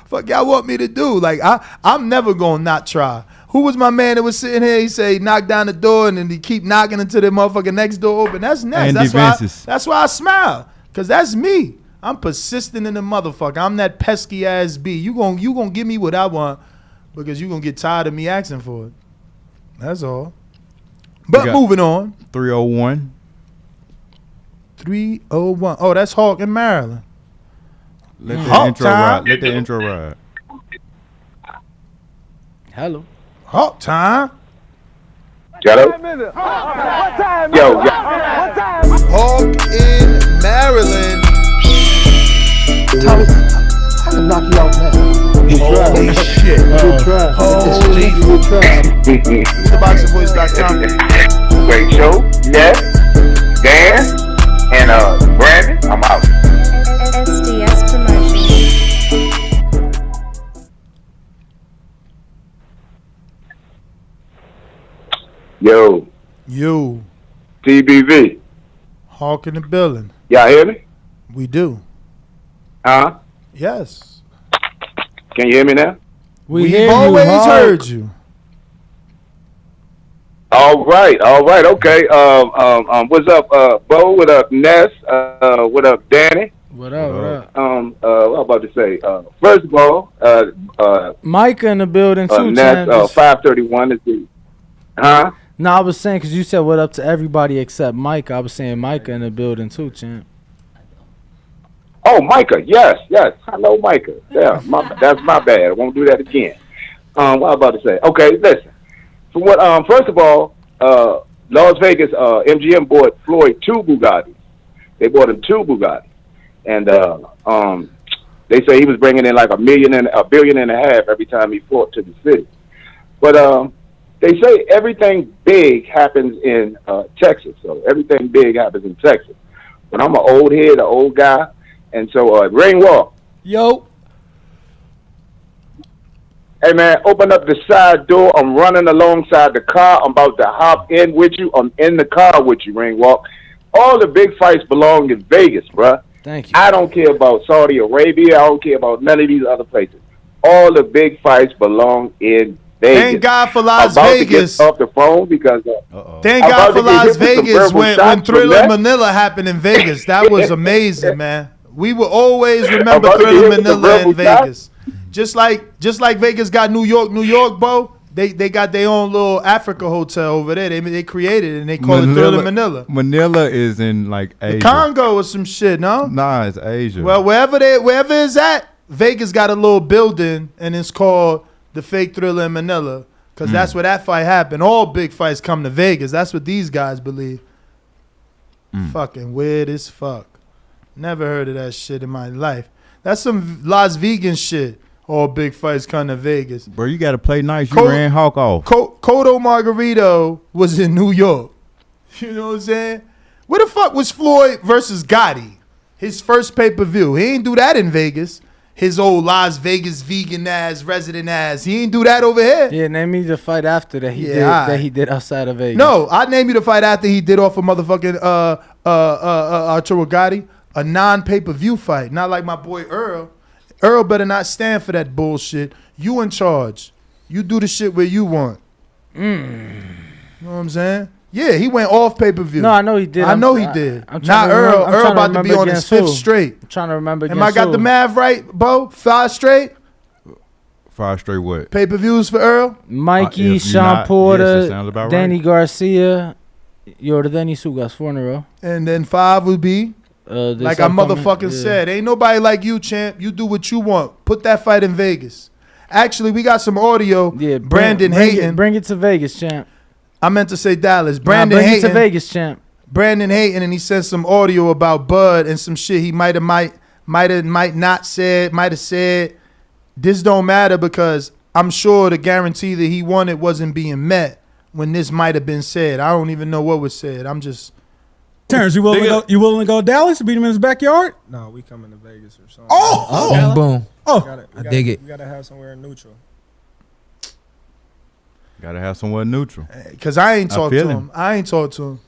Fuck y'all want me to do? Like, I'm never gonna not try. Who was my man that was sitting here? He say, knock down the door, and then he keep knocking until the motherfucking next door open. That's next.
Andy
That's why I smile. Because that's me. I'm persistent in the motherfucker. I'm that pesky ass B. You gonna give me what I want because you gonna get tired of me asking for it. That's all. But moving on.
301.
301. Oh, that's Hawk in Maryland.
Let the
Hawk
intro
time.
ride. Let the intro ride.
Hello.
Hawk time.
Hello? Yo,
Hawk in Maryland.
Tommy, I can knock you out now.
Holy shit.
Good try.
Holy
Good try.
TheBoxingVoice.com.
great show. Yes, Dan, and Brandon. I'm out.
SDS Promotions.
Yo, TBV.
Hawk in the building.
Y'all hear me?
We do.
Huh?
Yes.
Can you hear me now?
We've
always heard you.
All right, okay. What's up, Bo? What up, Ness? What up, Danny?
What up?
What I'm about to say. First of all,
Micah in the building too,
Ness,
champ.
531 is the, huh?
No, I was saying because you said what up to everybody except Micah. I was saying Micah in the building too, champ.
Oh, Micah, yes. Hello, Micah. Yeah, that's my bad. I won't do that again. What I'm about to say. Okay, listen. From what, first of all, Las Vegas, MGM bought Floyd 2 Bugattis. They bought him 2 Bugattis, and they say he was bringing in like $1.5 billion every time he fought to the city. But they say everything big happens in Texas. So everything big happens in Texas. But I'm an old head, an old guy. And so, Rain Walk.
Yo.
Hey, man, open up the side door. I'm running alongside the car. I'm about to hop in with you. I'm in the car with you, Rain Walk. All the big fights belong in Vegas, bruh.
Thank you.
I don't care about Saudi Arabia. I don't care about none of these other places. All the big fights belong in Vegas.
Thank God for Las
I'm about
Vegas.
to get off the phone because
Thank
I'm
God
about
for
to get
Las
hit with some
Vegas
verbal
when
shots from
Thriller
that.
Manila happened in Vegas. That was amazing, man. We will always remember
about to get
Thriller
hit with some
Manila in
verbal shots.
Vegas. Just like Vegas got New York, Bo. They got their own little Africa hotel over there. They created it and they call it Thriller Manila.
Manila is in like Asia.
Congo or some shit, no?
Nah, it's Asia.
Well, wherever it's at, Vegas got a little building and it's called the fake Thriller in Manila. Because that's where that fight happened. All big fights come to Vegas. That's what these guys believe. Fucking weird as fuck. Never heard of that shit in my life. That's some Las Vegas shit. All big fights come to Vegas.
Bro, you got to play nice. You ran Hawk off.
Cotto Margarito was in New York. You know what I'm saying? Where the fuck was Floyd versus Gotti? His first pay-per-view. He ain't do that in Vegas. His old Las Vegas vegan ass, resident ass. He ain't do that over here.
Yeah, name me the fight after that he did outside of Vegas.
No, I name you the fight after he did off of motherfucking Arturo Gotti. A non-pay-per-view fight. Not like my boy Earl. Earl better not stand for that bullshit. You in charge. You do the shit where you want. You know what I'm saying? Yeah, he went off pay-per-view.
No, I know he did.
I know he did. Not Earl. Earl about to be on his 5th straight.
I'm trying to remember.
Am I got the math right, Bo? 5 straight?
5 straight what?
Pay-per-views for Earl?
Mikey, Sean Porter, Danny Garcia. Yo, the Danny Sugas 4 in a row.
And then 5 would be? Like I motherfucking said, ain't nobody like you, champ. You do what you want. Put that fight in Vegas. Actually, we got some audio. Yeah, Brandon Hayton.
Bring it to Vegas, champ.
I meant to say Dallas. Brandon
bring
Hayton.
it to Vegas, champ.
Brandon Hayton, and he sent some audio about Bud and some shit he might have said. This don't matter because I'm sure the guarantee that he wanted wasn't being met when this might have been said. I don't even know what was said. I'm just.
Terrence, you willing to go to Dallas to beat him in his backyard?
No, we coming to Vegas or something.
Boom.
I dig it. We gotta have somewhere neutral.
Gotta have somewhere neutral.
Because I ain't talked to him.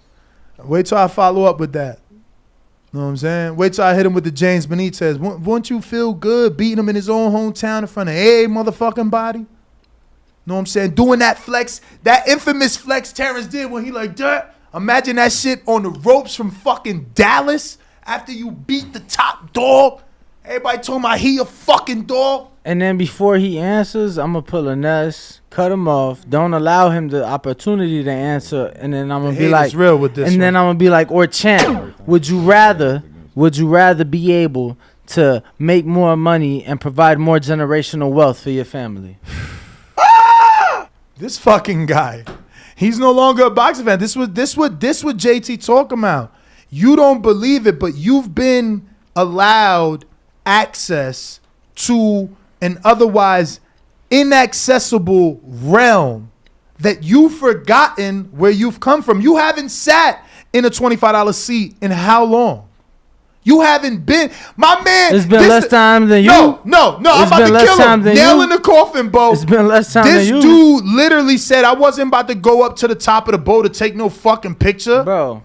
Wait till I follow up with that. Know what I'm saying? Wait till I hit him with the James Benitez. Won't you feel good beating him in his own hometown in front of every motherfucking body? Know what I'm saying? Doing that flex, that infamous flex Terrence did when he like, duh. Imagine that shit on the ropes from fucking Dallas after you beat the top dog. Everybody told me he a fucking dog.
And then before he answers, I'm gonna pull a Ness, cut him off, don't allow him the opportunity to answer, and then I'm gonna be like,
real with this.
And then I'm gonna be like, or champ, would you rather be able to make more money and provide more generational wealth for your family?
This fucking guy, he's no longer a boxing fan. This what JT talking about. You don't believe it, but you've been allowed access to an otherwise inaccessible realm that you've forgotten where you've come from. You haven't sat in a $25 seat in how long? You haven't been, my man.
It's been less time than you.
No. I'm about to kill him. Nail in the coffin, Bo.
It's been less time than you.
This dude literally said, I wasn't about to go up to the top of the bowl to take no fucking picture.
Bro.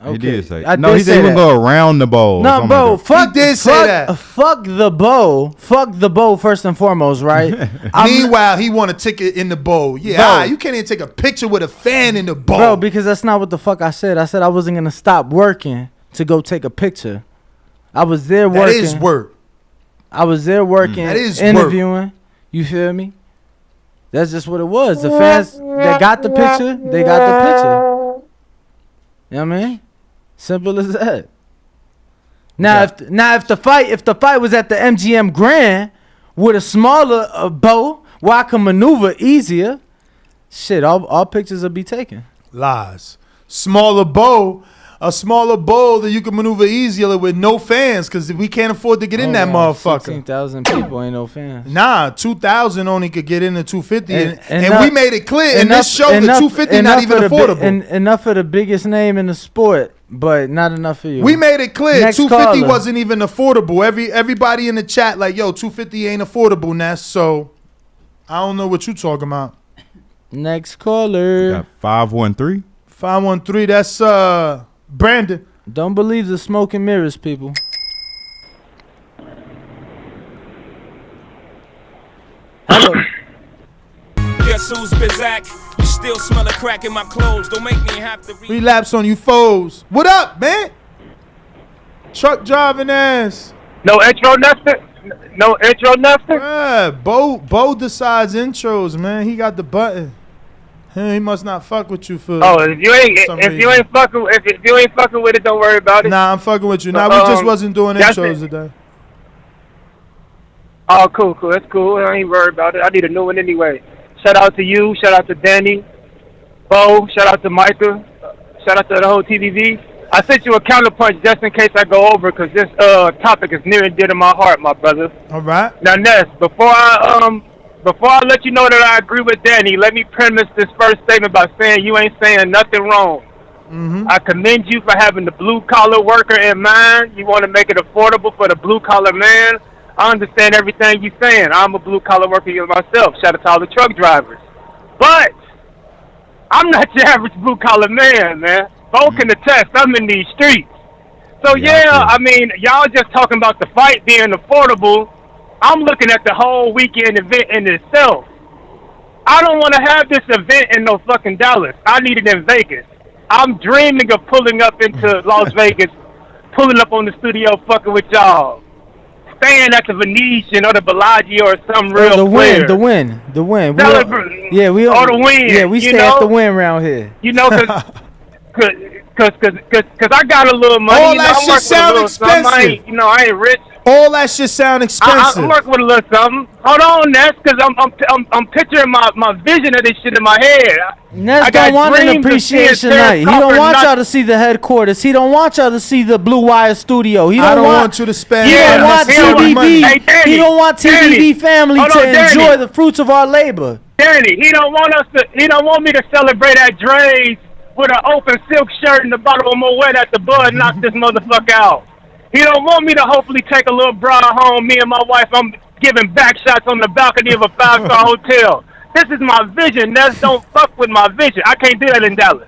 Okay. He did say.
I
No, he said he would go around the bowl.
No, bro. Fuck
that.
Fuck the bowl. Fuck the bowl first and foremost, right?
Meanwhile, he want a ticket in the bowl. Yeah, you can't even take a picture with a fan in the bowl.
Bro, because that's not what the fuck I said. I said I wasn't gonna stop working to go take a picture. I was there working.
That is work.
I was there working.
That is
interviewing.
work.
You feel me? That's just what it was. The fans that got the picture, they got the picture. You know what I mean? Simple as that. Now, if the fight was at the MGM Grand with a smaller bow where I can maneuver easier, shit, all pictures will be taken.
Lies. A smaller bowl that you can maneuver easier with no fans because we can't afford to get in that motherfucker.
16,000 people ain't no fans.
Nah, 2,000 only could get in the 250. And we made it clear in this show the 250 not even affordable.
Enough for the biggest name in the sport, but not enough for you.
We made it clear
Next
250
caller.
wasn't even affordable. Everybody in the chat like, yo, 250 ain't affordable, Ness. So I don't know what you talking about.
Next caller.
Got 513.
513, that's Brandon.
Don't believe the smoke and mirrors, people. Hello.
Guess who's Bizak? You still smell a crack in my clothes. Don't make me have to
relapse on you foes. What up, man? Truck driving ass.
No intro, nothing. No intro, nothing.
Bo decides intros, man. He got the button. He must not fuck with you for.
Oh, if you ain't fucking with it, don't worry about it.
Nah, I'm fucking with you. Nah, we just wasn't doing intros today.
Oh, cool. That's cool. I ain't worried about it. I need a new one anyway. Shout out to you. Shout out to Danny, Bo. Shout out to Micah. Shout out to the whole TVV. I sent you a counterpunch just in case I go over because this topic is near and dear to my heart, my brother.
All right.
Now, Ness, before I let you know that I agree with Danny, let me premise this first statement by saying you ain't saying nothing wrong.
Mm-hmm.
I commend you for having the blue-collar worker in mind. You want to make it affordable for the blue-collar man. I understand everything you're saying. I'm a blue-collar worker myself. Shout out to all the truck drivers. But I'm not your average blue-collar man. Folk can attest. I'm in these streets. So, I mean, y'all just talking about the fight being affordable. I'm looking at the whole weekend event in itself. I don't want to have this event in no fucking Dallas. I need it in Vegas. I'm dreaming of pulling up into Las Vegas, pulling up on the studio fucking with y'all. Staying at the Venetian or the Bellagio or some real
The
player.
win.
The win.
Yeah, we stay at the win around here.
You know, cause I got a little money.
All that shit sound expensive.
I ain't rich.
All that shit sound expensive.
I'm working with a little something. Hold on, Ness, because I'm picturing my vision of this shit in my head.
Ness don't want an appreciation night. He don't want y'all to see the headquarters. He don't want y'all to see the Blue Wire studio. He don't
want you to spend.
He don't want TVV. He don't want TVV family to enjoy the fruits of our labor.
Danny, he don't want me to celebrate at Dre's with an open silk shirt and the bottle of Moet at the bud, knock this motherfucker out. He don't want me to hopefully take a little bride home. Me and my wife, I'm giving back shots on the balcony of a 5-star hotel. This is my vision. Ness, don't fuck with my vision. I can't do that in Dallas.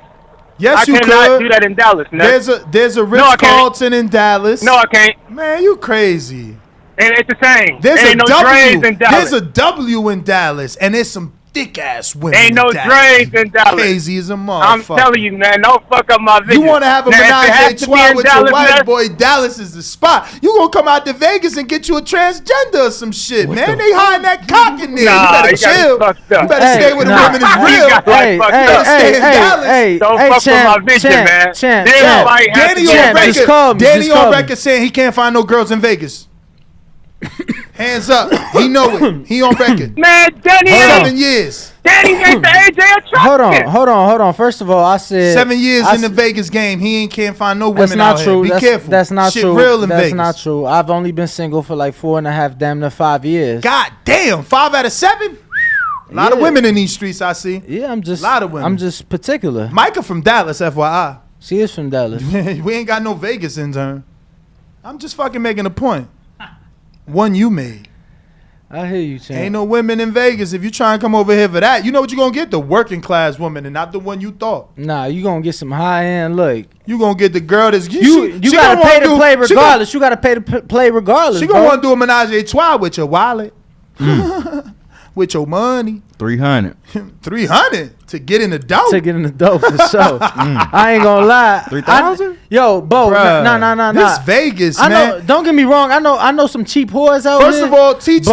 Yes, you could.
I cannot do that in Dallas, Ness.
There's a Ritz-Carlton in Dallas.
No, I can't.
Man, you crazy.
And it's the same.
There's
ain't
a
no
W.
Dre's in Dallas.
There's a W in Dallas, and there's some thick ass women.
Ain't no
in Dallas.
drains in Dallas.
Crazy as a motherfucker.
I'm telling you, man, don't fuck up my vision.
You want to have a
Now, if it
menage
has
a
to be
trois
in
with
Dallas,
your wife,
man,
boy, Dallas is the spot. You gonna come out to Vegas and get you a transgender or some shit, man. They hiding that cock in there.
Nah,
you better
you got
chill.
it fucked up.
You better stay with the women is real.
You got that fucked up.
Stay in Dallas.
Don't fuck with my vision, man.
Danny on record saying he can't find no girls in Vegas. Hands up. He know it. He on record.
Man, Danny,
7 years.
Danny ain't the AJ Truckin.
Hold on. First of all, I said
7 years in the Vegas game. He can't find no
that's
women
not
out
true.
here. Be careful.
That's not
Shit
true.
real in
That's
Vegas.
not true. I've only been single for like 4.5, damn near 5 years.
God damn, 5 out of 7. A lot of women in these streets. I see.
Yeah, I'm just.
A lot of women.
I'm just particular.
Micah from Dallas, FYI.
She is from Dallas.
We ain't got no Vegas intern. I'm just fucking making a point. One you made.
I hear you, champ.
Ain't no women in Vegas. If you try and come over here for that, you know what you're going to get? The working class woman and not the one you thought.
Nah, you going to get some high-end look.
You going to get the girl that's...
You got to pay to play regardless. You got to pay to play regardless,
She going to want to do a menage a trois with your wallet. With your money.
300.
300 to get in the dope.
To get in the dope for sure. I ain't gonna lie.
3,000?
Yo, Bo, nah.
This Vegas,
I
man.
know. Don't get me wrong. I know some cheap whores out
First
here.
of all, teach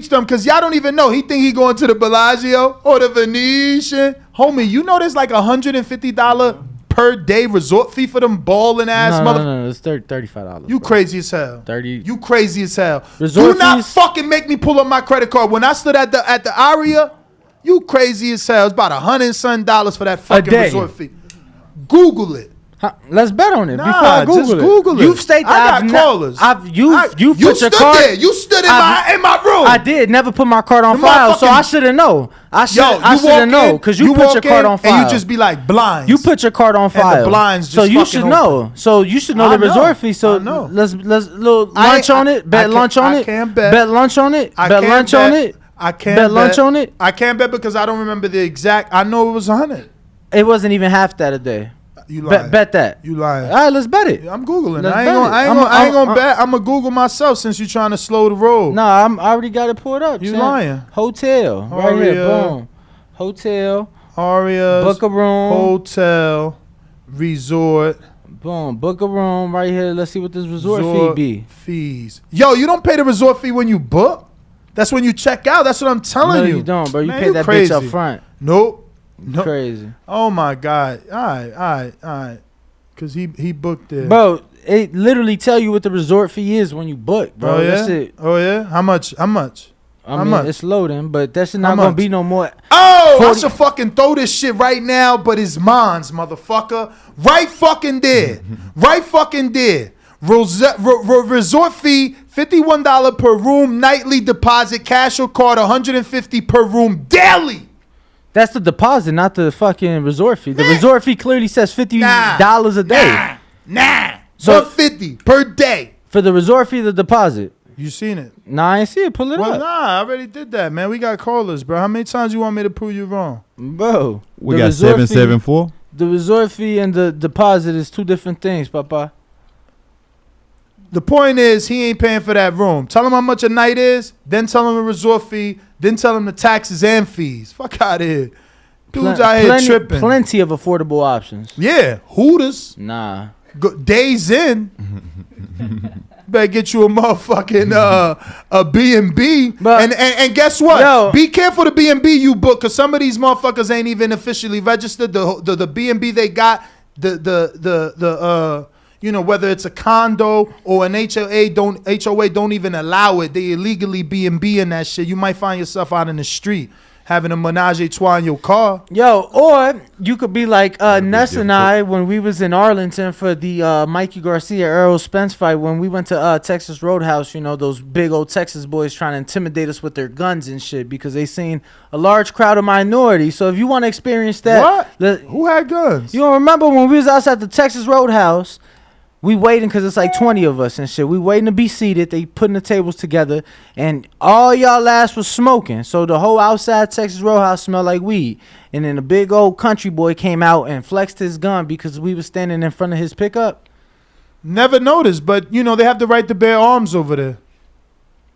them, because y'all don't even know. He think he going to the Bellagio or the Venetian. Homie, you know there's like $150 per day resort fee for them balling ass
No, it's $35.
You crazy as hell.
30.
You crazy as hell.
Resort
Do not
fees?
fucking make me pull up my credit card. When I stood at the Aria, you crazy as hell. It's about $100 and something for that fucking
day.
resort fee. Google it.
Let's bet on it
Nah,
before I
just Google it.
You've stated
I got callers.
You
you
put your
stood
card
there. You stood in my room.
I did never put my card on
The
file, so
motherfucking-
I should have known. I should
walk
have known
in,
because you put your
walk
card
in
on file.
and you just be like blinds.
You put your card on
And the
file.
blinds
so
just
you
fucking
should know. So you should know
I
the resort
know.
fee. So
I know.
let's little lunch on it. Bet lunch on it.
can't bet.
Bet lunch on it.
I
Bet
can't
lunch
bet.
on it.
I can't
bet lunch on it.
I can't bet because I don't remember the exact. I know it was 100.
It wasn't even half that a day.
You lying.
Bet that.
You lying.
All right, let's bet it.
I'm googling.
Let's
I
bet
ain't gonna bet. I'm gonna Google myself since you're trying to slow the roll.
No, I already got it pulled up.
You
champ.
lying.
Hotel right here. Boom. Hotel.
Aria's
Book a room.
Hotel Resort.
Boom. Book a room right here. Let's see what this resort fee be.
Fees. Yo, you don't pay the resort fee when you book. That's when you check out. That's what I'm telling
No,
you.
you don't, bro. You
Man,
pay
you
that
crazy.
bitch up front.
Nope.
Crazy.
Oh my God. All right. Cause he booked there.
Bro, it literally tell you what the resort fee is when you book, bro.
Oh yeah.
That's it.
Oh yeah. How much?
I mean,
much?
it's loading, but that's
How
not gonna
much?
be no more.
Oh,
40
I should fucking throw this shit right now, but it's mine's, motherfucker. Right fucking there. Right fucking there. Resort fee, $51 per room, nightly deposit, cash or card, $150 per room daily.
That's the deposit, not the fucking resort fee. The resort fee clearly says $50 a day.
Nah.
So
$150 per day.
For the resort fee, the deposit.
You seen it?
Nah, I ain't see it. Pull it
Well,
up.
nah, I already did that, man. We got callers, bro. How many times you want me to prove you wrong?
Bro.
We
the
got
resort
774.
fee- The resort fee and the deposit is two different things, Papa.
The point is, he ain't paying for that room. Tell him how much a night is, then tell him the resort fee, then tell him the taxes and fees. Fuck out of here. Dudes out here tripping.
Plenty of affordable options.
Yeah, Hooters.
Nah.
Days in. Better get you a motherfucking a B&B. And guess what?
Yo.
Be careful the B&B you book, because some of these motherfuckers ain't even officially registered. The B&B they got, you know, whether it's a condo or an HOA don't even allow it. They illegally B&B in that shit. You might find yourself out in the street having a menage a trois in your car.
Yo, or you could be like Ness and I when we was in Arlington for the Mikey Garcia Errol Spence fight, when we went to Texas Roadhouse. You know, those big old Texas boys trying to intimidate us with their guns and shit because they seen a large crowd of minorities. So if you want to experience that,
Who had guns?
You don't remember when we was outside the Texas Roadhouse? We waiting because it's like 20 of us and shit. We waiting to be seated. They putting the tables together, and all y'all ass was smoking. So the whole outside Texas Roadhouse smelled like weed. And then a big old country boy came out and flexed his gun because we was standing in front of his pickup.
Never noticed, but you know they have the right to bear arms over there.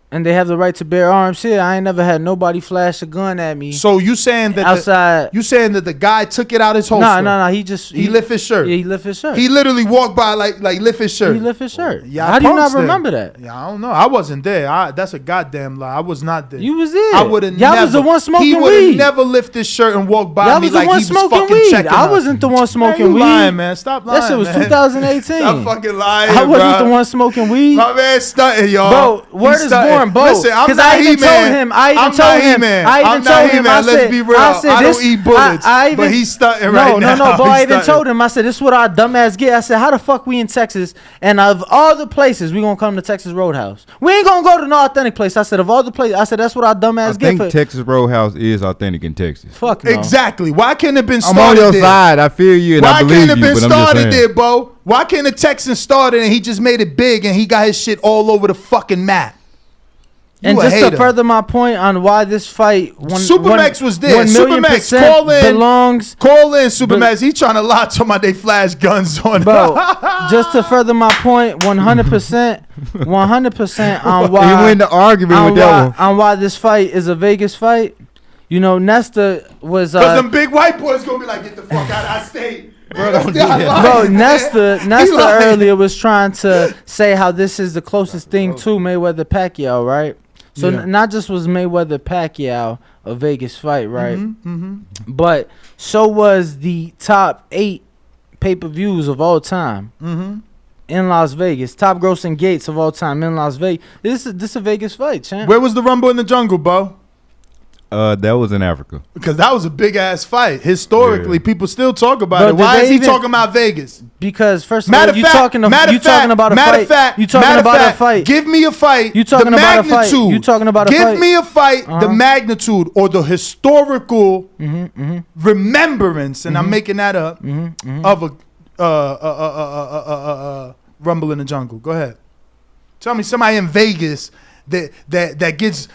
and they have the right to bear arms here. I ain't never had nobody flash a gun at me.
So you saying that
outside?
You saying that the guy took it out his holster?
No. He
lift his shirt.
Yeah, he lift his shirt.
He literally walked by like lift his shirt.
He lift his shirt.
Yeah.
How do you not remember that?
Yeah, I don't know. I wasn't there. That's a goddamn lie. I was not there.
You was there.
I would have.
Y'all was the one smoking weed.
He would have never lifted his shirt and walked by
Y'all
me
was the
like
one
he was
smoking
fucking
weed.
checking
I
us.
wasn't the one smoking
Man, you
weed.
lying, man. Stop lying.
That shit was
man.
2018.
Stop fucking lying.
I wasn't
bro.
the one smoking weed.
My man stunting, y'all.
Bro, word is born, bro.
Listen, I'm
Because
not
I even
He-Man.
told him. I even told him.
I'm not He-Man. Let's be real. I
said,
don't eat bullets,
but
he's stunting right now.
No, bro. I even
stunting.
told him. I said, this is what our dumbass get. I said, how the fuck we in Texas? And of all the places, we gonna come to Texas Roadhouse. We ain't gonna go to no authentic place. I said, of all the places, I said, that's what our dumbass get.
I think Texas Roadhouse is authentic in Texas.
Fuck no.
Exactly. Why can't it have been
I'm
started
on your
there?
side. I feel you and I believe you.
Why can't it have been
but I'm just
started
saying.
there, Bo? Why can't the Texan started and he just made it big and he got his shit all over the fucking map?
And just to further my point on why this fight,
Supermax was there.
1 million
Supermax,
%
call in.
belongs.
Call in, Supermax. He trying to lie to my they flash guns on.
Bro, just to further my point, 100% on why
He win the argument with that one.
on why this fight is a Vegas fight. You know, Nesta was
Because them big white boys gonna be like, get the fuck out of our state.
Bro, don't do that.
Bro, Nesta earlier was trying to say how this is the closest thing to Mayweather Pacquiao, right? So
Yeah.
not just was Mayweather Pacquiao a Vegas fight, right? But so was the top 8 pay-per-views of all time in Las Vegas. Top grossing gates of all time in Las Vegas. This is a Vegas fight, champ.
Where was the Rumble in the Jungle, Bo?
That was in Africa.
Because that was a big ass fight. Historically, people still talk about
Bro,
it. Why
did
is
they
he
even-
talking about Vegas?
Because first of all, you talking about a fight. You talking about a fight.
Give me a fight.
You talking
the
about a fight.
magnitude.
You talking about a
Give
fight.
me a fight. The magnitude or the historical remembrance, and I'm making that up of a Rumble in the Jungle. Go ahead. Tell me somebody in Vegas that gets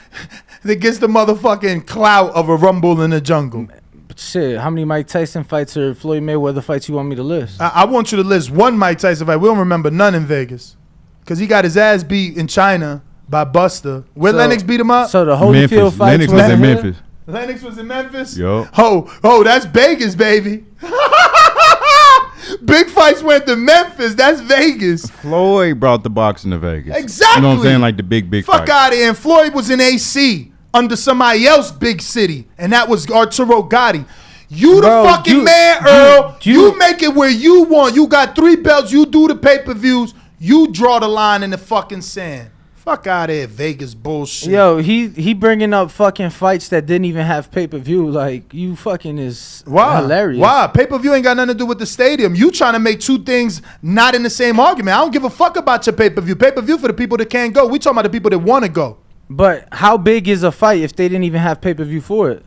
the motherfucking clout of a Rumble in the Jungle.
But shit, how many Mike Tyson fights or Floyd Mayweather fights you want me to list?
I want you to list one Mike Tyson fight. We don't remember none in Vegas because he got his ass beat in China by Buster. Where Lennox beat him up?
So the Holyfield fight.
Lennox was in Memphis.
Lennox was in Memphis?
Yo.
Oh, that's Vegas, baby. Big fights went to Memphis. That's Vegas.
Floyd brought the boxing to Vegas.
Exactly.
You know what I'm saying? Like the big
Fuck
fight.
out of here. And Floyd was in AC under somebody else big city, and that was Arturo Gotti. You
Bro,
the fucking man, Earl. You make it where you want. You got 3 belts. You do the pay-per-views. You draw the line in the fucking sand. Fuck out of here, Vegas bullshit.
Yo, he bringing up fucking fights that didn't even have pay-per-view. Like, you fucking is hilarious.
Why? Pay-per-view ain't got nothing to do with the stadium. You trying to make two things not in the same argument. I don't give a fuck about your pay-per-view. Pay-per-view for the people that can't go. We talking about the people that want to go.
But how big is a fight if they didn't even have pay-per-view for it?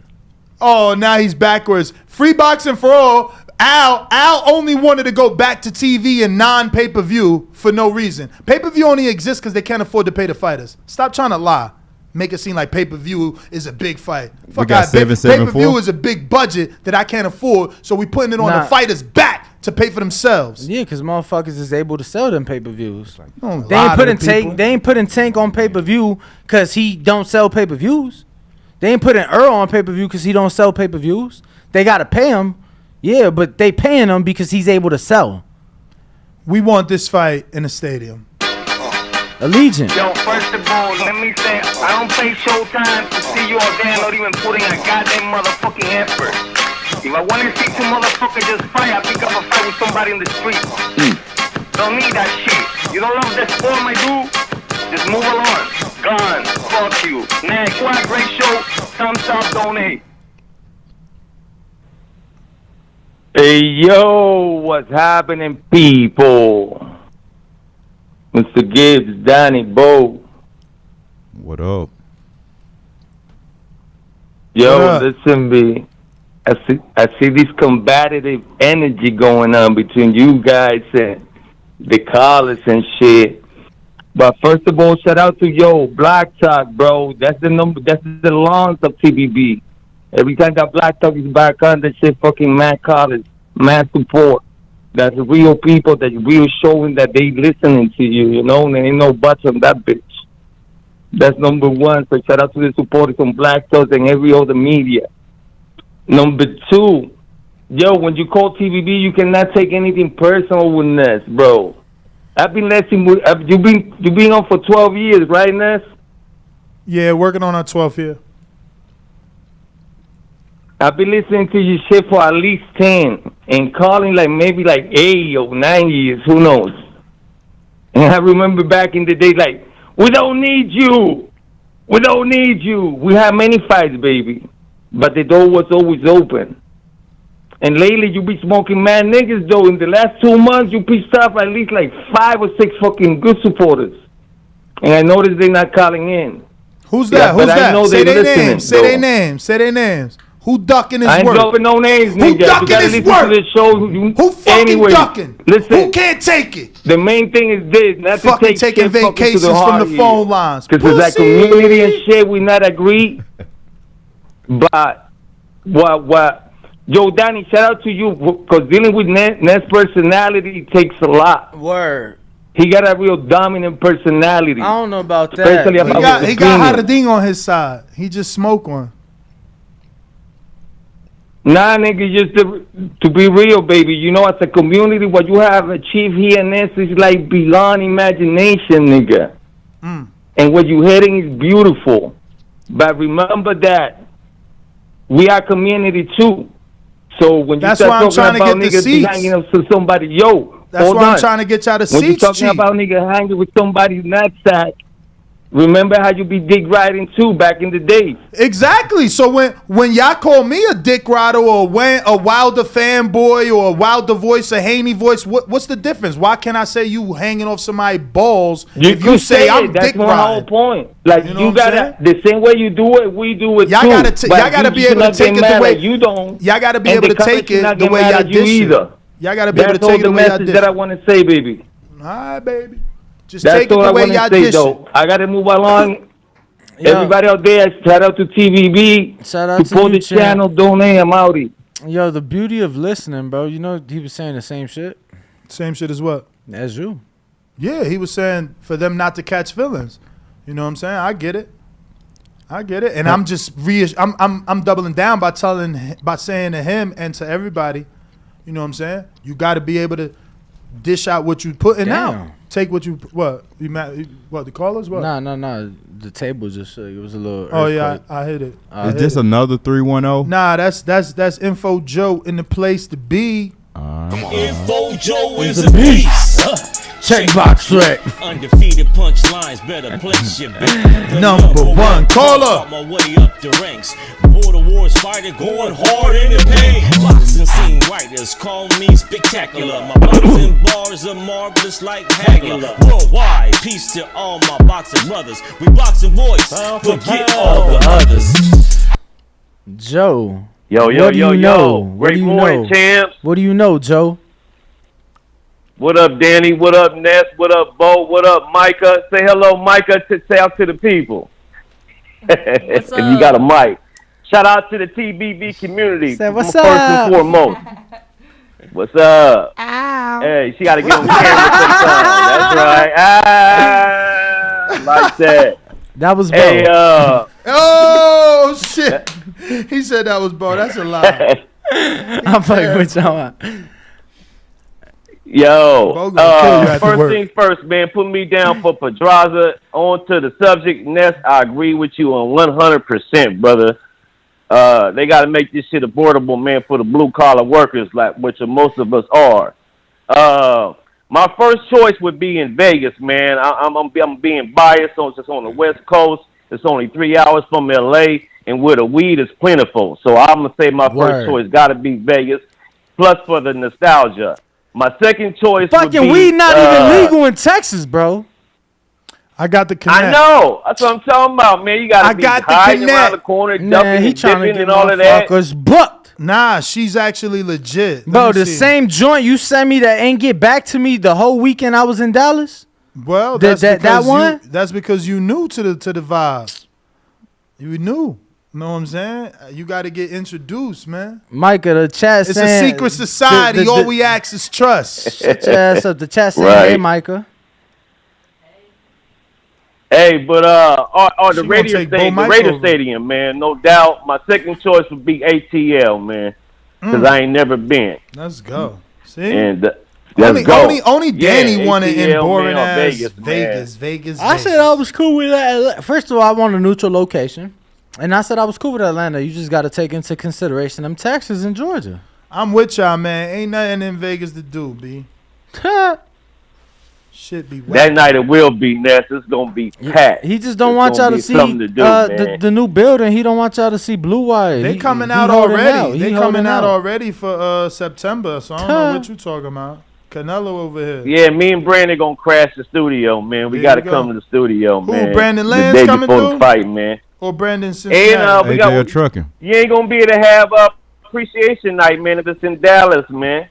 Oh, now he's backwards. Free boxing for all. Al only wanted to go back to TV and non-pay-per-view for no reason. Pay-per-view only exists because they can't afford to pay the fighters. Stop trying to lie. Make it seem like pay-per-view is a big fight. Fuck
got
out.
774?
Pay-per-view is a big budget that I can't afford, so we putting it on the fighters' back to pay for themselves.
Yeah, because motherfuckers is able to sell them pay-per-views.
Don't
They
lie
ain't
to
putting
the people.
Tank. They ain't putting Tank on pay-per-view because he don't sell pay-per-views. They ain't putting Earl on pay-per-view because he don't sell pay-per-views. They gotta pay him. Yeah, but they paying him because he's able to sell.
We want this fight in a stadium.
Allegiant.
Yo, first of all, let me say, I don't pay Showtime to see you all there, not even putting a goddamn motherfucking effort. If I want to see two motherfuckers just fight, I pick up a fight with somebody in the street. Don't need that shit. You don't love that sport, my dude? Just move along. Gone. Fuck you. Next. What a great show. Thumbs up, donate.
Hey, yo, what's happening, people? Mr. Gibbs, Danny, Bo.
What up?
Yo,
What up?
listen, B. I see this combative energy going on between you guys and the callers and shit. But first of all, shout out to Black Talk, bro. That's the number. That's the launch of TBB. Every time that Black Talk is back on, that shit fucking mad callers, mad support. That's real people that real showing that they listening to you, you know, and there ain't no buts on that bitch. That's number one. So shout out to the supporters on Black Toast and every other media. Number two, yo, when you call TVB, you cannot take anything personal with Ness, bro. I've been listening. You've been on for 12 years, right, Ness?
Yeah, working on our 12th year.
I've been listening to your shit for at least 10 and calling maybe 8 or 9 years, who knows? And I remember back in the day, we don't need you. We don't need you. We had many fights, baby. But the door was always open. And lately, you be smoking mad niggas, though. In the last 2 months, you pissed off at least 5 or 6 fucking good supporters. And I noticed they're not calling in.
Who's that? Who's that? Say their names. Say their names. Say their names. Who ducking his work?
I ain't dropping no names, nigga.
Who ducking his work?
To the show. Who
fucking ducking?
Listen.
Who can't take it?
The main thing is this. Not
fucking
to take
taking vacations from the phone lines.
Because it's like community and shit. We not agree. But what? Yo, Danny, shout out to you. Because dealing with Ness personality takes a lot.
Word.
He got a real dominant personality.
I don't know about that.
He got Harading on his side. He just smoked one.
Nah, nigga, just to be real, baby. You know, as a community, what you have achieved here in this is beyond imagination, nigga. And what you heading is beautiful. But remember that we are community too. So when you start talking about niggas be hanging up to somebody,
that's why I'm trying to get y'all the seats.
When you talking about nigga hanging with somebody's knapsack, remember how you be dick riding too back in the day.
Exactly. So when y'all call me a dick rider or a Wilder fanboy or a Wilder voice, a Haney voice, what's the difference? Why can't I say you hanging off somebody's balls if you say I'm dick riding?
That's my whole point. You gotta the same way you do it, we do it
y'all
too.
Y'all gotta be able to take it the way
you don't.
Y'all gotta be able to take it the way y'all dish it. Y'all gotta be able to take it the way y'all dish it.
That's all the message that I want to say, baby.
All right, baby. Just
That's
take it the way y'all dish it.
I gotta move along. Everybody out there, shout out to TVB.
Shout out to
support
you,
the channel. Donate. I'm outie.
Yo, the beauty of listening, bro. You know he was saying the same shit.
Same shit as what?
As you.
Yeah, he was saying for them not to catch feelings. You know what I'm saying? I get it. And I'm just I'm doubling down by saying to him and to everybody, you know what I'm saying? You got to be able to dish out what you putting out. Take what you the callers what?
No. The table just it was a little.
Oh yeah, I hit it.
Is this another 310?
Nah, that's Info Joe in the place to be.
Info Joe is a beast.
Checkbox track.
Undefeated punchlines, better place your bet.
Number one caller.
My way up the ranks. Border wars fighter going hard in the paint. Boxing scene writers call me spectacular. My boxing bars are marvelous like Hagler. Worldwide, peace to all my boxing brothers. We boxing boys, forget all the others.
Joe.
Yo.
Great morning,
champs.
What do you know, Joe?
What up, Danny? What up, Ness? What up, Bo? What up, Micah? Say hello, Micah. Say out to the people. If you got a mic. Shout out to the TBB community.
Say what's
first
up?
and foremost. What's up?
Ow.
Hey, she got to get on camera sometime. That's right. Like that.
That was Bo.
Hey,
oh shit! He said that was Bo. That's a lie.
I'm fucking with y'all.
Yo, first things first, man. Put me down for Pedraza. On to the subject, Ness. I agree with you on 100%, brother. They got to make this shit affordable, man, for the blue collar workers, like which most of us are. My first choice would be in Vegas, man. I'm being biased on just on the West Coast. It's only 3 hours from LA, and where the weed is plentiful. So I'm gonna say my first choice got to be Vegas. Plus for the nostalgia. My second choice would be,
weed not even legal in Texas, bro.
I got the connect.
I know. That's what I'm talking about, man. You got to be hiding around the corner, jumping and dipping and all of that.
Booked.
Nah, she's actually legit.
Bro, the same joint you sent me that ain't get back to me the whole weekend I was in Dallas?
Well, that's because you new to the vibes. You new. Know what I'm saying? You got to get introduced, man.
Micah, the chat
it's
saying...
a secret society. All we ask is trust.
Shut your ass up. The chat saying, hey, Micah.
Hey, but the
She
radio
gonna take Bo
stadium, the
Mike
Raider
over.
Stadium, man, no doubt. My second choice would be ATL, man, because I ain't never been.
Let's go. See?
And let's go.
Only Danny wanted in
ATL,
boring
man, or
ass Vegas.
I said I was cool with that. First of all, I want a neutral location. And I said I was cool with Atlanta. You just got to take into consideration them taxes in Georgia.
I'm with y'all, man. Ain't nothing in Vegas to do, B. Shit be whack.
That night it will be, Ness. It's gonna be packed.
He just don't want y'all to see the new building. He don't want y'all to see Blue Wire.
They coming out already. They coming out already for September. So I don't know what you talking about. Canelo over here.
Yeah, me and Brandon gonna crash the studio, man. We gotta come to the studio, man.
Who, Brandon
the
Lance
day
coming
before
through?
the fight, man.
Or Brandon Cincinnati?
And we got
trucking.
You ain't gonna be able to have appreciation night, man. If it's in Dallas, man.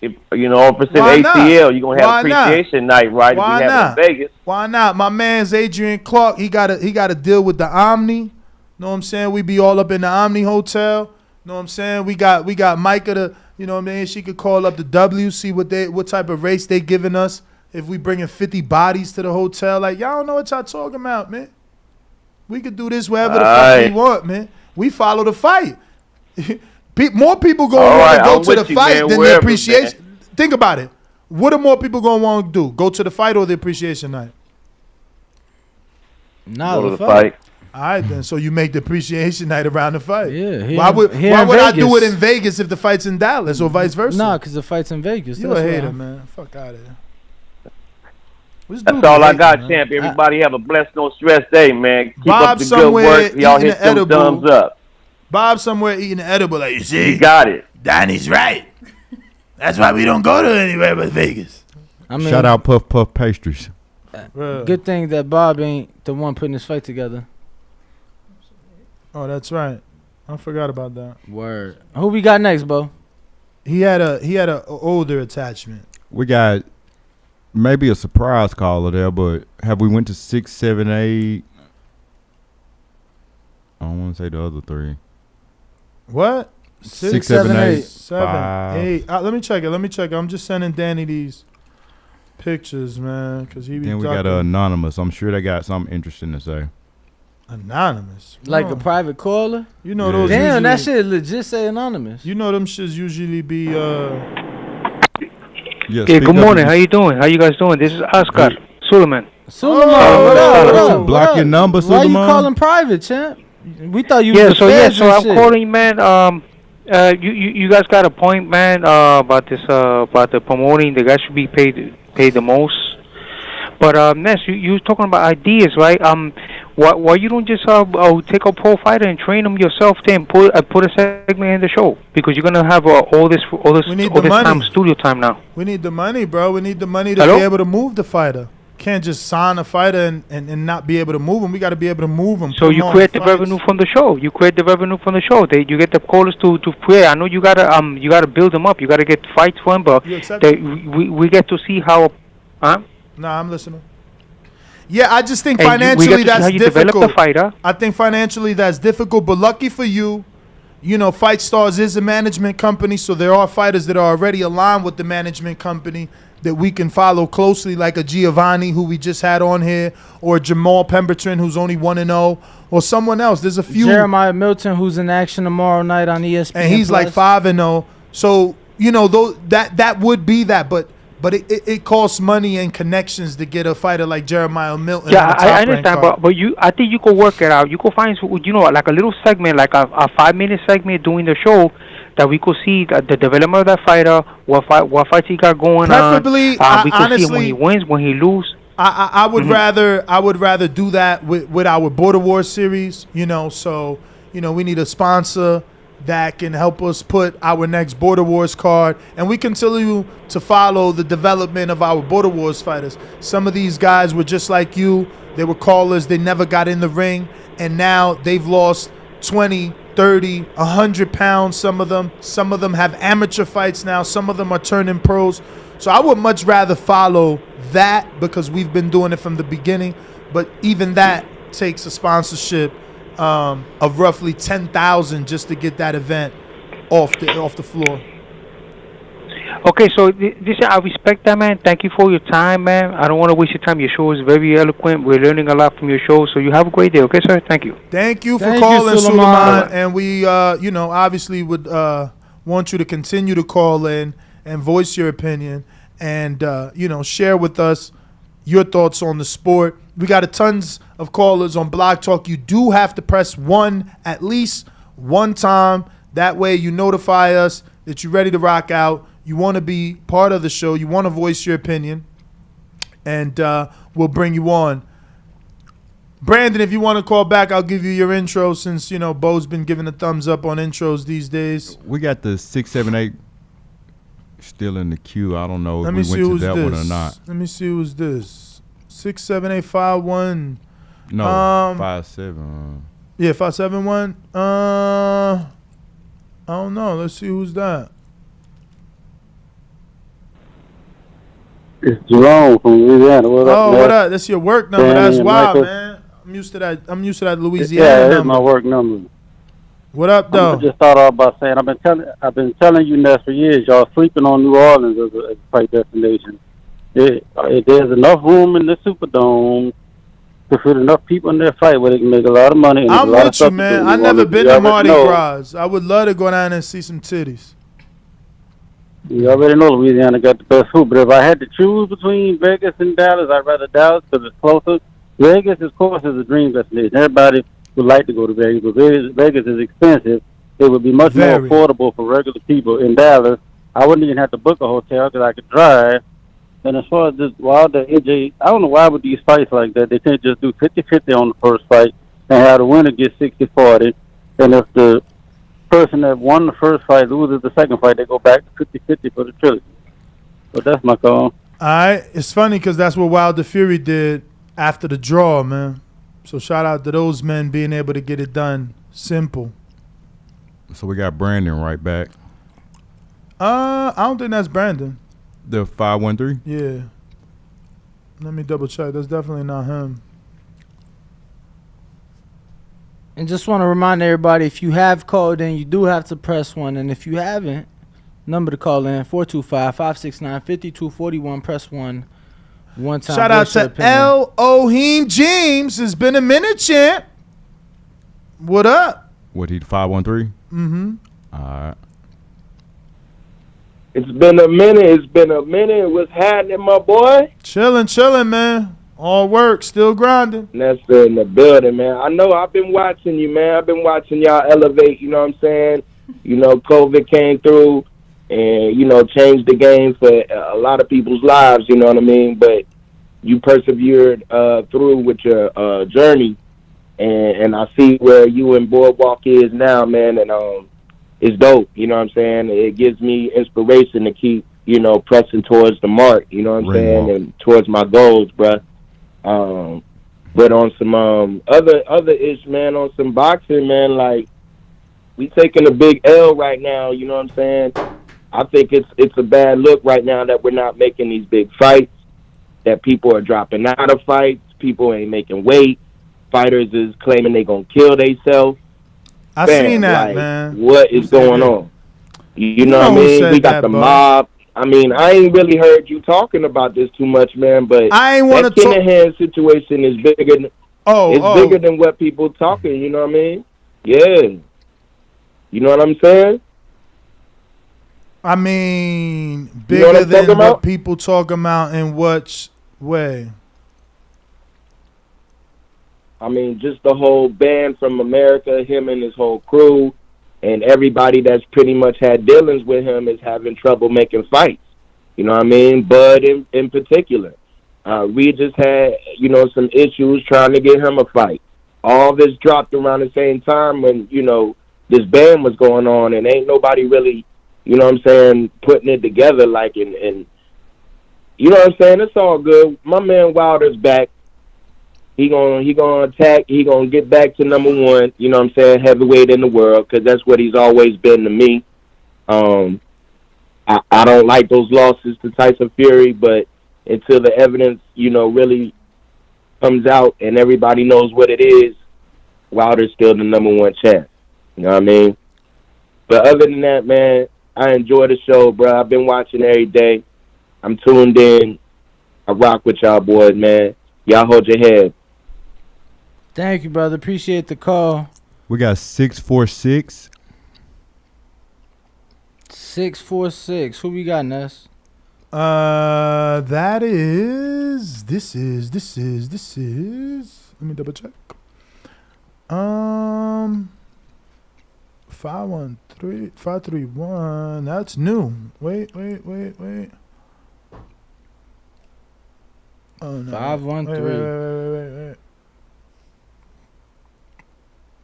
If it's in ATL, you're gonna have appreciation night, right?
Why
if we have
not?
it in Vegas.
Why not? My man's Adrian Clark. He gotta deal with the Omni. Know what I'm saying? We be all up in the Omni Hotel. Know what I'm saying? We got Micah to, you know what I mean? She could call up the W, see what type of race they giving us. If we bringing 50 bodies to the hotel, like y'all don't know what y'all talking about, man. We could do this wherever the fuck we want, man. We follow the fight. More people gonna want to go to the fight than the appreciation. Man. Think about it. What are more people gonna want to do? Go to the fight or the appreciation night?
Go to the fight.
All right, then. So you make the appreciation night around the fight.
Yeah.
Why would I do it in Vegas if the fight's in Dallas or vice versa?
Nah, because the fight's in Vegas.
You a hater, man. Fuck out of here.
That's all I got, champ. Everybody have a blessed, no stress day, man. Keep up the good work. Y'all hit them thumbs up.
Bob somewhere eating an edible, like you see.
You got it.
Danny's right. That's why we don't go to anywhere but Vegas.
I mean,
shout out Puff Puff Pastries.
Good thing that Bob ain't the one putting this fight together.
Oh, that's right. I forgot about that.
Word. Who we got next, Bo?
He had a older attachment.
We got maybe a surprise caller there, but have we went to 6, 7, 8? I don't want to say the other 3.
What?
6, 7, 8.
7, 8. Let me check it. I'm just sending Danny these pictures, man, because he be
Then we got anonymous. I'm sure they got something interesting to say.
Anonymous?
Like a private caller?
You know those.
Damn, that shit legit say anonymous.
You know them shits usually be.
Yeah, good morning. How you doing? How you guys doing? This is Oscar Suleiman.
Suleiman, what up?
Block your number, Suleiman.
Why you calling private, champ? We thought you
was
so
I'm calling, man. You guys got a point, man, about this about the promoting. The guy should be paid the most. But Ness, you was talking about ideas, right? Why you don't just take a pro fighter and train them yourself, then put a segment in the show, because you're gonna have all this time, studio time now.
We need the money, bro. We need the money to be able to move the fighter. Can't just sign a fighter and not be able to move him. We got to be able to move him.
So you create the revenue from the show. You get the callers to play. I know you gotta build them up. You gotta get fights for them, but we get to see how.
Nah, I'm listening. Yeah, I just think financially that's difficult. I think financially that's difficult, but lucky for you, you know, Fight Stars is a management company, so there are fighters that are already aligned with the management company that we can follow closely, like a Giovanni who we just had on here, or Jamal Pemberton who's only 1-0, or someone else. There's a few.
Jeremiah Milton who's in action tomorrow night on ESPN,
and he's like 5-0. So you know, that would be that, but it costs money and connections to get a fighter like Jeremiah Milton.
Yeah, I understand, but I think you could work it out. You could find, you know, like a little segment, like a 5-minute segment during the show, that we could see the development of that fighter, what fights he got going
Preferably,
on. We could
honestly,
see when he wins, when he loses.
I would rather do that with our Border Wars series. You know, so you know we need a sponsor that can help us put our next Border Wars card, and we continue to follow the development of our Border Wars fighters. Some of these guys were just like you. They were callers. They never got in the ring, and now they've lost 20, 30, 100 pounds. Some of them have amateur fights now. Some of them are turning pros. So I would much rather follow that, because we've been doing it from the beginning. But even that takes a sponsorship of roughly 10,000 just to get that event off the floor.
Okay, so this I respect that, man. Thank you for your time, man. I don't want to waste your time. Your show is very eloquent. We're learning a lot from your show. So you have a great day, okay, sir? Thank you.
Thank you for calling, Suleiman. And we, obviously would want you to continue to call in and voice your opinion and, share with us your thoughts on the sport. We got tons of callers on Blog Talk. You do have to press 1 at least one time. That way you notify us that you're ready to rock out. You want to be part of the show. You want to voice your opinion. And we'll bring you on. Brandon, if you want to call back, I'll give you your intro since, Bo's been giving a thumbs up on intros these days.
We got the 678 still in the queue. I don't know if
Let
we
me
went
see
to
who's
that
this.
one or not.
Let me see who's this. 67851.
No, 57.
Yeah, 571. I don't know. Let's see who's that.
It's Jerome from Louisiana. What up,
what up? That's your work number.
Danny
That's
and
wild,
Michael.
man. I'm used to that Louisiana
Yeah,
number.
it's my work number.
What up, though?
I just thought about saying I've been telling you that for years. Y'all sleeping on New Orleans as a fight destination. There's enough room in the Superdome to fit enough people in their fight where they can make a lot of money. And
I'm
a lot of
with
stuff
you,
to do.
man. I
You
never
already-
been
you
to
already
Mardi
know.
Gras. I would love to go down there and see some titties.
You already know Louisiana got the best food, but if I had to choose between Vegas and Dallas, I'd rather Dallas because it's closer. Vegas, of course, is a dream destination. Everybody would like to go to Vegas, but Vegas is expensive. It would be much
Very.
more affordable for regular people. In Dallas, I wouldn't even have to book a hotel because I could drive. And as far as this Wilder AJ, I don't know why with these fights like that, they can't just do 50-50 on the first fight and have the winner get 60-40. And if the person that won the first fight loses the second fight, they go back to 50-50 for the trilogy. But that's my call.
All right. It's funny because that's what Wilder Fury did after the draw, man. So shout out to those men being able to get it done simple.
So we got Brandon right back.
I don't think that's Brandon.
The 513?
Yeah. Let me double check. That's definitely not him.
And just want to remind everybody, if you have called in, you do have to press 1. And if you haven't, number to call in, 425-569-5241. Press 1. One time.
Shout out
voice your
to
opinion.
Elohim James. It's been a minute, champ. What up?
What, he 513?
Mm-hmm.
All right.
It's been a minute. What's happening, my boy?
Chilling, man. All work, still grinding.
That's in the building, man. I know I've been watching you, man. I've been watching y'all elevate, you know what I'm saying? COVID came through and, changed the game for a lot of people's lives, you know what I mean? But you persevered through with your journey, and I see where you and Boardwalk is now, man, and it's dope, you know what I'm saying? It gives me inspiration to keep, pressing towards the mark, you know what I'm saying, and towards my goals, bruh. But on some other ish, man, on some boxing, man, like we taking a big L right now, you know what I'm saying? I think it's a bad look right now that we're not making these big fights, that people are dropping out of fights, people ain't making weight, fighters is claiming they gonna kill themselves.
I seen that, man.
What is going on? You know what I mean? We got the mob. I mean, I ain't really heard you talking about this too much, man, but
I ain't want
that
to
Kinahan situation is bigger than bigger than what people talking, you know what I mean? Yeah. You know what I'm saying?
I mean,
You know
bigger
what I'm
than
talking
what
about?
people talk about in what way?
I mean, just the whole band from America, him and his whole crew, and everybody that's pretty much had dealings with him is having trouble making fights. You know what I mean? Bud in particular. We just had, some issues trying to get him a fight. All this dropped around the same time when, this band was going on, and ain't nobody really, putting it together like, and you know what I'm saying? It's all good. My man Wilder's back. He gonna attack. He gonna get back to number one. You know what I'm saying? Heavyweight in the world, because that's what he's always been to me. I don't like those losses to Tyson Fury, but until the evidence, really comes out and everybody knows what it is, Wilder's still the number one champ. You know what I mean? But other than that, man, I enjoy the show, bro. I've been watching every day. I'm tuned in. I rock with y'all boys, man. Y'all hold your head.
Thank you, brother. Appreciate the call.
We got 646.
646. Who we got, Ness?
That is. This is. Let me double check. 531. That's new. Wait. Oh no.
513.
Wait.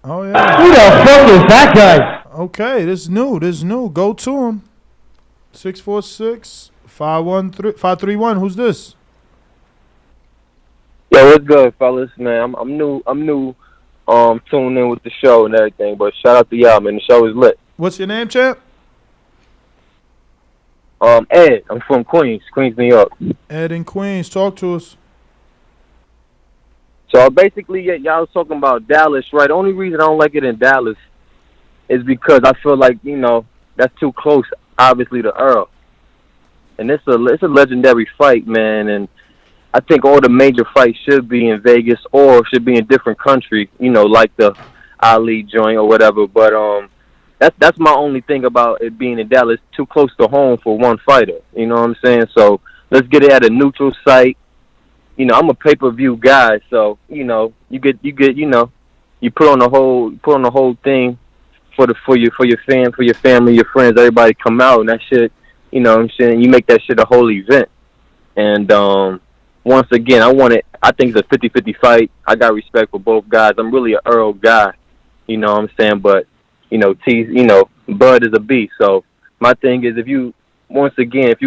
Oh yeah.
Who the fuck is that guy?
Okay, this is new. Go to him. 646 531. Who's this?
Yo, what's good, fellas? Man, I'm new. Tuning in with the show and everything. But shout out to y'all, man. The show is lit.
What's your name, champ?
Ed. I'm from Queens, New York.
Ed in Queens. Talk to us.
So basically, y'all was talking about Dallas, right? The only reason I don't like it in Dallas is because I feel like, that's too close, obviously, to Earl. And it's a legendary fight, man. And I think all the major fights should be in Vegas or should be in different country, like the Ali joint or whatever. But that's my only thing about it being in Dallas. Too close to home for one fighter. You know what I'm saying? So let's get it at a neutral site. I'm a pay-per-view guy, so you put on the whole thing for your family, your friends, everybody come out, and that shit, you make that shit a whole event. And once again, I think it's a 50-50 fight. I got respect for both guys. I'm really an Earl guy, you know what I'm saying? But Bud is a beast. So my thing is, if you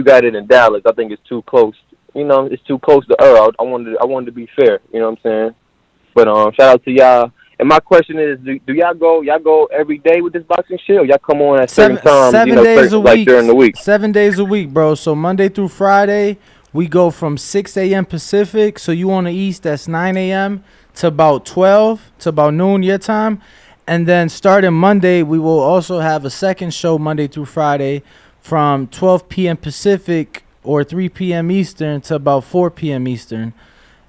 got it in Dallas, I think it's too close. It's too close to Earl. I wanted to be fair. You know what I'm saying? But shout out to y'all. And my question is, do y'all go every day with this boxing shit, or y'all come on at certain times?
7 days a week.
Like during the week.
7 days a week, bro. So Monday through Friday, we go from 6 a.m. Pacific. So you on the East, that's 9 a.m. to about 12 to about noon your time. And then starting Monday, we will also have a second show Monday through Friday from 12 p.m. Pacific or 3 p.m. Eastern to about 4 p.m. Eastern.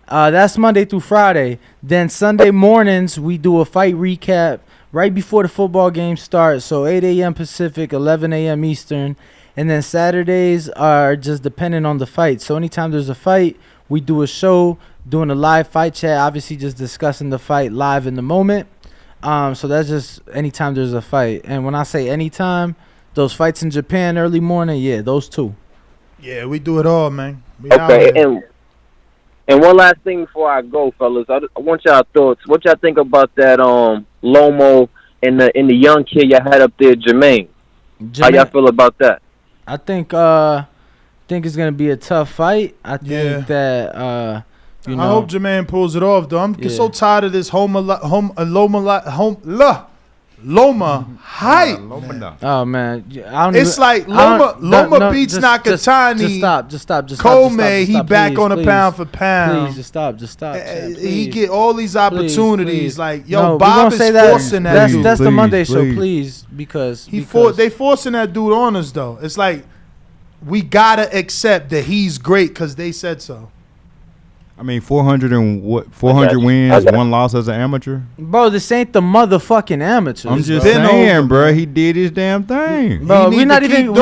That's Monday through Friday. Then Sunday mornings, we do a fight recap right before the football game starts. So 8 a.m. Pacific, 11 a.m. Eastern. And then Saturdays are just dependent on the fight. So anytime there's a fight, we do a show, doing a live fight chat, obviously just discussing the fight live in the moment. So that's just anytime there's a fight. And when I say anytime, those fights in Japan early morning, yeah, those two.
Yeah, we do it all, man.
Okay, and one last thing before I go, fellas, I want y'all thoughts. What y'all think about that Lomo and the young kid y'all had up there, Jermaine? How y'all feel about that?
I think it's gonna be a tough fight. I think that
I hope Jermaine pulls it off, though. I'm so tired of this Loma hype.
Oh man,
it's like Loma beats Nakatani.
Just stop.
Commey, he back on a pound for pound.
Please, just stop.
He get all these opportunities.
Please.
Like, yo, Bob is forcing that dude.
That's the Monday show, please, because
they forcing that dude on us though. It's like we gotta accept that he's great because they said so.
I mean, 400 wins, one loss as an amateur.
Bro, this ain't the motherfucking amateurs.
I'm just saying, bro. He did his damn thing.
Bro, we're not even
in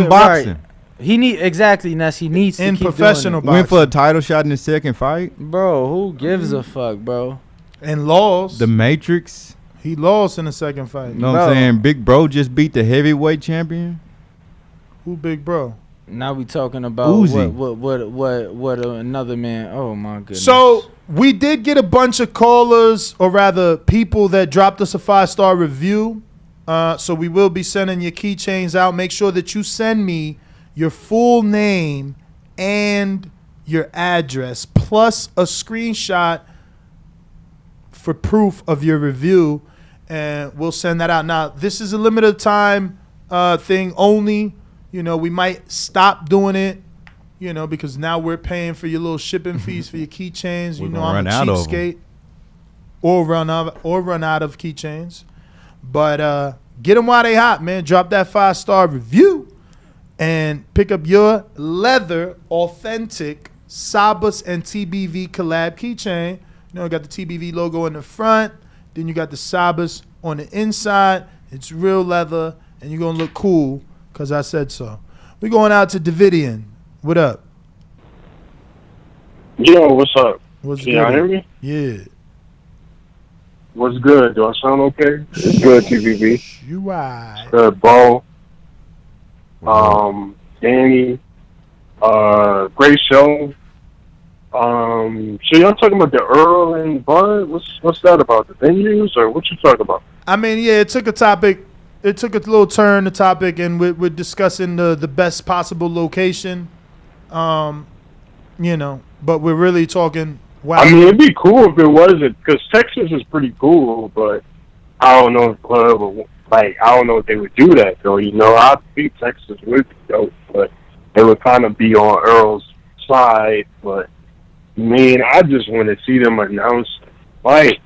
boxing.
Right. He need exactly, Ness. He needs
in
to keep
professional
doing it.
boxing.
Went for a title shot in the second fight.
Bro, who gives a fuck, bro?
And lost.
The Matrix.
He lost in the second fight.
You know what I'm saying? Big Bro just beat the heavyweight champion.
Who Big Bro?
Now we talking about what another man. Oh my goodness.
So we did get a bunch of callers, or rather people that dropped us a 5-star review. So we will be sending your keychains out. Make sure that you send me your full name and your address, plus a screenshot for proof of your review, and we'll send that out. Now, this is a limited time thing only. We might stop doing it, because now we're paying for your little shipping fees for your keychains. I'm a cheapskate. Or run out of keychains. But Get them while they hot, man. Drop that 5-star review and pick up your leather authentic Sabas and TBV collab keychain. You know, you got the TBV logo in the front. Then you got the Sabas on the inside. It's real leather, and you're going to look cool because I said so. We're going out to Davidian. What up?
Yo, what's up?
What's
Can
good?
y'all hear me?
Yeah.
What's good? Do I sound okay? It's good, TVB.
You right.
Good, Bo. Danny. Great show. So y'all talking about the Earl and Bud? What's that about? The venues or what you talking about?
I mean, yeah, it took a topic. It took a little turn, the topic, and we're discussing the best possible location. You know, but we're really talking. Wow.
I mean, it'd be cool if it wasn't, because Texas is pretty cool, but I don't know if club or, like, I don't know if they would do that, though. You know, I think Texas would be dope, but they would kind of be on Earl's side. But, I mean, I just want to see them announce, like,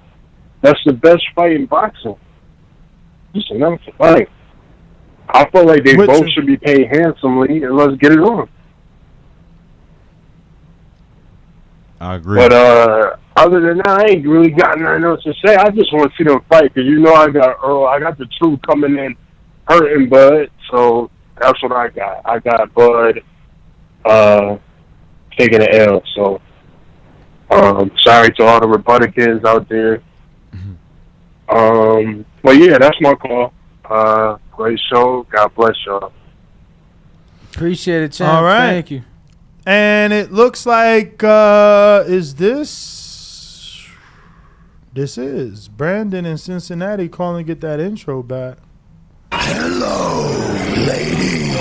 that's the best fight in boxing. Just announce a fight. I feel like they both should be paid handsomely, and let's get it on.
I agree.
But other than that, I ain't really got nothing else to say. I just want to see them fight, because you know I got Earl. I got the truth coming in, hurting Bud. So that's what I got. I got Bud taking the L. So sorry to all the Republicans out there. But yeah, that's my call. Great show. God bless y'all.
Appreciate it, champ.
All right.
Thank you.
And it looks like, is this? This is Brandon in Cincinnati calling to get that intro back.
Hello, ladies.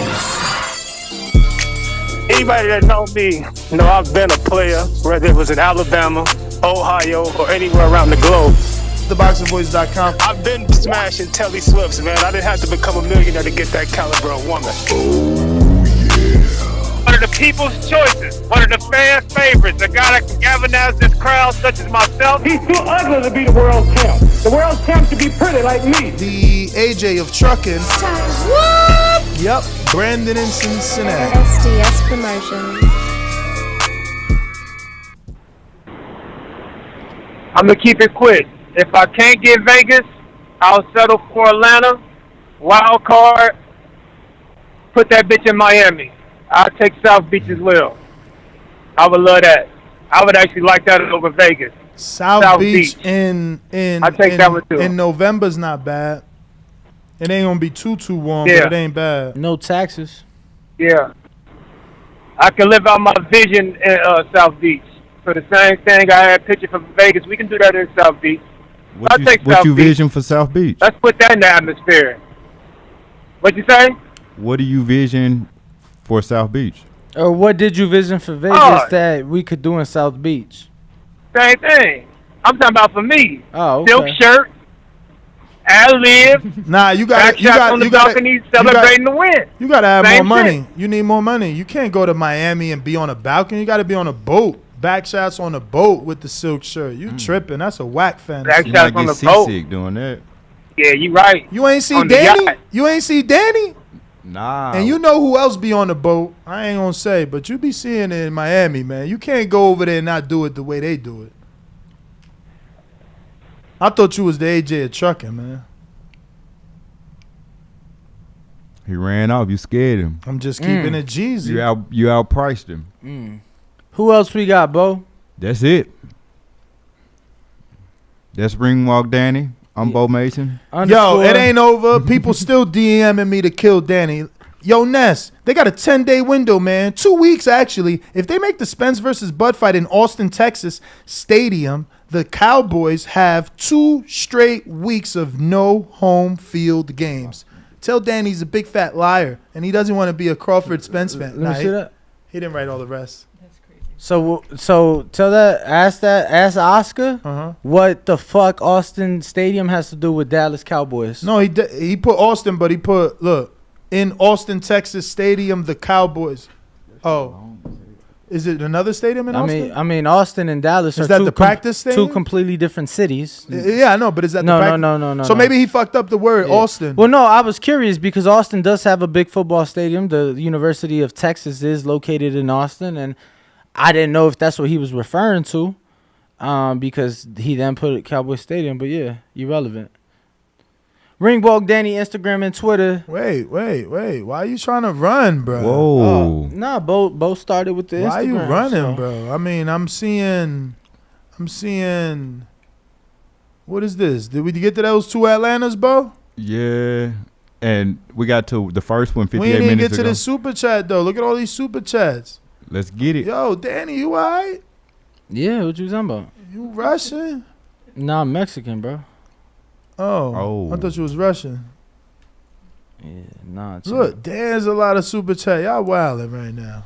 Anybody that know me know I've been a player, whether it was in Alabama, Ohio, or anywhere around the globe.
TheBoxingVoice.com.
I've been smashing Telly Swifts, man. I didn't have to become a millionaire to get that caliber of woman. One of the people's choices, one of the fan favorites, a guy that can galvanize this crowd, such as myself.
He's too ugly to be the world champ. The world champ should be pretty like me.
The AJ of trucking.
Whoop!
Yep, Brandon in Cincinnati.
SDS Promotions.
I'm going to keep it quick. If I can't get Vegas, I'll settle for Atlanta. Wild card, put that bitch in Miami. I'll take South Beach as well. I would love that. I would actually like that over Vegas.
South Beach in November's not bad. It ain't gonna be too warm, but it ain't bad.
No taxes.
Yeah. I can live out my vision in South Beach. So the same thing I had pictured for Vegas, we can do that in South Beach.
What you vision for South Beach?
Let's put that in the atmosphere. What you say?
What do you vision for South Beach?
Or what did you vision for Vegas that we could do in South Beach?
Same thing. I'm talking about for me.
Oh, okay.
Silk shirt, ad-lib.
Nah, you got
balcony celebrating the win.
You gotta have
Same
more money.
shit.
You need more money. You can't go to Miami and be on a balcony. You gotta be on a boat. Back shots on a boat with the silk shirt. You tripping? That's a whack fantasy.
Back
You
shots
might
on
get
the boat.
seasick doing that.
Yeah, you right.
You ain't see
On the
Danny?
yacht.
You ain't see Danny?
Nah.
And you know who else be on the boat? I ain't gonna say, but you be seeing it in Miami, man. You can't go over there and not do it the way they do it. I thought you was the AJ of trucking, man.
He ran off. You scared him.
I'm just keeping it Jeezy.
You outpriced him.
Who else we got, Bo?
That's it. That's Ringwalk Danny. I'm Bo Mason.
Yo, it ain't over. People still DMing me to kill Danny. Yo, Ness, they got a 10-day window, man. 2 weeks, actually. If they make the Spence versus Bud fight in Austin, Texas stadium, the Cowboys have 2 straight weeks of no home field games. Tell Danny he's a big fat liar, and he doesn't want to be a Crawford Spence fan.
Let me see that.
He didn't write all the rest.
So tell ask Oscar what the fuck Austin Stadium has to do with Dallas Cowboys.
No, he put Austin, but he put, look, in Austin, Texas stadium, the Cowboys. Oh. Is it another stadium in Austin?
I mean, Austin and Dallas
Is
are
that
two
the practice stadium?
two completely different cities.
Yeah, I know, but is that
No,
the practice?
no.
So maybe he fucked up the word
Yeah.
Austin.
Well, no, I was curious because Austin does have a big football stadium. The University of Texas is located in Austin, and I didn't know if that's what he was referring to, because he then put it Cowboy Stadium. But yeah, irrelevant. Ringball Danny, Instagram and Twitter.
Wait. Why are you trying to run, bro?
Whoa.
Nah, both started with the Instagram.
Why are you running,
so.
bro? I mean, I'm seeing. What is this? Did we get to those two Atlantas, bro?
Yeah. And we got to the first one 58
We didn't even
minutes
get to
ago.
the super chat though. Look at all these super chats.
Let's get it.
Yo, Danny, you alright?
Yeah, what you talking about?
You Russian?
Nah, I'm Mexican, bro.
Oh, I thought you was Russian.
Yeah, nah.
Look, there's a lot of super chat. Y'all wilding right now.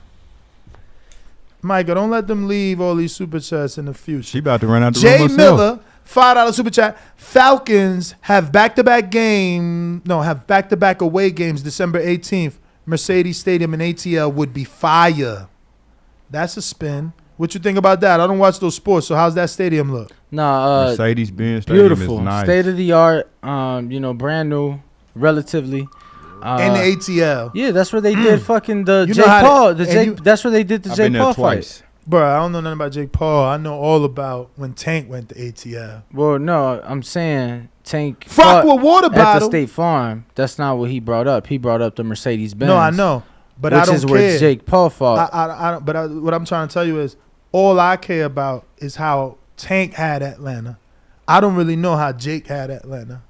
Micah, don't let them leave all these super chats in the future.
She about to run out the
Jay
room herself.
Miller, $5 super chat. Falcons have back-to-back away games December 18th. Mercedes Stadium in ATL would be fire. That's a spin. What you think about that? I don't watch those sports, so how's that stadium look?
Nah,
Mercedes-Benz Stadium
beautiful,
is nice.
state of the art. Brand new, relatively.
In the ATL.
Yeah, that's where they did fucking the
You
Jake
know how
Paul.
to-
That's where they did the
I've
Jake
been there
Paul
twice.
fight.
Bro, I don't know nothing about Jake Paul. I know all about when Tank went to ATL.
Well, no, I'm saying Tank
Frock
fought
with water
at
bottle.
the State Farm. That's not what he brought up. He brought up the Mercedes Benz.
No, I know, but
which
I don't
is
care.
where Jake Paul fought.
What I'm trying to tell you is, all I care about is how Tank had Atlanta. I don't really know how Jake had Atlanta.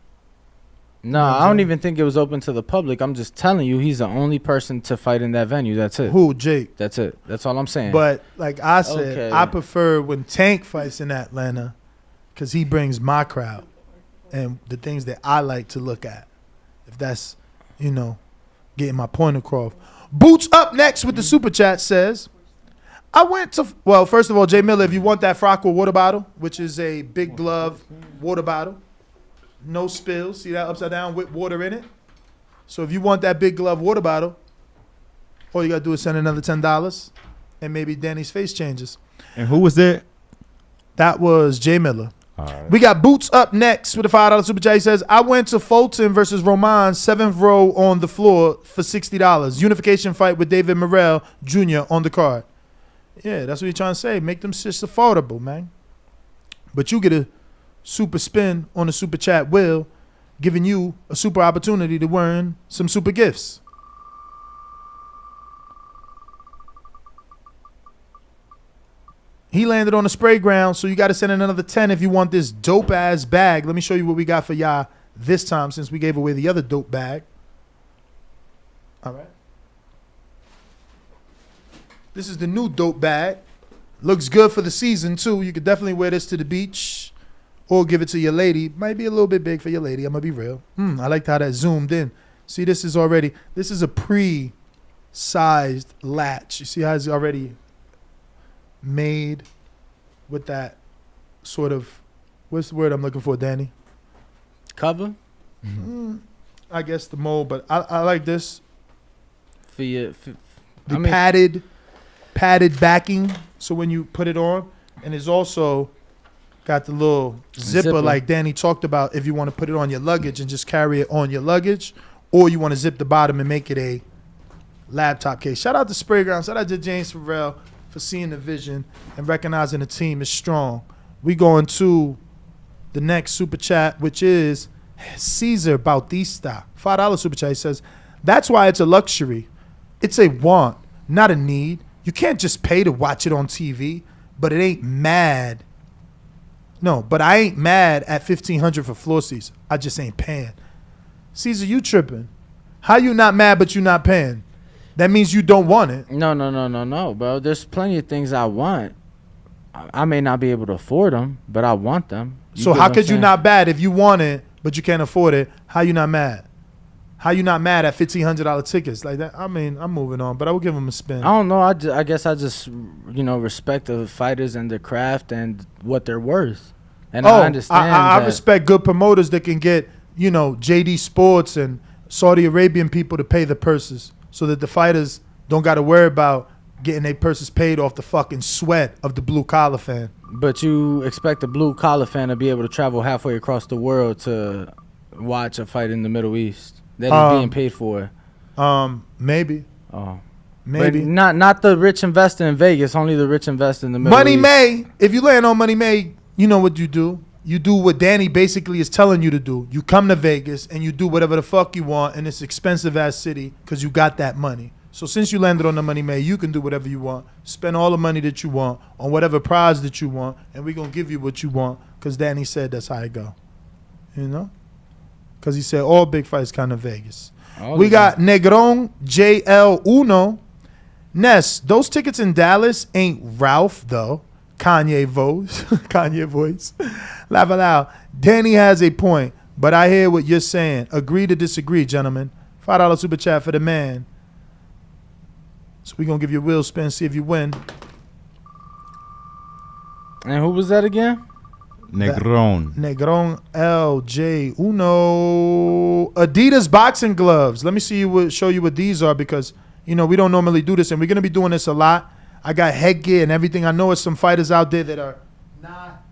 No, I don't even think it was open to the public. I'm just telling you, he's the only person to fight in that venue. That's it.
Who, Jake?
That's it. That's all I'm saying.
But like I said,
Okay.
I prefer when Tank fights in Atlanta because he brings my crowd and the things that I like to look at. If that's, getting my point across. Boots up next with the super chat says, first of all, Jay Miller, if you want that Frock with water bottle, which is a big glove water bottle, no spills. See that upside down with water in it? So if you want that big glove water bottle, all you got to do is send another $10 and maybe Danny's face changes.
And who was that?
That was Jay Miller.
All right.
We got Boots up next with a $5 super chat. He says, I went to Fulton versus Roman, 7th row on the floor for $60. Unification fight with David Morrell Jr. on the card. Yeah, that's what he's trying to say. Make them shits affordable, man. But you get a super spin on the super chat will, giving you a super opportunity to win some super gifts. He landed on the spray ground, so you got to send in another 10 if you want this dope-ass bag. Let me show you what we got for y'all this time since we gave away the other dope bag. All right. This is the new dope bag. Looks good for the season, too. You could definitely wear this to the beach or give it to your lady. Might be a little bit big for your lady. I'm going to be real. I liked how that zoomed in. See, this is a pre-sized latch. You see how it's already made with that sort of, what's the word I'm looking for, Danny?
Cover?
I guess the mold, but I like this.
Padded
backing, so when you put it on, and it's also got the little zipper like Danny talked about if you want to put it on your luggage and just carry it on your luggage, or you want to zip the bottom and make it a laptop case. Shout out to Sprayground. Shout out to James Farrell for seeing the vision and recognizing the team is strong. We going to the next super chat, which is Cesar Bautista. $5 super chat. He says, that's why it's a luxury. It's a want, not a need. You can't just pay to watch it on TV, but it ain't mad. No, but I ain't mad at $1,500 for floor seats. I just ain't paying. Caesar, you tripping. How you not mad but you not paying? That means you don't want it.
No, bro. There's plenty of things I want. I may not be able to afford them, but I want them.
So how could you not bad if you want it, but you can't afford it? How you not mad? How you not mad at $1,500 tickets like that? I mean, I'm moving on, but I will give them a spin.
I don't know. I guess I just, respect the fighters and their craft and what they're worth. And I understand
I respect good promoters that can get, JD Sports and Saudi Arabian people to pay the purses so that the fighters don't got to worry about getting their purses paid off the fucking sweat of the blue collar fan.
But you expect a blue collar fan to be able to travel halfway across the world to watch a fight in the Middle East that is being paid for?
Maybe.
Oh.
Maybe.
But not the rich investor in Vegas, only the rich investor in the Middle
Money
East.
May, if you land on Money May, you know what you do. You do what Danny basically is telling you to do. You come to Vegas and you do whatever the fuck you want in this expensive ass city because you got that money. So since you landed on the Money May, you can do whatever you want. Spend all the money that you want on whatever prize that you want, and we're going to give you what you want because Danny said that's how it go. You know? Because he said all big fights come to Vegas. We got Negron JL Uno. Ness, those tickets in Dallas ain't Ralph, though. Kanye voice. Kanye voice. Laugh aloud. Danny has a point, but I hear what you're saying. Agree to disagree, gentlemen. $5 super chat for the man. So we're going to give you a wheel spin, see if you win.
And who was that again?
Negron.
Negron LJ Uno. Adidas boxing gloves. Let me show you what these are because, you know, we don't normally do this, and we're going to be doing this a lot. I got headgear and everything. I know there's some fighters out there that are not.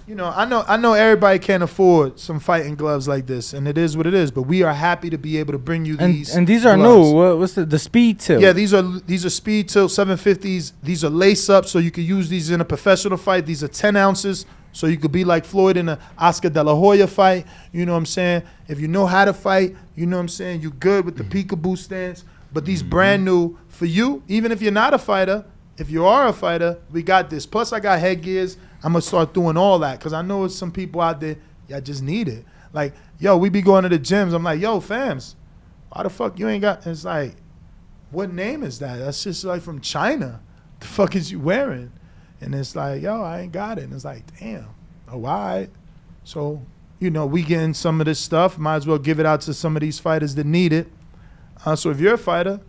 You know, I know everybody can't afford some fighting gloves like this, and it is what it is. But we are happy to be able to bring you these.
And these are
gloves.
new. What's the speed tilt?
Yeah, these are speed tilt 750s. These are lace up, so you can use these in a professional fight. These are 10 ounces, so you could be like Floyd in a Oscar De La Hoya fight. You know what I'm saying? If you know how to fight, you know what I'm saying? You good with the peekaboo stance. But these brand new for you, even if you're not a fighter. If you are a fighter, we got this. Plus, I got headgears. I'm going to start doing all that because I know there's some people out there, y'all just need it. Like, yo, we be going to the gyms. I'm like, yo, fams, why the fuck you ain't got? It's like, what name is that? That's just like from China. The fuck is you wearing? And it's like, yo, I ain't got it. And it's like, damn, all right. So, you know, we getting some of this stuff. Might as well give it out to some of these fighters that need it. So if you're a fighter,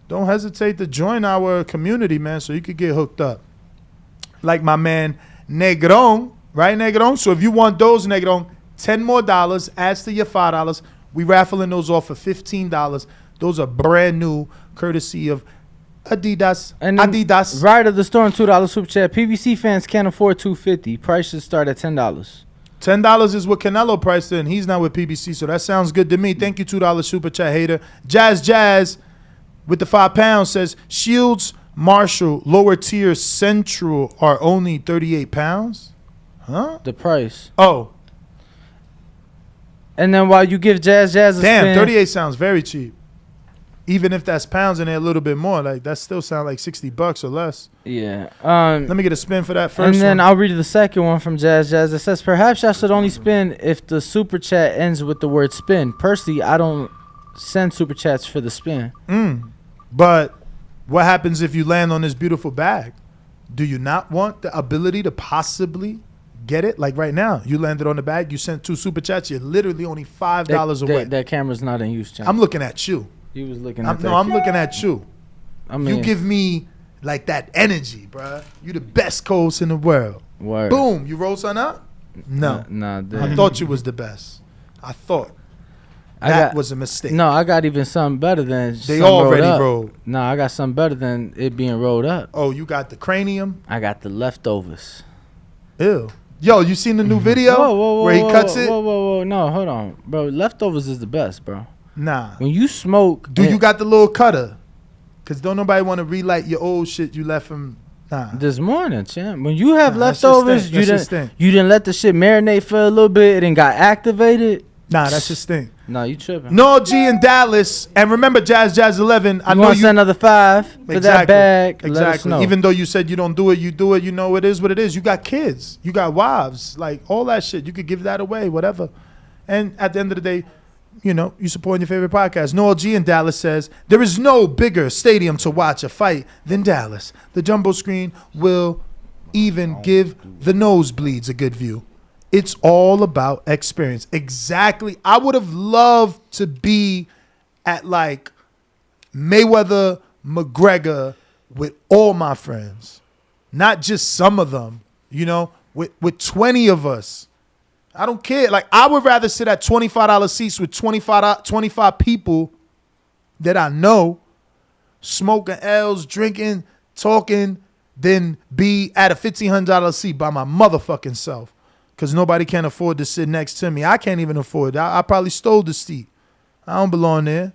don't hesitate to join our community, man, so you could get hooked up. Like my man Negron, right, Negron? So if you want those, Negron, $10 more adds to your $5. We raffling those off for $15. Those are brand new, courtesy of Adidas.
And
Adidas.
Right of the storm, $2 super chat. PBC fans can't afford $250. Price should start at $10.
$10 is what Canelo priced in. He's not with PBC, so that sounds good to me. Thank you, $2 super chat hater. Jazz with the £5 says Shields, Marshall, lower tier Central are only 38 pounds. Huh?
The price.
Oh.
And then while you give Jazz a spin.
38 sounds very cheap. Even if that's pounds and they're a little bit more, like that still sounds like $60 or less.
Yeah.
Let me get a spin for that first
and then
one.
I'll read the second one from Jazz. It says, perhaps y'all should only spin if the super chat ends with the word spin. Personally, I don't send super chats for the spin.
But what happens if you land on this beautiful bag? Do you not want the ability to possibly get it? Like right now, you landed on the bag, you sent 2 super chats, you're literally only $5 away.
That camera's not in use, Champ.
I'm looking at you.
You was looking at
No, I'm looking at you.
I mean,
you give me like that energy, bruh. You the best co-host in the world.
Word.
Boom. You roll something up? No.
Nah,
I thought you was the best. I thought. That was a mistake.
No, I got even something better than
they already rolled.
No, I got something better than it being rolled up.
Oh, you got the cranium?
I got the leftovers.
Ew. Yo, you seen the new video where he cuts it?
Whoa. No, hold on. Bro, leftovers is the best, bro.
Nah.
When you smoke.
Do you got the little cutter? Because don't nobody want to relight your old shit you left from. Nah.
This morning, champ. When you have leftovers, you didn't let the shit marinate for a little bit. It didn't got activated.
Nah, that's just thing.
Nah, you tripping.
No G in Dallas. And remember Jazz 11. I know you
send another 5 for that bag.
Exactly.
Let us know.
Even though you said you don't do it, you do it. You know it is what it is. You got kids. You got wives. Like all that shit. You could give that away, whatever. And at the end of the day, you know, you supporting your favorite podcast. Noel G in Dallas says, there is no bigger stadium to watch a fight than Dallas. The jumbo screen will even give the nosebleeds a good view. It's all about experience. Exactly. I would have loved to be at like Mayweather, McGregor with all my friends. Not just some of them, you know, with 20 of us. I don't care. Like, I would rather sit at $25 seats with 25 people that I know, smoking L's, drinking, talking, than be at a $1,500 seat by my motherfucking self. Because nobody can afford to sit next to me. I can't even afford it. I probably stole the seat. I don't belong there.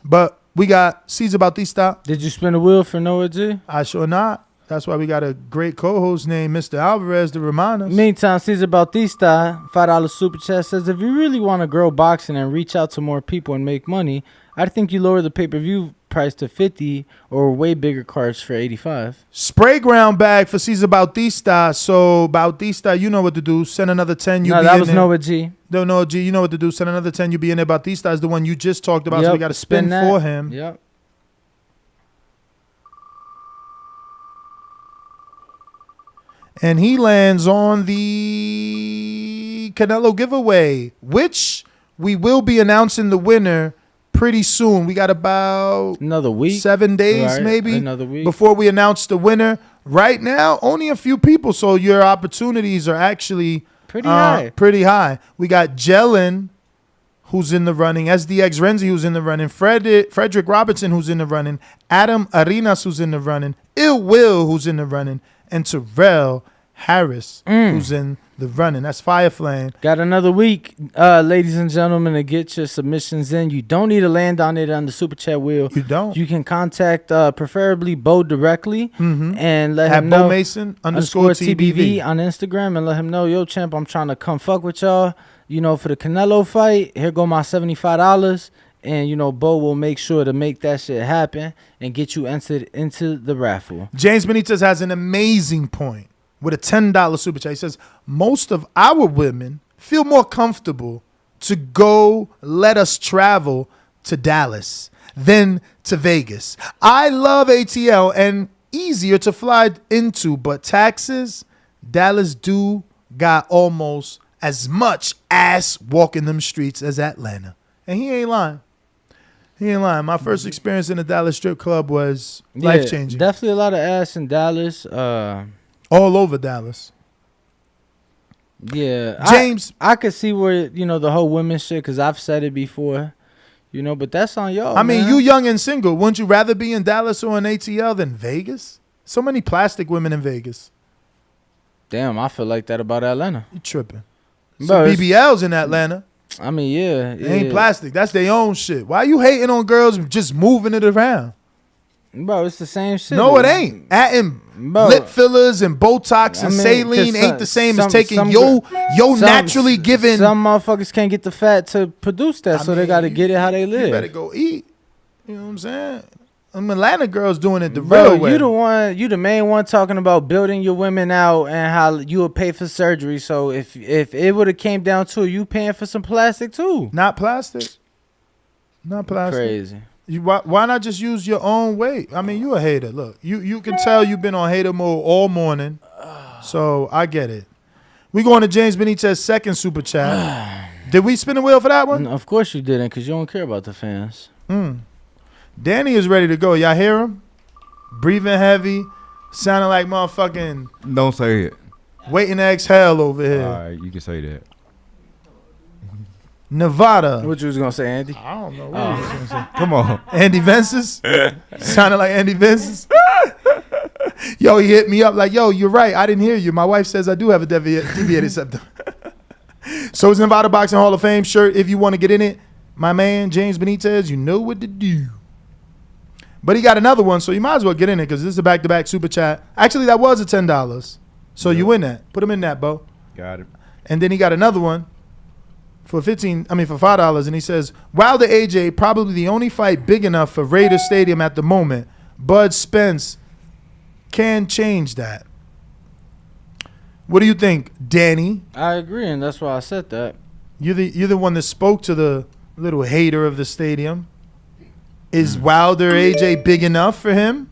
But we got Cesar Bautista.
Did you spin the wheel for Noah G?
I sure not. That's why we got a great co-host named Mr. Alvarez to remind us.
Meantime, Cesar Bautista, $5 super chat, says, if you really want to grow boxing and reach out to more people and make money, I think you lower the pay-per-view price to $50 or way bigger cards for $85.
Spray ground bag for Cesar Bautista. So, Bautista, you know what to do. Send another 10.
No, that was Noah G.
No, Noah G, you know what to do. Send another 10. You be in there. Bautista is the one you just talked about, so we got to spin for him.
Yep.
And he lands on the Canelo giveaway, which we will be announcing the winner pretty soon. We got about
another week,
7 days maybe,
another week
before we announce the winner. Right now, only a few people, so your opportunities are actually
pretty high.
We got Jellin, who's in the running, SDX Renzi, who's in the running, Frederick Robertson, who's in the running, Adam Arenas, who's in the running, Ill Will, who's in the running, and Terrell Harris, who's in the running. That's Fireflame.
Got another week, ladies and gentlemen, to get your submissions in. You don't need to land on it on the super chat wheel.
You don't.
You can contact preferably Bo directly and let
At
him know.
Bo Mason _ TBV
on Instagram and let him know, yo, champ, I'm trying to come fuck with y'all. You know, for the Canelo fight, here go my $75. And, you know, Bo will make sure to make that shit happen and get you entered into the raffle.
James Benitez has an amazing point with a $10 super chat. He says, most of our women feel more comfortable to go let us travel to Dallas than to Vegas. I love ATL and easier to fly into, but taxes, Dallas do got almost as much ass walking them streets as Atlanta. And he ain't lying. He ain't lying. My first experience in the Dallas strip club was life-changing.
Definitely a lot of ass in Dallas.
All over Dallas.
Yeah.
James.
I could see where, you know, the whole women shit, because I've said it before, you know, but that's on y'all.
I mean,
man.
you young and single. Wouldn't you rather be in Dallas or in ATL than Vegas? So many plastic women in Vegas.
Damn, I feel like that about Atlanta.
You tripping.
Bro,
Some BBLs in Atlanta.
I mean, yeah.
They ain't plastic. That's their own shit. Why you hating on girls just moving it around?
Bro, it's the same shit.
No, it ain't. Adding lip fillers and Botox and saline ain't the same as taking yo naturally given.
Some motherfuckers can't get the fat to produce that, so they got to get it how they live.
You better go eat. You know what I'm saying? Them Atlanta girls doing it the real way.
You the main one talking about building your women out and how you would pay for surgery. So if it would have came down to it, you paying for some plastic too.
Not plastic. Not plastic.
Crazy.
Why not just use your own weight? I mean, you a hater. Look, you can tell you've been on hater mode all morning. So I get it. We going to James Benitez's second super chat. Did we spin the wheel for that one?
Of course you didn't, because you don't care about the fans.
Danny is ready to go. Y'all hear him? Breathing heavy. Sounding like motherfucking.
Don't say it.
Waiting to exhale over here.
All right, you can say that.
Nevada.
What you was going to say, Andy?
I don't know what you was going to say.
Come on.
Andy Vences? Sounded like Andy Vences. Yo, he hit me up like, yo, you're right. I didn't hear you. My wife says I do have a deviated septum. So it's Nevada Boxing Hall of Fame shirt. If you want to get in it, my man, James Benitez, you know what to do. But he got another one, so you might as well get in it because this is a back-to-back super chat. Actually, that was a $10. So you win that. Put him in that, Bo.
Got it.
And then he got another one for $5, and he says, Wilder AJ, probably the only fight big enough for Raider Stadium at the moment. Bud Spence can change that. What do you think, Danny?
I agree, and that's why I said that.
You're the one that spoke to the little hater of the stadium. Is Wilder AJ big enough for him?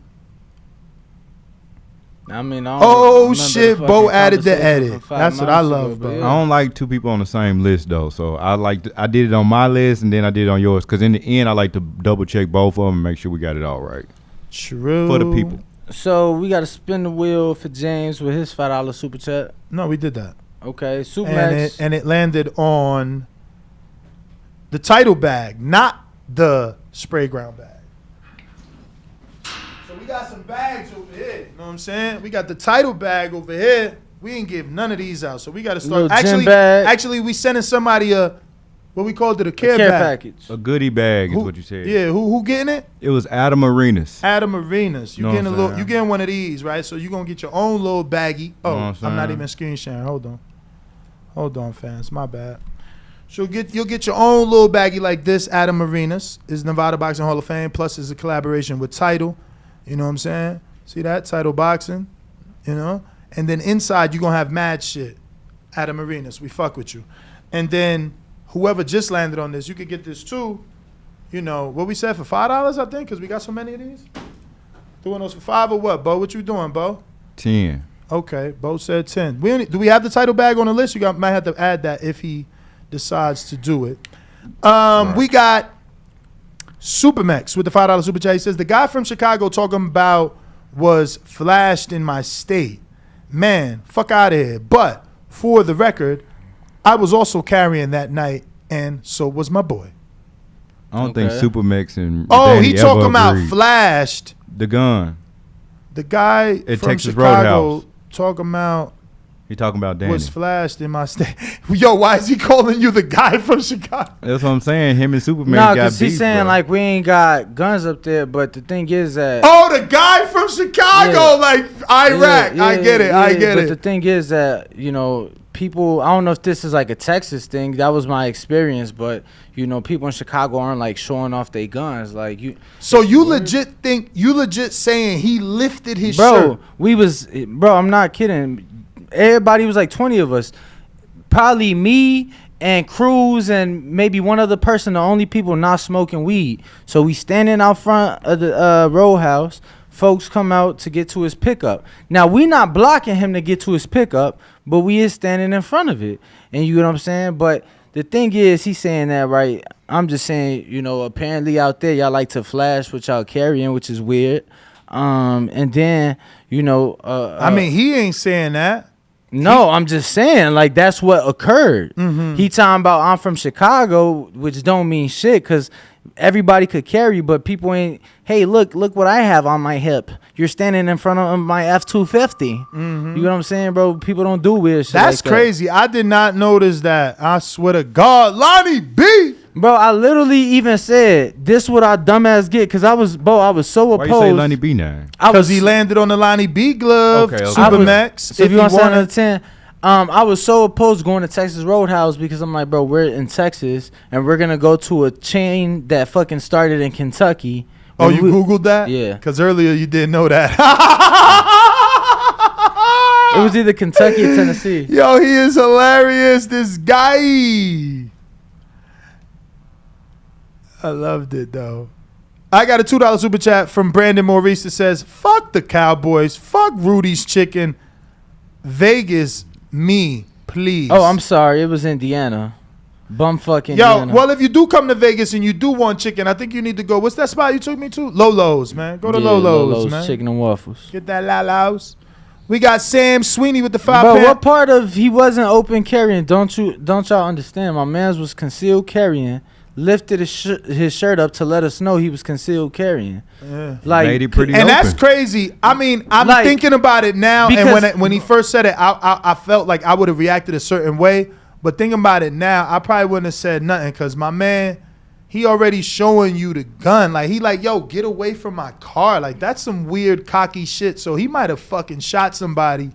I mean, I
oh shit, Bo added the edit. That's what I love, bro.
I don't like two people on the same list though, so I did it on my list and then I did it on yours because in the end I like to double check both of them and make sure we got it all right.
True.
For the people.
So we got to spin the wheel for James with his $5 super chat.
No, we did that.
Okay, Supermax.
And it landed on the title bag, not the spray ground bag. So we got some bags over here. You know what I'm saying? We got the title bag over here. We ain't give none of these out, so we got to start. Actually, we sending somebody what we called it, a care bag.
Package.
A goodie bag is what you said.
Yeah, who getting it?
It was Adam Arenas.
Adam Arenas. You getting one of these, right? So you gonna get your own little baggie. Oh, I'm not even screen sharing. Hold on, fans. My bad. So you'll get your own little baggie like this. Adam Arenas is Nevada Boxing Hall of Fame. Plus, it's a collaboration with Title. You know what I'm saying? See that? Title Boxing. You know? And then inside, you're going to have mad shit. Adam Arenas, we fuck with you. And then whoever just landed on this, you could get this too. You know, what we said for $5, I think, because we got so many of these. Doing those for $5 or what, Bo? What you doing, Bo?
10.
Okay, Bo said 10. Do we have the title bag on the list? You might have to add that if he decides to do it. Right. We got Supermax with the $5 super chat. He says, the guy from Chicago talking about was flashed in my state. Man, fuck out of here. But for the record, I was also carrying that night, and so was my boy.
I don't think Supermax and
Danny he talking about flashed.
The gun.
The guy
at
from
Texas
Chicago
Roadhouse.
Talking about.
He talking about Danny.
Was flashed in my state. Yo, why is he calling you the guy from Chicago?
That's what I'm saying. Him and Superman
got beef.
No,
because he's saying, like, we ain't got guns up there, but the thing is that...
Oh, the guy from Chicago, like Iraq. I get it.
But the thing is that, you know, people... I don't know if this is, like, a Texas thing. That was my experience, but, you know, people in Chicago aren't, like, showing off their guns. Like you.
So you legit saying he lifted his shirt?
Bro, I'm not kidding. Everybody was like 20 of us. Probably me and Cruz and maybe one other person, the only people not smoking weed. So we standing out front of the row house. Folks come out to get to his pickup. Now, we not blocking him to get to his pickup, but we is standing in front of it. And you know what I'm saying? But the thing is, he's saying that, right? I'm just saying, you know, apparently out there, y'all like to flash what y'all carrying, which is weird. And then, you know...
I mean, he ain't saying that.
No, I'm just saying, like, that's what occurred. Mm-hmm. He talking about I'm from Chicago, which don't mean shit, because everybody could carry, but people ain't, hey, look what I have on my hip. You're standing in front of my F-250. Mm-hmm. You know what I'm saying, bro? People don't do weird shit
That's
like
crazy.
That.
I did not notice that. I swear to God. Lonnie B!
Bro, I literally even said, this what our dumbass get, because I was so opposed.
Why you say Lonnie B now?
Because he landed on the Lonnie B glove, Supermax.
So if you want 7 out of 10, I was so opposed to going to Texas Roadhouse because I'm like, bro, we're in Texas, and we're going to go to a chain that fucking started in Kentucky.
Oh, you Googled that?
Yeah.
Because earlier you didn't know that.
It was either Kentucky or Tennessee.
Yo, he is hilarious, this guy. I loved it, though. I got a $2 super chat from Brandon Maurice that says, fuck the Cowboys. Fuck Rudy's Chicken. Vegas, me, please.
Oh, I'm sorry. It was Indiana. Bumfuck Indiana.
Yo, well, if you do come to Vegas and you do want chicken, I think you need to go. What's that spot you took me to? Lolo's, man. Go to Lolo's, man.
Chicken and waffles.
Get that Lolo's. We got Sam Sweeney with the 5
But what part of he wasn't open carrying? Don't y'all understand? My man's was concealed carrying. Lifted his shirt up to let us know he was concealed carrying.
Yeah.
Like,
made it pretty
and
open.
That's crazy. I mean, I'm like, thinking about it now, and when he first said it, I felt like I would have reacted a certain way. But thinking about it now, I probably wouldn't have said nothing because my man, he already showing you the gun. Like, he like, yo, get away from my car. Like, that's some weird cocky shit. So he might have fucking shot somebody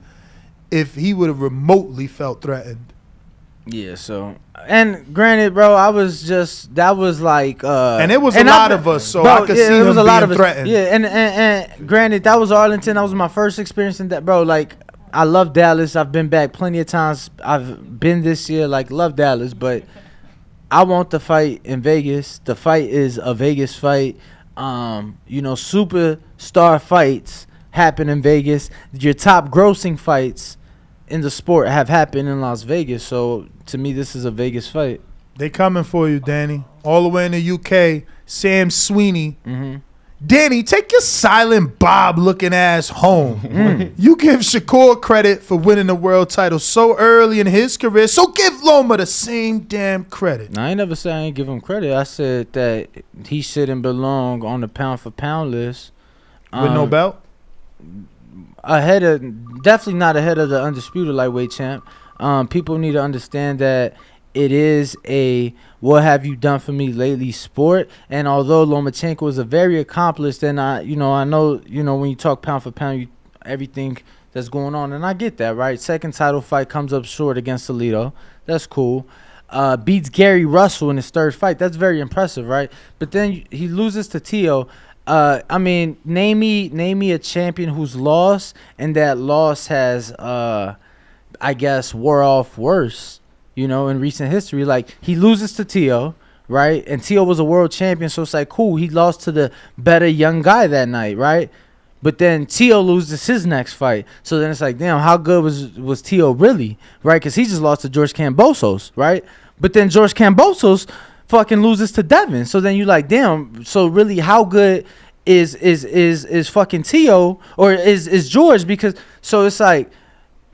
if he would have remotely felt threatened.
Yeah, so, and granted, bro, I was just, that was like,
and it was a lot of us, so I could see him being threatened.
Yeah, and granted, that was Arlington. That was my first experience in that, bro. Like, I love Dallas. I've been back plenty of times. I've been this year, like, love Dallas, but I want the fight in Vegas. The fight is a Vegas fight. You know, superstar fights happen in Vegas. Your top grossing fights in the sport have happened in Las Vegas, so to me this is a Vegas fight.
They coming for you, Danny. All the way in the UK. Sam Sweeney.
Mm-hmm.
Danny, take your silent Bob looking ass home. You give Shakur credit for winning the world title so early in his career, so give Loma the same damn credit.
I ain't never said I ain't give him credit. I said that he shouldn't belong on the pound for pound list.
With no belt?
Definitely not ahead of the undisputed lightweight champ. People need to understand that it is a what have you done for me lately sport, and although Lomachenko is a very accomplished, and I know when you talk pound for pound, everything that's going on, and I get that, right? Second title fight comes up short against Alito, that's cool. Beats Gary Russell in his third fight, that's very impressive, right? But then he loses to Tio. I mean, name me a champion who's lost, and that loss has I guess wore off worse. In recent history, like he loses to Tio, right? And Tio was a world champion, so it's like cool. He lost to the better young guy that night, right? But then Tio loses his next fight, so then it's like, damn, how good was Tio really, right? Because he just lost to George Kambosos, right? But then George Kambosos fucking loses to Devin, so then you like, damn. So really, how good is fucking Tio or is George? Because so it's like.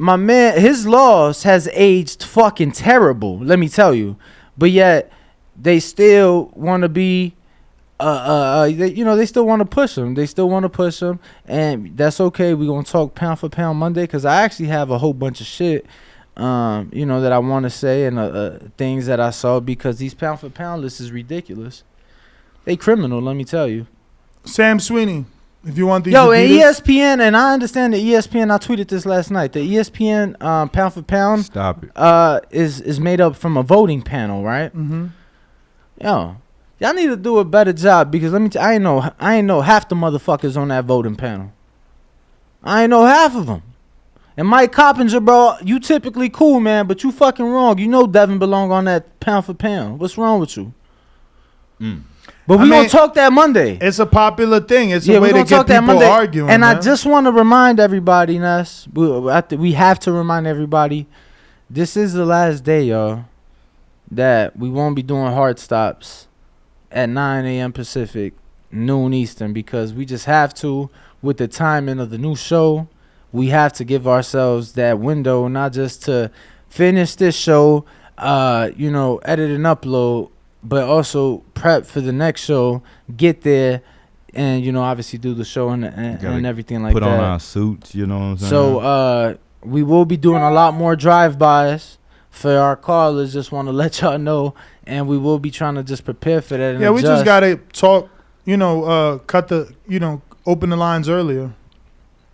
My man, his loss has aged fucking terrible, let me tell you. But yet, they still want to be, they still want to push him. They still want to push him, and that's okay. We're going to talk pound for pound Monday, because I actually have a whole bunch of shit, that I want to say, and things that I saw, because these pound for pound lists is ridiculous. They criminal, let me tell you.
Sam Sweeney. If you want these
and
Adidas,
ESPN, and I understand that ESPN, I tweeted this last night, the ESPN pound for pound
Stop it.
Is made up from a voting panel, right?
Mm-hmm.
Y'all need to do a better job, because let me I ain't know half the motherfuckers on that voting panel. I ain't know half of them. And Mike Coppinger, bro, you typically cool, man, but you fucking wrong. Devin belong on that pound for pound. What's wrong with you? But we're going to talk that Monday.
It's a popular thing. It's a way to get people arguing.
And
man.
I just want to remind everybody, Ness, we have to remind everybody, this is the last day, y'all, that we won't be doing hard stops at 9 a.m. Pacific, noon Eastern, because we just have to, with the timing of the new show, we have to give ourselves that window, not just to finish this show, edit and upload, but also prep for the next show, get there, and obviously do the show and everything like that.
Put on our suits, you know what I'm saying?
So we will be doing a lot more drive-bys for our callers. Just want to let y'all know, and we will be trying to just prepare for that.
And we just gotta talk, open the lines earlier.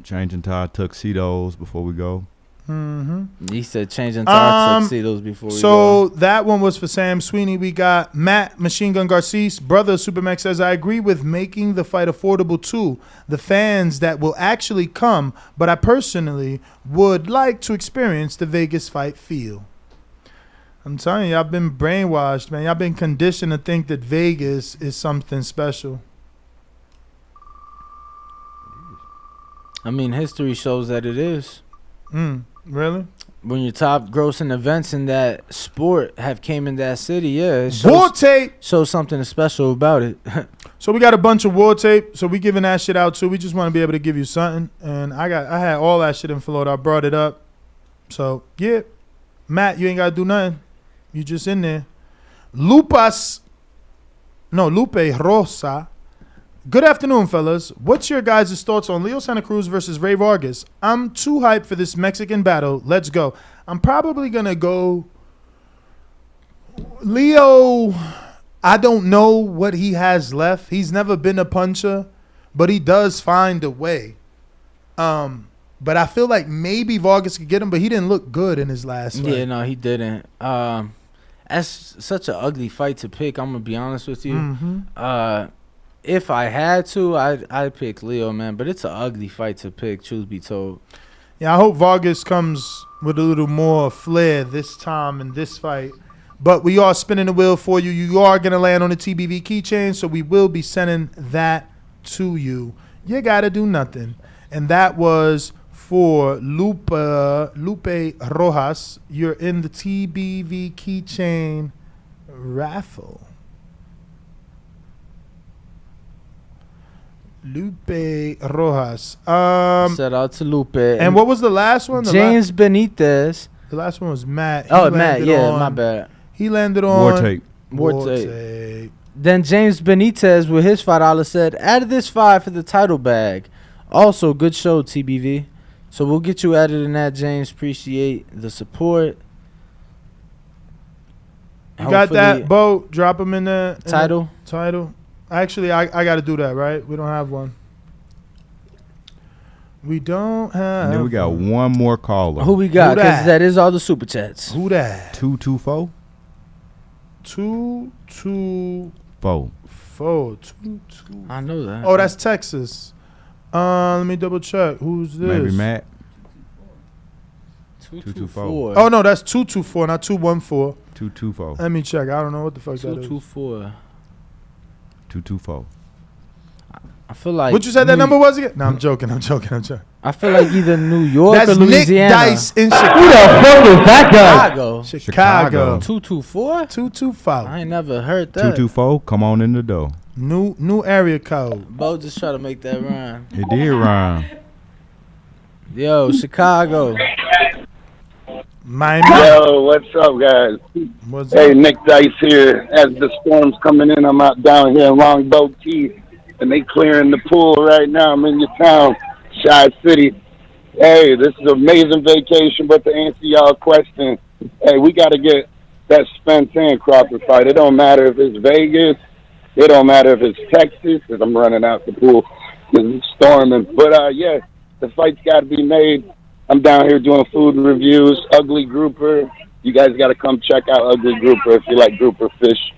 Changing to our tuxedos before we go.
Mm-hmm.
He said changing to our tuxedos before we go.
So that one was for Sam Sweeney. We got Matt Machine Gun Garces, brother of Supermax, says, I agree with making the fight affordable to the fans that will actually come, but I personally would like to experience the Vegas fight feel. I'm telling you, I've been brainwashed, man. I've been conditioned to think that Vegas is something special.
I mean, history shows that it is.
Really?
When your top grossing events in that sport have came in that city, yeah, it
War tape
shows something special about it.
So we got a bunch of war tape. So we giving that shit out too. We just want to be able to give you something. And I had all that shit in Florida. I brought it up. So yeah, Matt, you ain't gotta do nothing. You just in there. Lupe Rosa. Good afternoon, fellas. What's your guys' thoughts on Leo Santa Cruz versus Ray Vargas? I'm too hyped for this Mexican battle. Let's go. I'm probably going to go Leo. I don't know what he has left. He's never been a puncher, but he does find a way. But I feel like maybe Vargas could get him, but he didn't look good in his last fight.
Yeah, no, he didn't. That's such an ugly fight to pick, I'm going to be honest with you.
Mm-hmm.
If I had to, I'd pick Leo, man. But it's an ugly fight to pick, truth be told.
Yeah, I hope Vargas comes with a little more flair this time in this fight. But we are spinning the wheel for you. You are going to land on the TBV keychain, so we will be sending that to you. You got to do nothing. And that was for Lupe Rojas. You're in the TBV keychain raffle. Lupe Rojas.
Shout out to Lupe.
And what was the last one?
James Benitez.
The last one was Matt.
Matt. Yeah, my bad.
He landed on
War tape. Then James Benitez with his $5 said, added this 5 for the title bag. Also, good show, TBV. So we'll get you added in that, James. Appreciate the support.
You got that, Bo? Drop him in the
title.
Title. Actually, I got to do that, right? We don't have one. We don't have.
And then we got one more caller.
Who we got? Because that is all the super chats.
Who that?
224.
224. 224.
I know that.
Oh, that's Texas. Let me double check. Who's this?
Maybe Matt.
224.
Oh no, that's 224, not 214.
224.
Let me check. I don't know what the fuck that is.
224.
224.
I feel like.
What you said that number was again? No, I'm joking. I feel
like either New York
that's
or Louisiana.
Nick Dice in Chicago.
Who the fuck is that guy?
Chicago.
224?
224.
I ain't never heard that.
224. Come on in the door.
New area code.
Bo just try to make that rhyme.
It did rhyme.
Yo, Chicago.
Miami.
Yo, what's up, guys? Hey, Nick Dice here. As the storm's coming in, I'm out down here in Longboat Key, and they clearing the pool right now. I'm in your town, Chi City. Hey, this is an amazing vacation, but to answer y'all question, hey, we got to get that Spence and Crawford fight. It don't matter if it's Vegas. It don't matter if it's Texas, because I'm running out the pool because it's storming. But, yeah, the fight's got to be made. I'm down here doing food reviews. Ugly Grouper. You guys got to come check out Ugly Grouper if you like grouper fish.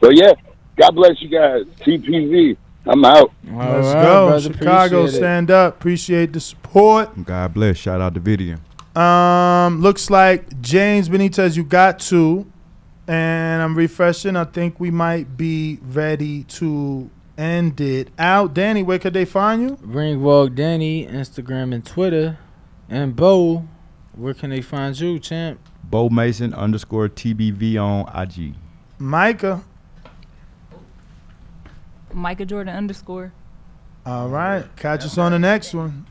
So, yeah, God bless you guys. TPV. I'm out.
Let's go. Brother, Chicago, stand up. Appreciate the support.
God bless. Shout out to Video.
Looks like James Benitez, you got 2. And I'm refreshing. I think we might be ready to end it out. Danny, where could they find you?
Ringwalk Danny, Instagram and Twitter. And Bo, where can they find you, champ?
Bo Mason _TBV on IG.
Micah.
Micah Jordan _.
All right. Catch us on the next one.